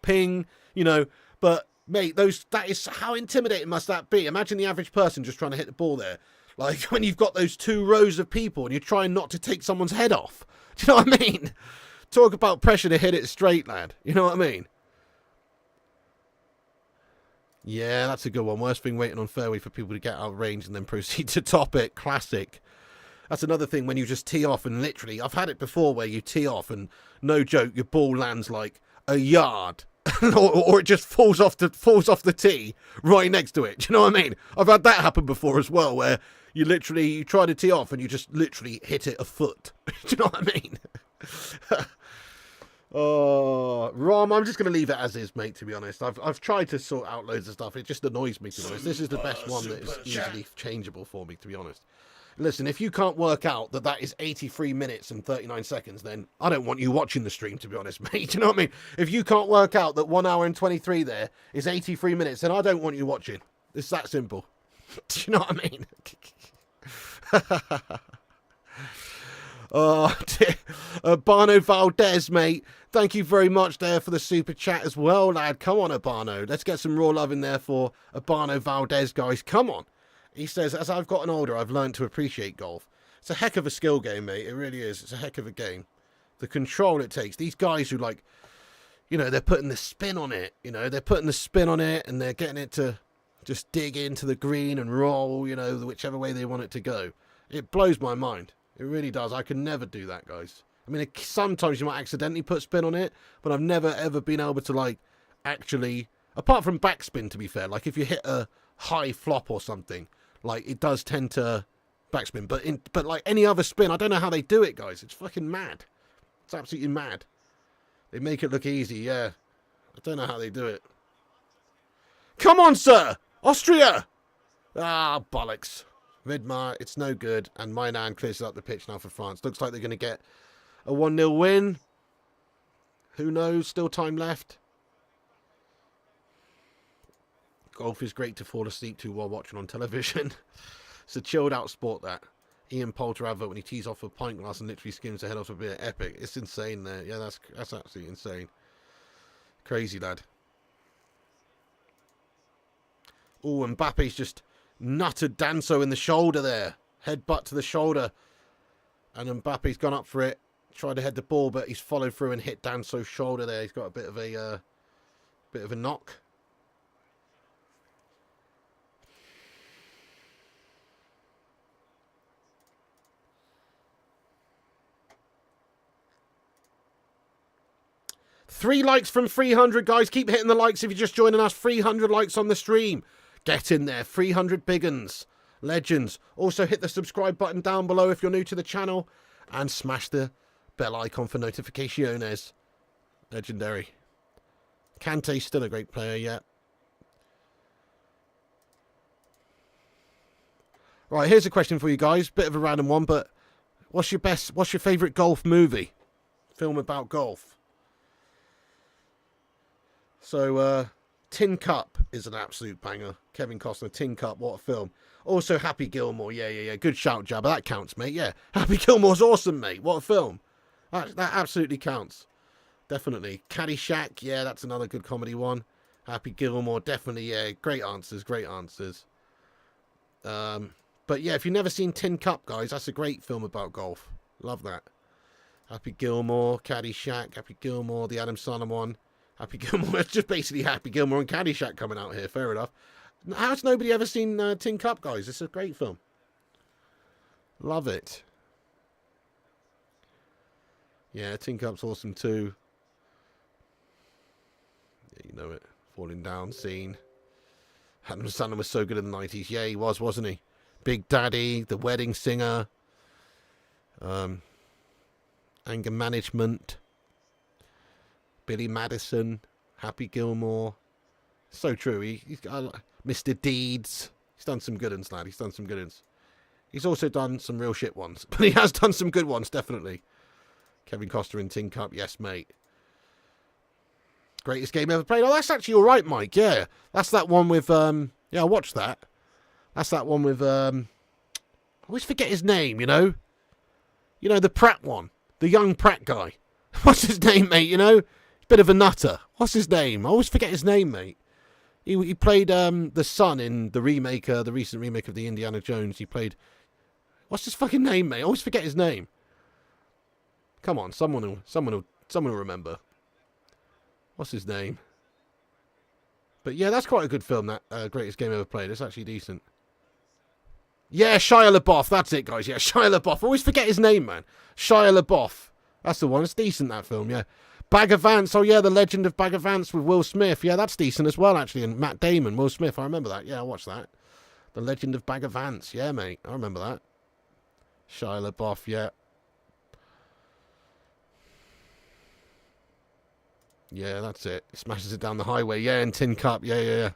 ping, you know. But mate, that is how intimidating must that be? Imagine the average person just trying to hit the ball there, like when you've got those 2 rows of people and you're trying not to take someone's head off. Do you know what I mean? Talk about pressure to hit it straight, lad. You know what I mean? Yeah, that's a good one. Worst thing, waiting on fairway for people to get out of range and then proceed to top it. Classic. That's another thing when you just tee off and literally, I've had it before where you tee off and no joke, your ball lands like a yard. or it just falls off the tee right next to it. Do you know what I mean? I've had that happen before as well, where you try to tee off and you just literally hit it a foot. Do you know what I mean? Oh, Rom, I'm just going to leave it as is, mate, to be honest. I've tried to sort out loads of stuff. It just annoys me, to be honest. This is the best one that is easily changeable for me, to be honest. Listen, if you can't work out that is 83 minutes and 39 seconds, then I don't want you watching the stream, to be honest, mate. Do you know what I mean? If you can't work out that 1 hour and 23 there is 83 minutes, then I don't want you watching. It's that simple. Do you know what I mean? Oh, dear. Urbano Valdez, mate. Thank you very much there for the super chat as well, lad. Come on, Urbano. Let's get some raw love in there for Urbano Valdez, guys. Come on. He says, as I've gotten older, I've learned to appreciate golf. It's a heck of a skill game, mate. It really is. It's a heck of a game. The control it takes. These guys who, like, you know, they're putting the spin on it. You know, they're putting the spin on it and they're getting it to just dig into the green and roll, you know, whichever way they want it to go. It blows my mind. It really does. I could never do that, guys. I mean, sometimes you might accidentally put spin on it, but I've never, ever been able to, like, actually, apart from backspin, to be fair, like, if you hit a high flop or something, like, it does tend to backspin. But like, any other spin, I don't know how they do it, guys. It's fucking mad. It's absolutely mad. They make it look easy, yeah. I don't know how they do it. Come on, sir! Austria! Ah, bollocks. Vidmar, it's no good. And Mainan clears up the pitch now for France. Looks like they're going to get a 1-0 win. Who knows? Still time left. Golf is great to fall asleep to while watching on television. It's a chilled out sport, that. Ian Poulter advert when he tees off a pint glass and literally skims the head off a bit. Epic. It's insane there. Yeah, that's absolutely insane. Crazy, lad. Oh, Mbappe's just nutted Danso in the shoulder there. Headbutt to the shoulder. And Mbappe's gone up for it. Tried to head the ball, but he's followed through and hit Danso's shoulder there. He's got a bit of a knock. Three likes from 300, guys. Keep hitting the likes if you're just joining us. 300 likes on the stream. Get in there. 300 big uns. Legends. Also hit the subscribe button down below if you're new to the channel. And smash the bell icon for notificaciones. Legendary. Kante's still a great player, yeah. Right, here's a question for you guys. Bit of a random one, but what's your favourite golf movie? Film about golf. So, Tin Cup is an absolute banger. Kevin Costner, Tin Cup, what a film. Also, Happy Gilmore, yeah. Good shout, Jabba. That counts, mate, yeah. Happy Gilmore's awesome, mate. What a film. That absolutely counts. Definitely. Caddyshack, yeah, that's another good comedy one. Happy Gilmore, definitely, yeah. Great answers. But yeah, if you've never seen Tin Cup, guys, that's a great film about golf. Love that. Happy Gilmore, Caddyshack, Happy Gilmore, the Adam Sandler one. Happy Gilmore, it's just basically Happy Gilmore and Caddyshack coming out here, fair enough. How's nobody ever seen Tin Cup, guys? It's a great film. Love it. Yeah, Tin Cup's awesome too. Yeah, you know it. Falling Down scene. Adam Sandler was so good in the 90s. Yeah, he was, wasn't he? Big Daddy, The Wedding Singer. Anger Management. Billy Madison, Happy Gilmore. So true. He's got Mr. Deeds. He's done some good ones, lad. He's done some good ones. He's also done some real shit ones. But he has done some good ones, definitely. Kevin Costner in Tin Cup. Yes, mate. Greatest game ever played. Oh, that's actually all right, Mike. Yeah. That's that one with... yeah, I watched that. That's that one with... I always forget his name, you know? You know, the Pratt one. The young Pratt guy. What's his name, mate, you know? Bit of a nutter. What's his name? I always forget his name, mate. He played the son in the recent remake of the Indiana Jones. He played... What's his fucking name, mate? I always forget his name. Come on, someone will remember. What's his name? But yeah, that's quite a good film, that Greatest Game Ever Played. It's actually decent. Yeah, Shia LaBeouf. That's it, guys. Yeah, Shia LaBeouf. I always forget his name, man. Shia LaBeouf. That's the one. It's decent, that film, yeah. Bag of Vance. Oh, yeah, The Legend of Bag of Vance with Will Smith. Yeah, that's decent as well, actually. And Matt Damon, Will Smith. I remember that. Yeah, I watched that. The Legend of Bag of Vance. Yeah, mate. I remember that. Shia LaBeouf, yeah. Yeah, that's it. He smashes it down the highway. Yeah, in Tin Cup. Yeah.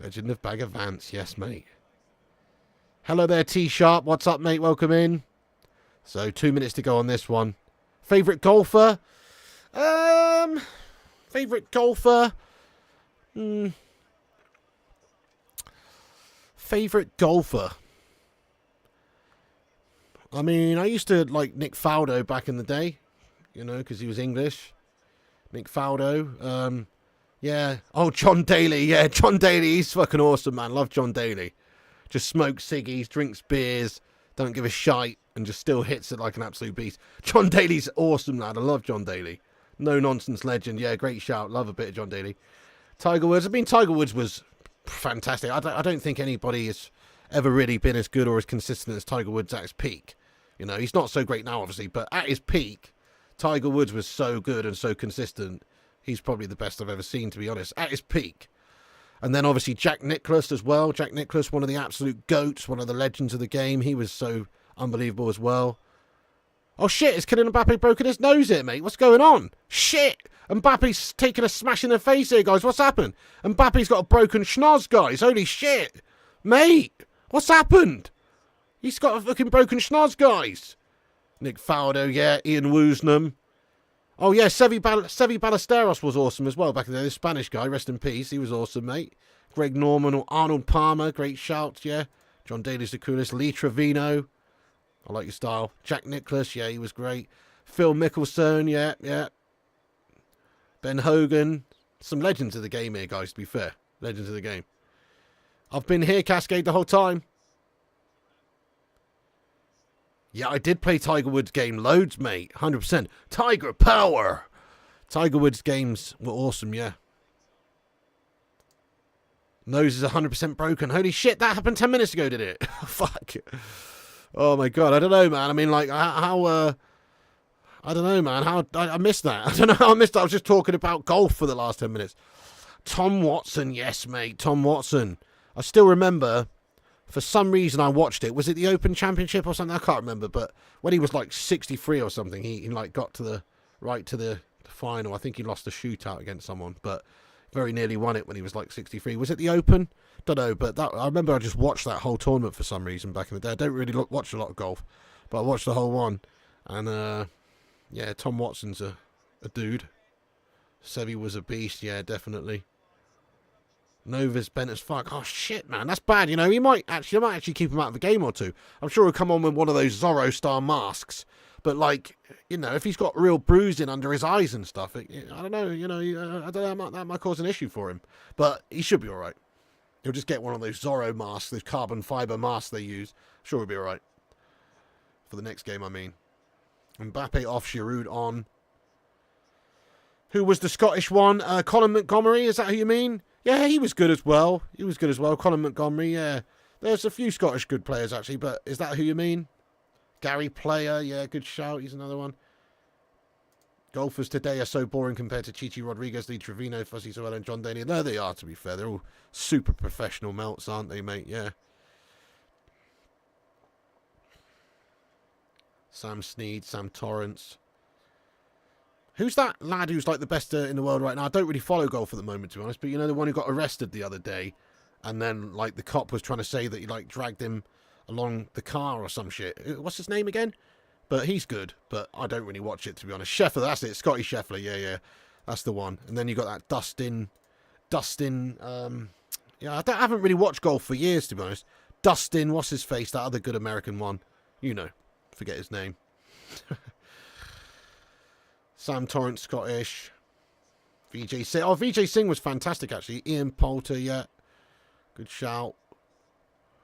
Legend of Bag of Vance. Yes, mate. Hello there, T-Sharp. What's up, mate? Welcome in. So 2 minutes to go on this one. Favourite golfer? Favourite golfer? Favourite golfer? I mean, I used to like Nick Faldo back in the day, you know, because he was English. Nick Faldo. Yeah. Oh, John Daly. Yeah, John Daly. He's fucking awesome, man. Love John Daly. Just smokes ciggies, drinks beers, don't give a shite, and just still hits it like an absolute beast. John Daly's awesome, lad. I love John Daly. No nonsense legend. Yeah, great shout. Love a bit of John Daly. Tiger Woods. I mean, Tiger Woods was fantastic. I don't think anybody has ever really been as good or as consistent as Tiger Woods at his peak. You know, he's not so great now, obviously, but at his peak, Tiger Woods was so good and so consistent. He's probably the best I've ever seen, to be honest, at his peak. And then obviously Jack Nicklaus as well. Jack Nicklaus, one of the absolute GOATs, one of the legends of the game. He was so unbelievable as well. Oh shit, is Kylian Mbappe broken his nose here, mate? What's going on? Shit! Mbappe's taking a smash in the face here, guys. What's happened? Mbappe's got a broken schnoz, guys. Holy shit. Mate, what's happened? He's got a fucking broken schnoz, guys. Nick Faldo, yeah. Ian Woosnam. Oh, yeah, Sevi Ballesteros was awesome as well back in the day. The Spanish guy, rest in peace. He was awesome, mate. Greg Norman or Arnold Palmer, great shouts, yeah. John Daly's the coolest. Lee Trevino, I like your style. Jack Nicklaus, yeah, he was great. Phil Mickelson, yeah. Ben Hogan. Some legends of the game here, guys, to be fair. Legends of the game. I've been here, Cascade, the whole time. Yeah, I did play Tiger Woods' game loads, mate. 100%. Tiger Power. Tiger Woods' games were awesome, yeah. Nose is 100% broken. Holy shit, that happened 10 minutes ago, did it? Fuck. Oh, my God. I don't know, man. I mean, like, I don't know, man. I missed that. I don't know how I missed that. I was just talking about golf for the last 10 minutes. Tom Watson. Yes, mate. Tom Watson. I still remember... For some reason, I watched it. Was it the Open Championship or something? I can't remember. But when he was like 63 or something, he like got to the final. I think he lost a shootout against someone, but very nearly won it when he was like 63. Was it the Open? Don't know. But I remember I just watched that whole tournament for some reason back in the day. I don't really watch a lot of golf, but I watched the whole one. And yeah, Tom Watson's a dude. Sevi was a beast. Yeah, definitely. Nova's bent as fuck. Oh shit, man, that's bad. You know, I might actually keep him out of the game or two. I'm sure he'll come on with one of those Zorro style masks. But like, you know, if he's got real bruising under his eyes and stuff, I don't know. You know, I don't know. That might cause an issue for him. But he should be all right. He'll just get one of those Zorro masks, those carbon fiber masks they use. Sure, he'll be all right for the next game. I mean, Mbappe off, Giroud on. Who was the Scottish one? Colin Montgomery. Is that who you mean? Yeah, he was good as well. Colin Montgomery, yeah. There's a few Scottish good players, actually, but is that who you mean? Gary Player, yeah, good shout. He's another one. Golfers today are so boring compared to Chichi Rodriguez, Lee Trevino, Fuzzy Zoella, and John Daly. No, they are, to be fair. They're all super professional melts, aren't they, mate? Yeah. Sam Snead, Sam Torrance. Who's that lad who's like the best in the world right now? I don't really follow golf at the moment, to be honest, but you know the one who got arrested the other day and then like the cop was trying to say that he like dragged him along the car or some shit. What's his name again? But he's good, but I don't really watch it, to be honest. Scheffler, that's it. Scotty Scheffler, yeah. That's the one. And then you got that Dustin, yeah, I haven't really watched golf for years, to be honest. Dustin, what's his face? That other good American one. You know, forget his name. Sam Torrance, Scottish. VJ Singh. Oh, VJ Singh was fantastic, actually. Ian Poulter, yeah. Good shout.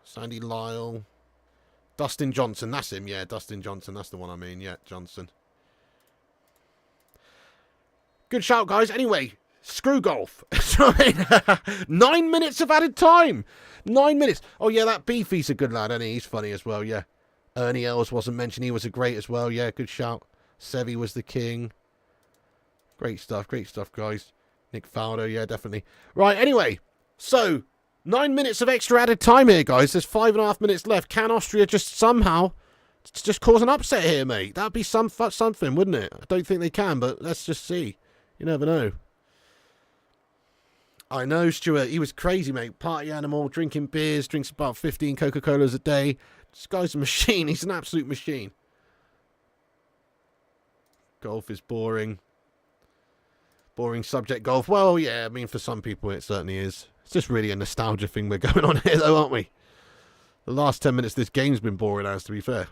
Sandy Lyle. Dustin Johnson, that's him, yeah. Dustin Johnson, that's the one I mean, yeah. Johnson. Good shout, guys. Anyway, screw golf. 9 minutes of added time. 9 minutes. Oh, yeah, that Beefy's a good lad, isn't he? He's funny as well, yeah. Ernie Els wasn't mentioned. He was a great as well, yeah. Good shout. Sevi was the king. Great stuff, guys. Nick Faldo, yeah, definitely. Right, anyway, so 9 minutes of extra added time here, guys. There's 5.5 minutes left. Can Austria just somehow just cause an upset here, mate? That'd be something, wouldn't it? I don't think they can, but let's just see. You never know. I know, Stuart. He was crazy, mate. Party animal, drinking beers, drinks about 15 Coca-Colas a day. This guy's a machine. He's an absolute machine. Golf is boring. Boring subject, golf. Well, yeah, I mean, for some people it certainly is. It's just really a nostalgia thing we're going on here, though, aren't we? The last 10 minutes of this game's been boring, as to be fair.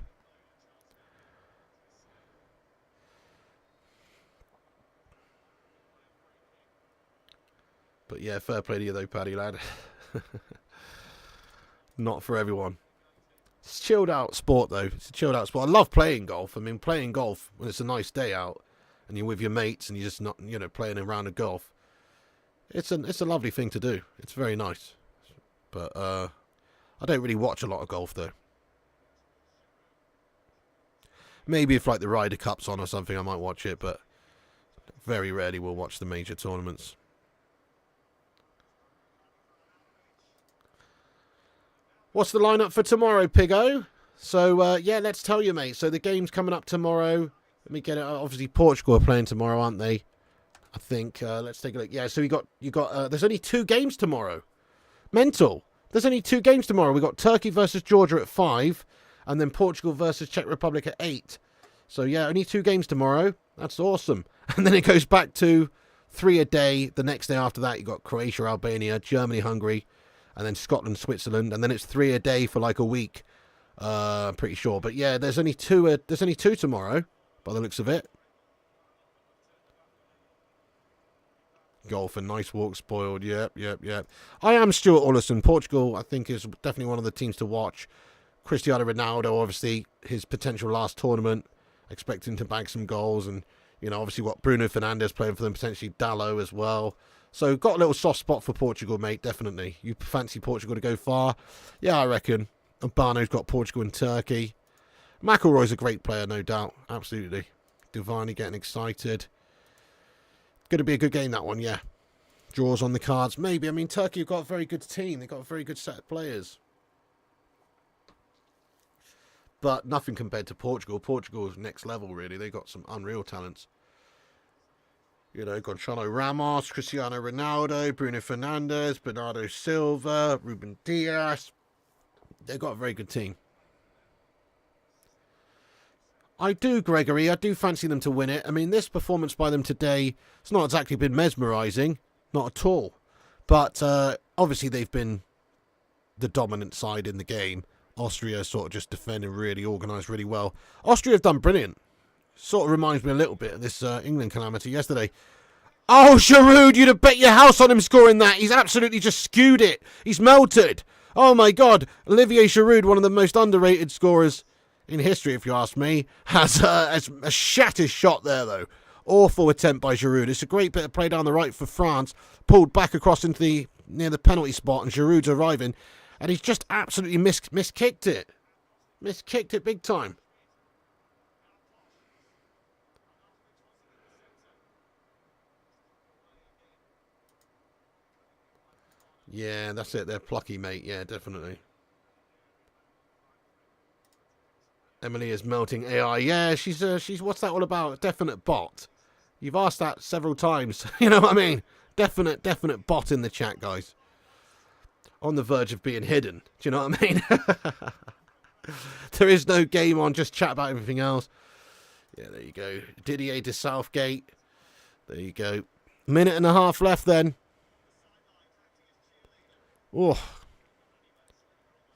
But yeah, fair play to you, though, Paddy, lad. Not for everyone. It's a chilled out sport, though. It's a chilled out sport. I love playing golf. I mean, playing golf when it's a nice day out and you're with your mates and you're just not, you know, playing a round of golf. It's a lovely thing to do. It's very nice. But I don't really watch a lot of golf, though. Maybe if like the Ryder Cup's on or something, I might watch it, but very rarely we'll watch the major tournaments. What's the lineup for tomorrow, Piggo? So, yeah, let's tell you, mate. So the game's coming up tomorrow. Let me get it. Obviously, Portugal are playing tomorrow, aren't they? I think. Let's take a look. Yeah, so you got. There's only 2 games tomorrow. Mental. There's only 2 games tomorrow. We got Turkey versus Georgia at 5, and then Portugal versus Czech Republic at 8. So yeah, only 2 games tomorrow. That's awesome. And then it goes back to 3 a day. The next day after that, you got Croatia, Albania, Germany, Hungary, and then Scotland, Switzerland, and then it's 3 a day for like a week. I'm pretty sure. But yeah, there's only 2. There's only 2 tomorrow, by the looks of it. Golf and nice walk spoiled. Yep. I am Stuart Ollison. Portugal, I think, is definitely one of the teams to watch. Cristiano Ronaldo, obviously, his potential last tournament, expecting to bag some goals, and you know, obviously, what Bruno Fernandes playing for them, potentially Dalot as well. So, got a little soft spot for Portugal, mate. Definitely. You fancy Portugal to go far? Yeah, I reckon. Urbano's got Portugal and Turkey. McIlroy's a great player, no doubt. Absolutely. Divani getting excited. Going to be a good game, that one, yeah. Draws on the cards, maybe. I mean, Turkey have got a very good team. They've got a very good set of players. But nothing compared to Portugal. Portugal's next level, really. They've got some unreal talents. You know, Gonçalo Ramos, Cristiano Ronaldo, Bruno Fernandes, Bernardo Silva, Ruben Dias. They've got a very good team. I do, Gregory. I do fancy them to win it. I mean, this performance by them today, it's not exactly been mesmerising. Not at all. But obviously they've been the dominant side in the game. Austria sort of just defending really, organised really well. Austria have done brilliant. Sort of reminds me a little bit of this England calamity yesterday. Oh, Giroud, you'd have bet your house on him scoring that. He's absolutely just skewed it. He's melted. Oh, my God. Olivier Giroud, one of the most underrated scorers in history, if you ask me, has a shattered shot there, though. Awful attempt by Giroud. It's a great bit of play down the right for France. Pulled back across into near the penalty spot, and Giroud's arriving. And he's just absolutely miskicked it. Miskicked it big time. Yeah, that's it. They're plucky, mate. Yeah, definitely. Emily is melting AI. Yeah, she's what's that all about? Definite bot. You've asked that several times. You know what I mean? Definite bot in the chat, guys. On the verge of being hidden. Do you know what I mean? There is no game on. Just chat about everything else. Yeah, there you go. Didier de Southgate. There you go. Minute and a half left then. Oh.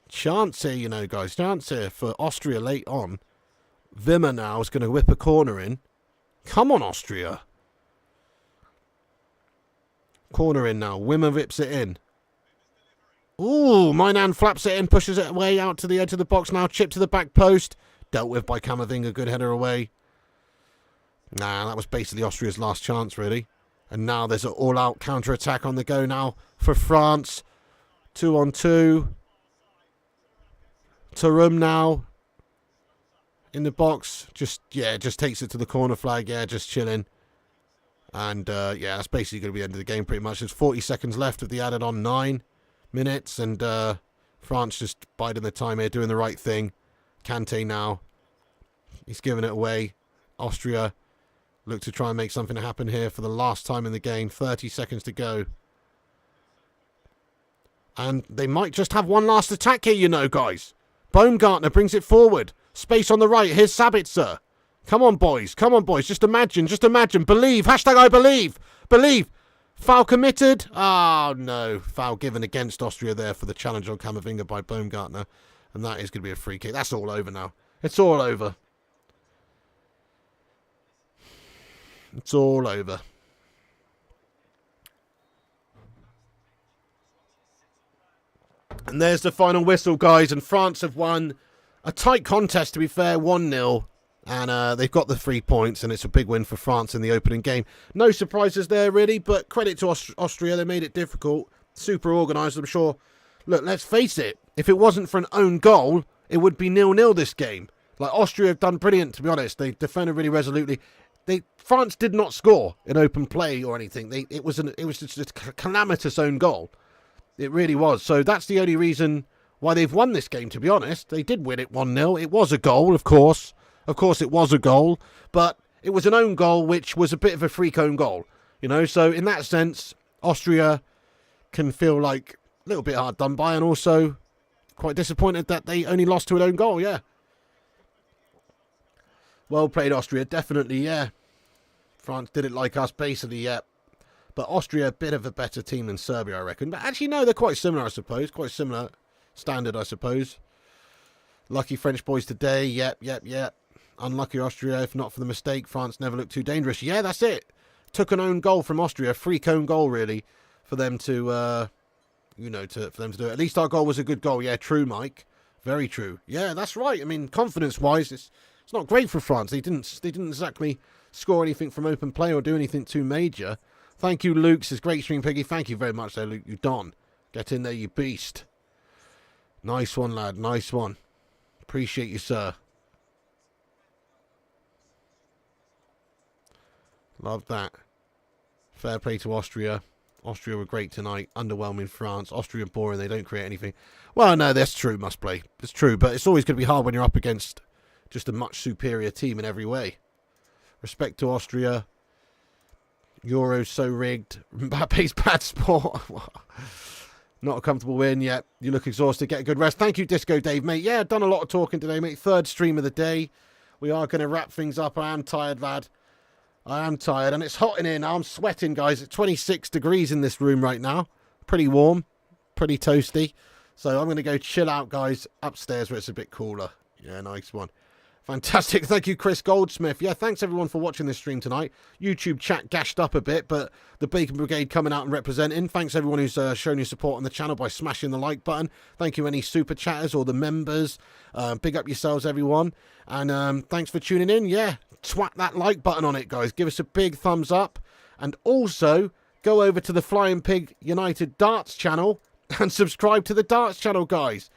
Chance here, you know, guys. Chance here for Austria late on. Wimmer now is going to whip a corner in. Come on, Austria. Corner in now. Wimmer whips it in. Ooh, Mainan flaps it in, pushes it away out to the edge of the box now. Chip to the back post. Dealt with by Camavinga. Good header away. Nah, that was basically Austria's last chance, really. And now there's an all-out counter-attack on the go now for France. 2-on-2. Thuram now. In the box. Just takes it to the corner flag. Yeah, just chilling. And, yeah, that's basically going to be the end of the game pretty much. There's 40 seconds left of the added on 9 minutes. And France just biding the time here, doing the right thing. Kante now. He's giving it away. Austria look to try and make something happen here for the last time in the game. 30 seconds to go. And they might just have one last attack here, you know, guys. Baumgartner brings it forward. Space on the right. Here's Sabitzer. Come on, boys. Come on, boys. Just imagine. Just imagine. Believe. Hashtag I believe. Believe. Foul committed. Oh, no. Foul given against Austria there for the challenge on Camavinga by Baumgartner. And that is going to be a free kick. That's all over now. It's all over. It's all over. And there's the final whistle, guys. And France have won a tight contest, to be fair, 1-0. And they've got the 3 points, and it's a big win for France in the opening game. No surprises there, really, but credit to Austria. They made it difficult. Super organised, I'm sure. Look, let's face it. If it wasn't for an own goal, it would be 0-0 this game. Like, Austria have done brilliant, to be honest. They defended really resolutely. France did not score in open play or anything. It was just a calamitous own goal. It really was. So that's the only reason why they've won this game, to be honest. They did win it 1-0. It was a goal, of course. Of course, it was a goal. But it was an own goal, which was a bit of a freak own goal. You know, so in that sense, Austria can feel like a little bit hard done by, and also quite disappointed that they only lost to an own goal, yeah. Well played, Austria, definitely, yeah. France did it like us, basically, yeah. But Austria, a bit of a better team than Serbia, I reckon. But actually, no, they're quite similar, I suppose. Quite similar standard, I suppose. Lucky French boys today, yep. Unlucky Austria, if not for the mistake. France never looked too dangerous. Yeah, that's it. Took an own goal from Austria, a freak own goal, really, for them to, for them to do it. At least our goal was a good goal. Yeah, true, Mike. Very true. Yeah, that's right. I mean, confidence-wise, it's not great for France. They didn't exactly score anything from open play or do anything too major. Thank you, Luke. Says great stream, Piggy. Thank you very much there, Luke. You don. Get in there, you beast. Nice one, lad. Nice one. Appreciate you, sir. Love that. Fair play to Austria. Austria were great tonight. Underwhelming France. Austria boring. They don't create anything. Well, no, that's true. Must play. It's true. But it's always going to be hard when you're up against just a much superior team in every way. Respect to Austria. Euro's so rigged. Mbappe's bad sport. Not a comfortable win yet. You look exhausted. Get a good rest. Thank you, Disco Dave, mate. Yeah, done a lot of talking today, mate. Third stream of the day. We are going to wrap things up. I am tired, lad. I am tired. And it's hot in here now. I'm sweating, guys. It's 26 degrees in this room right now. Pretty warm. Pretty toasty. So I'm going to go chill out, guys, upstairs where it's a bit cooler. Yeah, nice one. Fantastic. Thank you, Chris Goldsmith. Yeah, thanks everyone for watching this stream tonight. YouTube chat gashed up a bit, but the Bacon Brigade coming out and representing. Thanks everyone who's shown your support on the channel by smashing the like button. Thank you any super chatters or the members. Big up yourselves, everyone. And thanks for tuning in. Yeah, twat that like button on it, guys. Give us a big thumbs up. And also, go over to the Flying Pig United Darts channel and subscribe to the Darts channel, guys.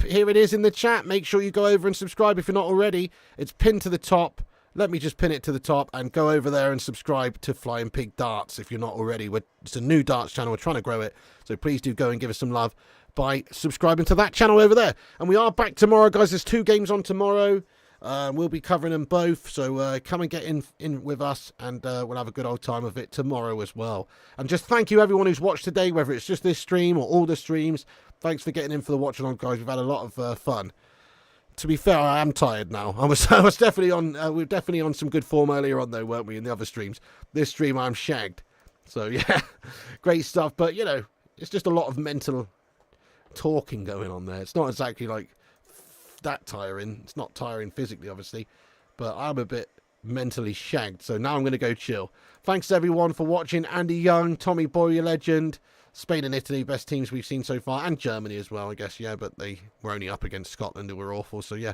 Here it is in the chat. Make sure you go over and subscribe if you're not already. It's pinned to the top. Let me just pin it to the top and go over there and subscribe to Flying Pig Darts if you're not already. It's a new darts channel. We're trying to grow it. So please do go and give us some love by subscribing to that channel over there. And we are back tomorrow, guys. There's 2 games on tomorrow. We'll be covering them both. So come and get in with us, and we'll have a good old time of it tomorrow as well. And just thank you everyone who's watched today, whether it's just this stream or all the streams. Thanks for getting in for the watch along, guys. We've had a lot of fun. To be fair, I am tired now. I was definitely on. We were definitely on some good form earlier on, though, weren't we? In the other streams, this stream I'm shagged. So yeah, great stuff. But you know, it's just a lot of mental talking going on there. It's not exactly like that tiring. It's not tiring physically, obviously, but I'm a bit mentally shagged. So now I'm going to go chill. Thanks everyone for watching. Andy Young, Tommy Boy, your legend. Spain and Italy, best teams we've seen so far, and Germany as well, I guess, yeah, but they were only up against Scotland, who were awful, so yeah.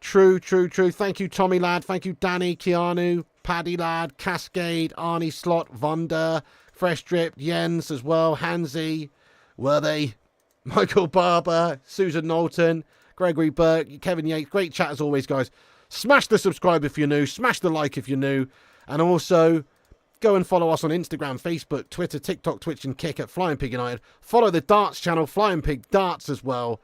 True. Thank you, Tommy Lad. Thank you, Danny, Keanu, Paddy Lad, Cascade, Arnie Slot, Vonda, Fresh Drip, Jens as well, Hansi, were they? Michael Barber, Susan Knowlton, Gregory Burke, Kevin Yates. Great chat as always, guys. Smash the subscribe if you're new, smash the like if you're new, and also go and follow us on Instagram, Facebook, Twitter, TikTok, Twitch, and Kick at Flying Pig United. Follow the Darts channel, Flying Pig Darts as well.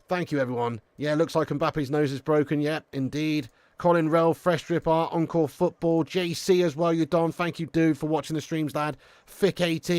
Thank you, everyone. Yeah, looks like Mbappe's nose is broken. Yeah, indeed. Colin Rell, Fresh Drip Art, Encore Football, JC as well, you Don. Thank you, dude, for watching the streams, lad. Fick AT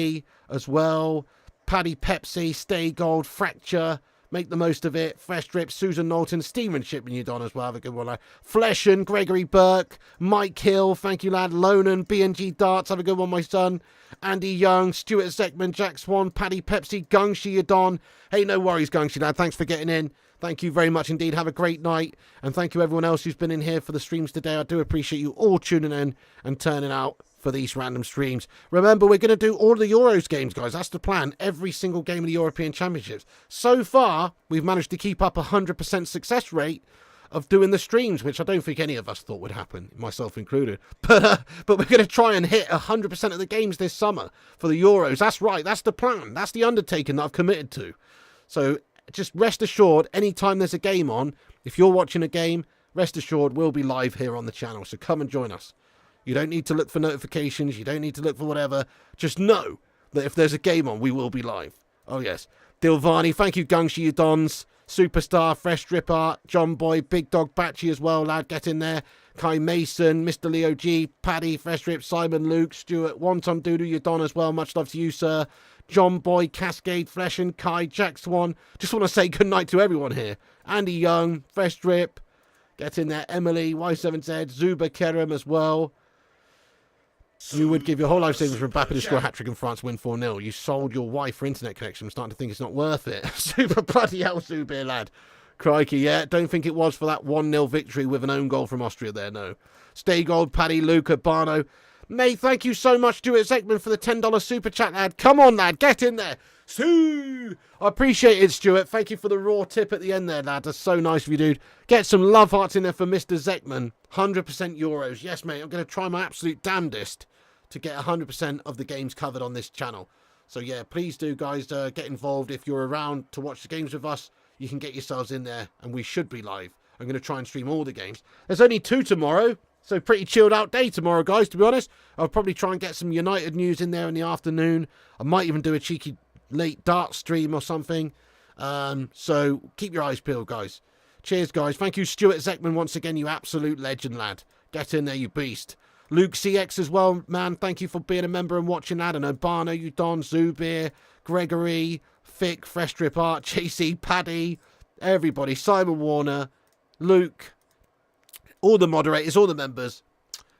as well. Paddy Pepsi, Stay Gold, Fracture, Make the most of it. Fresh Drip, Susan Knowlton, Stephen Shipman, you Don as well. Have a good one, lad. Fleshen, Gregory Burke, Mike Hill, thank you, lad. Lonan, BNG Darts, have a good one, my son. Andy Young, Stuart Zeckman, Jack Swan, Paddy Pepsi, Gungshi, you Don. Hey, no worries, Gungshi, lad. Thanks for getting in. Thank you very much indeed. Have a great night. And thank you everyone else who's been in here for the streams today. I do appreciate you all tuning in and turning out for these random streams. Remember, we're going to do all the Euros games, guys. That's the plan. Every single game of the European Championships. So far, we've managed to keep up a 100% success rate of doing the streams, which I don't think any of us thought would happen, myself included. But we're going to try and hit 100% of the games this summer for the Euros. That's right. That's the plan. That's the undertaking that I've committed to. So just rest assured, anytime there's a game on, if you're watching a game, rest assured we'll be live here on the channel. So come and join us. You don't need to look for notifications. You don't need to look for whatever. Just know that if there's a game on, we will be live. Oh, yes. Dilvani, thank you, Gungshi, you Dons. Superstar, Fresh Drip Art, John Boy, Big Dog Batchy as well, lad. Get in there. Kai Mason, Mr. Leo G, Paddy, Fresh Drip, Simon, Luke, Stuart, Wonton Doodoo, you Don as well. Much love to you, sir. John Boy, Cascade, Flesh and Kai, Jack Swan. Just want to say good night to everyone here. Andy Young, Fresh Drip. Get in there. Emily, Y7Z, Zuba Kerem as well. You would give your whole life savings for Mbappe to score a hat-trick in France, win 4-0. You sold your wife for internet connection. I'm starting to think it's not worth it. Super bloody hell, Zubair, lad. Crikey, yeah. Don't think it was for that 1-0 victory with an own goal from Austria there, no. Stay Gold, Paddy, Luca, Barno. Mate, thank you so much, Stuart Zeckman, for the $10 super chat, lad. Come on, lad. Get in there. Sue! I appreciate it, Stuart. Thank you for the raw tip at the end there, lad. That's so nice of you, dude. Get some love hearts in there for Mr. Zeckman. 100% Euros. Yes, mate. I'm going to try my absolute damnedest to get 100% of the games covered on this channel. So yeah, please do, guys, get involved. If you're around to watch the games with us, you can get yourselves in there, and we should be live. I'm going to try and stream all the games. There's only 2 tomorrow, so pretty chilled out day tomorrow, guys, to be honest. I'll probably try and get some United news in there in the afternoon. I might even do a cheeky late dart stream or something. So keep your eyes peeled, guys. Cheers, guys. Thank you, Stuart Zeckman, once again, you absolute legend, lad. Get in there, you beast. Luke CX as well, man. Thank you for being a member and watching that. And Obano, you Don, Zubir, Gregory, Fick, Fresh Drip Art, JC, Paddy, everybody, Simon Warner, Luke, all the moderators, all the members.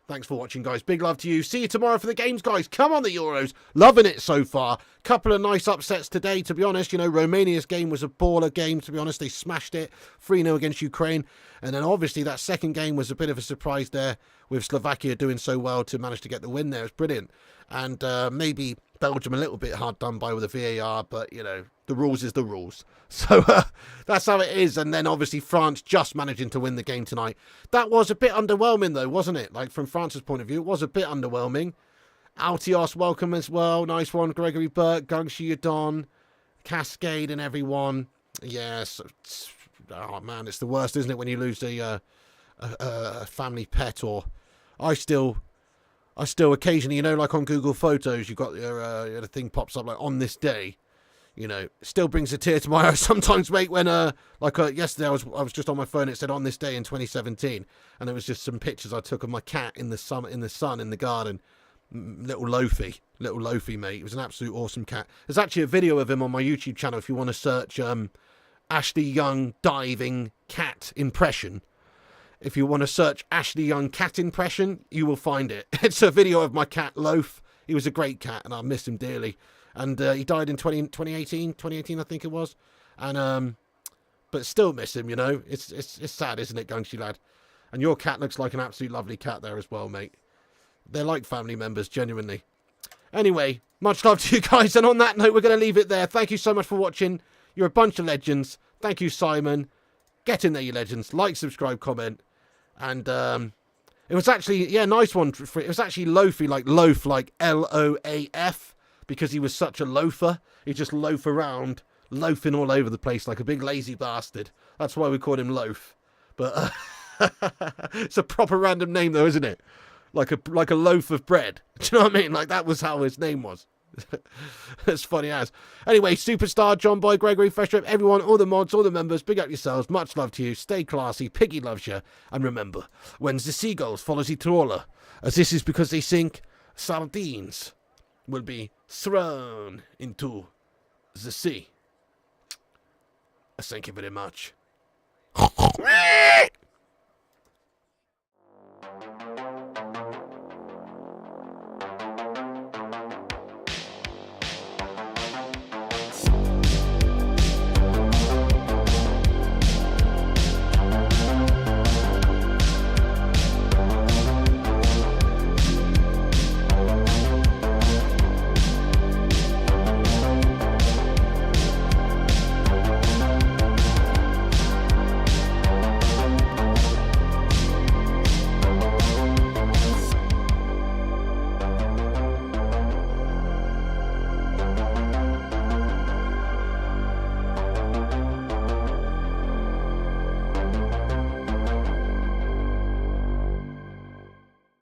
Thanks for watching, guys. Big love to you. See you tomorrow for the games, guys. Come on, the Euros. Loving it so far. Couple of nice upsets today, to be honest. You know, Romania's game was a baller game, to be honest. They smashed it. 3-0 against Ukraine. And then, obviously, that second game was a bit of a surprise there with Slovakia doing so well to manage to get the win there. It's brilliant. And maybe Belgium a little bit hard done by with the VAR, but, you know, the rules is the rules. So that's how it is. And then, obviously, France just managing to win the game tonight. That was a bit underwhelming, though, wasn't it? Like, from France's point of view, it was a bit underwhelming. Altios, welcome as well. Nice one. Gregory Burke, Gungshi Yadon, Cascade and everyone. Yes. Oh, man, it's the worst, isn't it, when you lose a family pet? Or I still occasionally, you know, like on Google Photos, you've got the thing pops up like on this day. You know, still brings a tear to my eye sometimes, mate, when, yesterday I was just on my phone, it said on this day in 2017, and it was just some pictures I took of my cat in the sun, in the garden. Little Loafy, mate. It was an absolute awesome cat. There's actually a video of him on my YouTube channel if you want to search Ashley Young diving cat impression. If you want to search Ashley Young cat impression, you will find it. It's a video of my cat, Loaf. He was a great cat, and I miss him dearly. And he died in 2018, I think it was. And but still miss him, you know. It's sad, isn't it, Gungshi lad? And your cat looks like an absolute lovely cat there as well, mate. They're like family members, genuinely. Anyway, much love to you guys. And on that note, we're going to leave it there. Thank you so much for watching. You're a bunch of legends. Thank you, Simon. Get in there, you legends. Like, subscribe, comment. And it was actually, yeah, nice one. It was actually Loafy, like loaf, like Loaf. Because he was such a loafer. He just loaf around, loafing all over the place like a big lazy bastard. That's why we called him Loaf. But it's a proper random name though, isn't it? Like a loaf of bread. Do you know what I mean? Like that was how his name was. That's funny as. Anyway, Superstar, John Boy, Gregory, Fresh Drip, everyone, all the mods, all the members, big up yourselves. Much love to you. Stay classy. Piggy loves you. And remember, when the seagulls follow the trawler, as this is because they think sardines will be thrown into the sea. Thank you very much.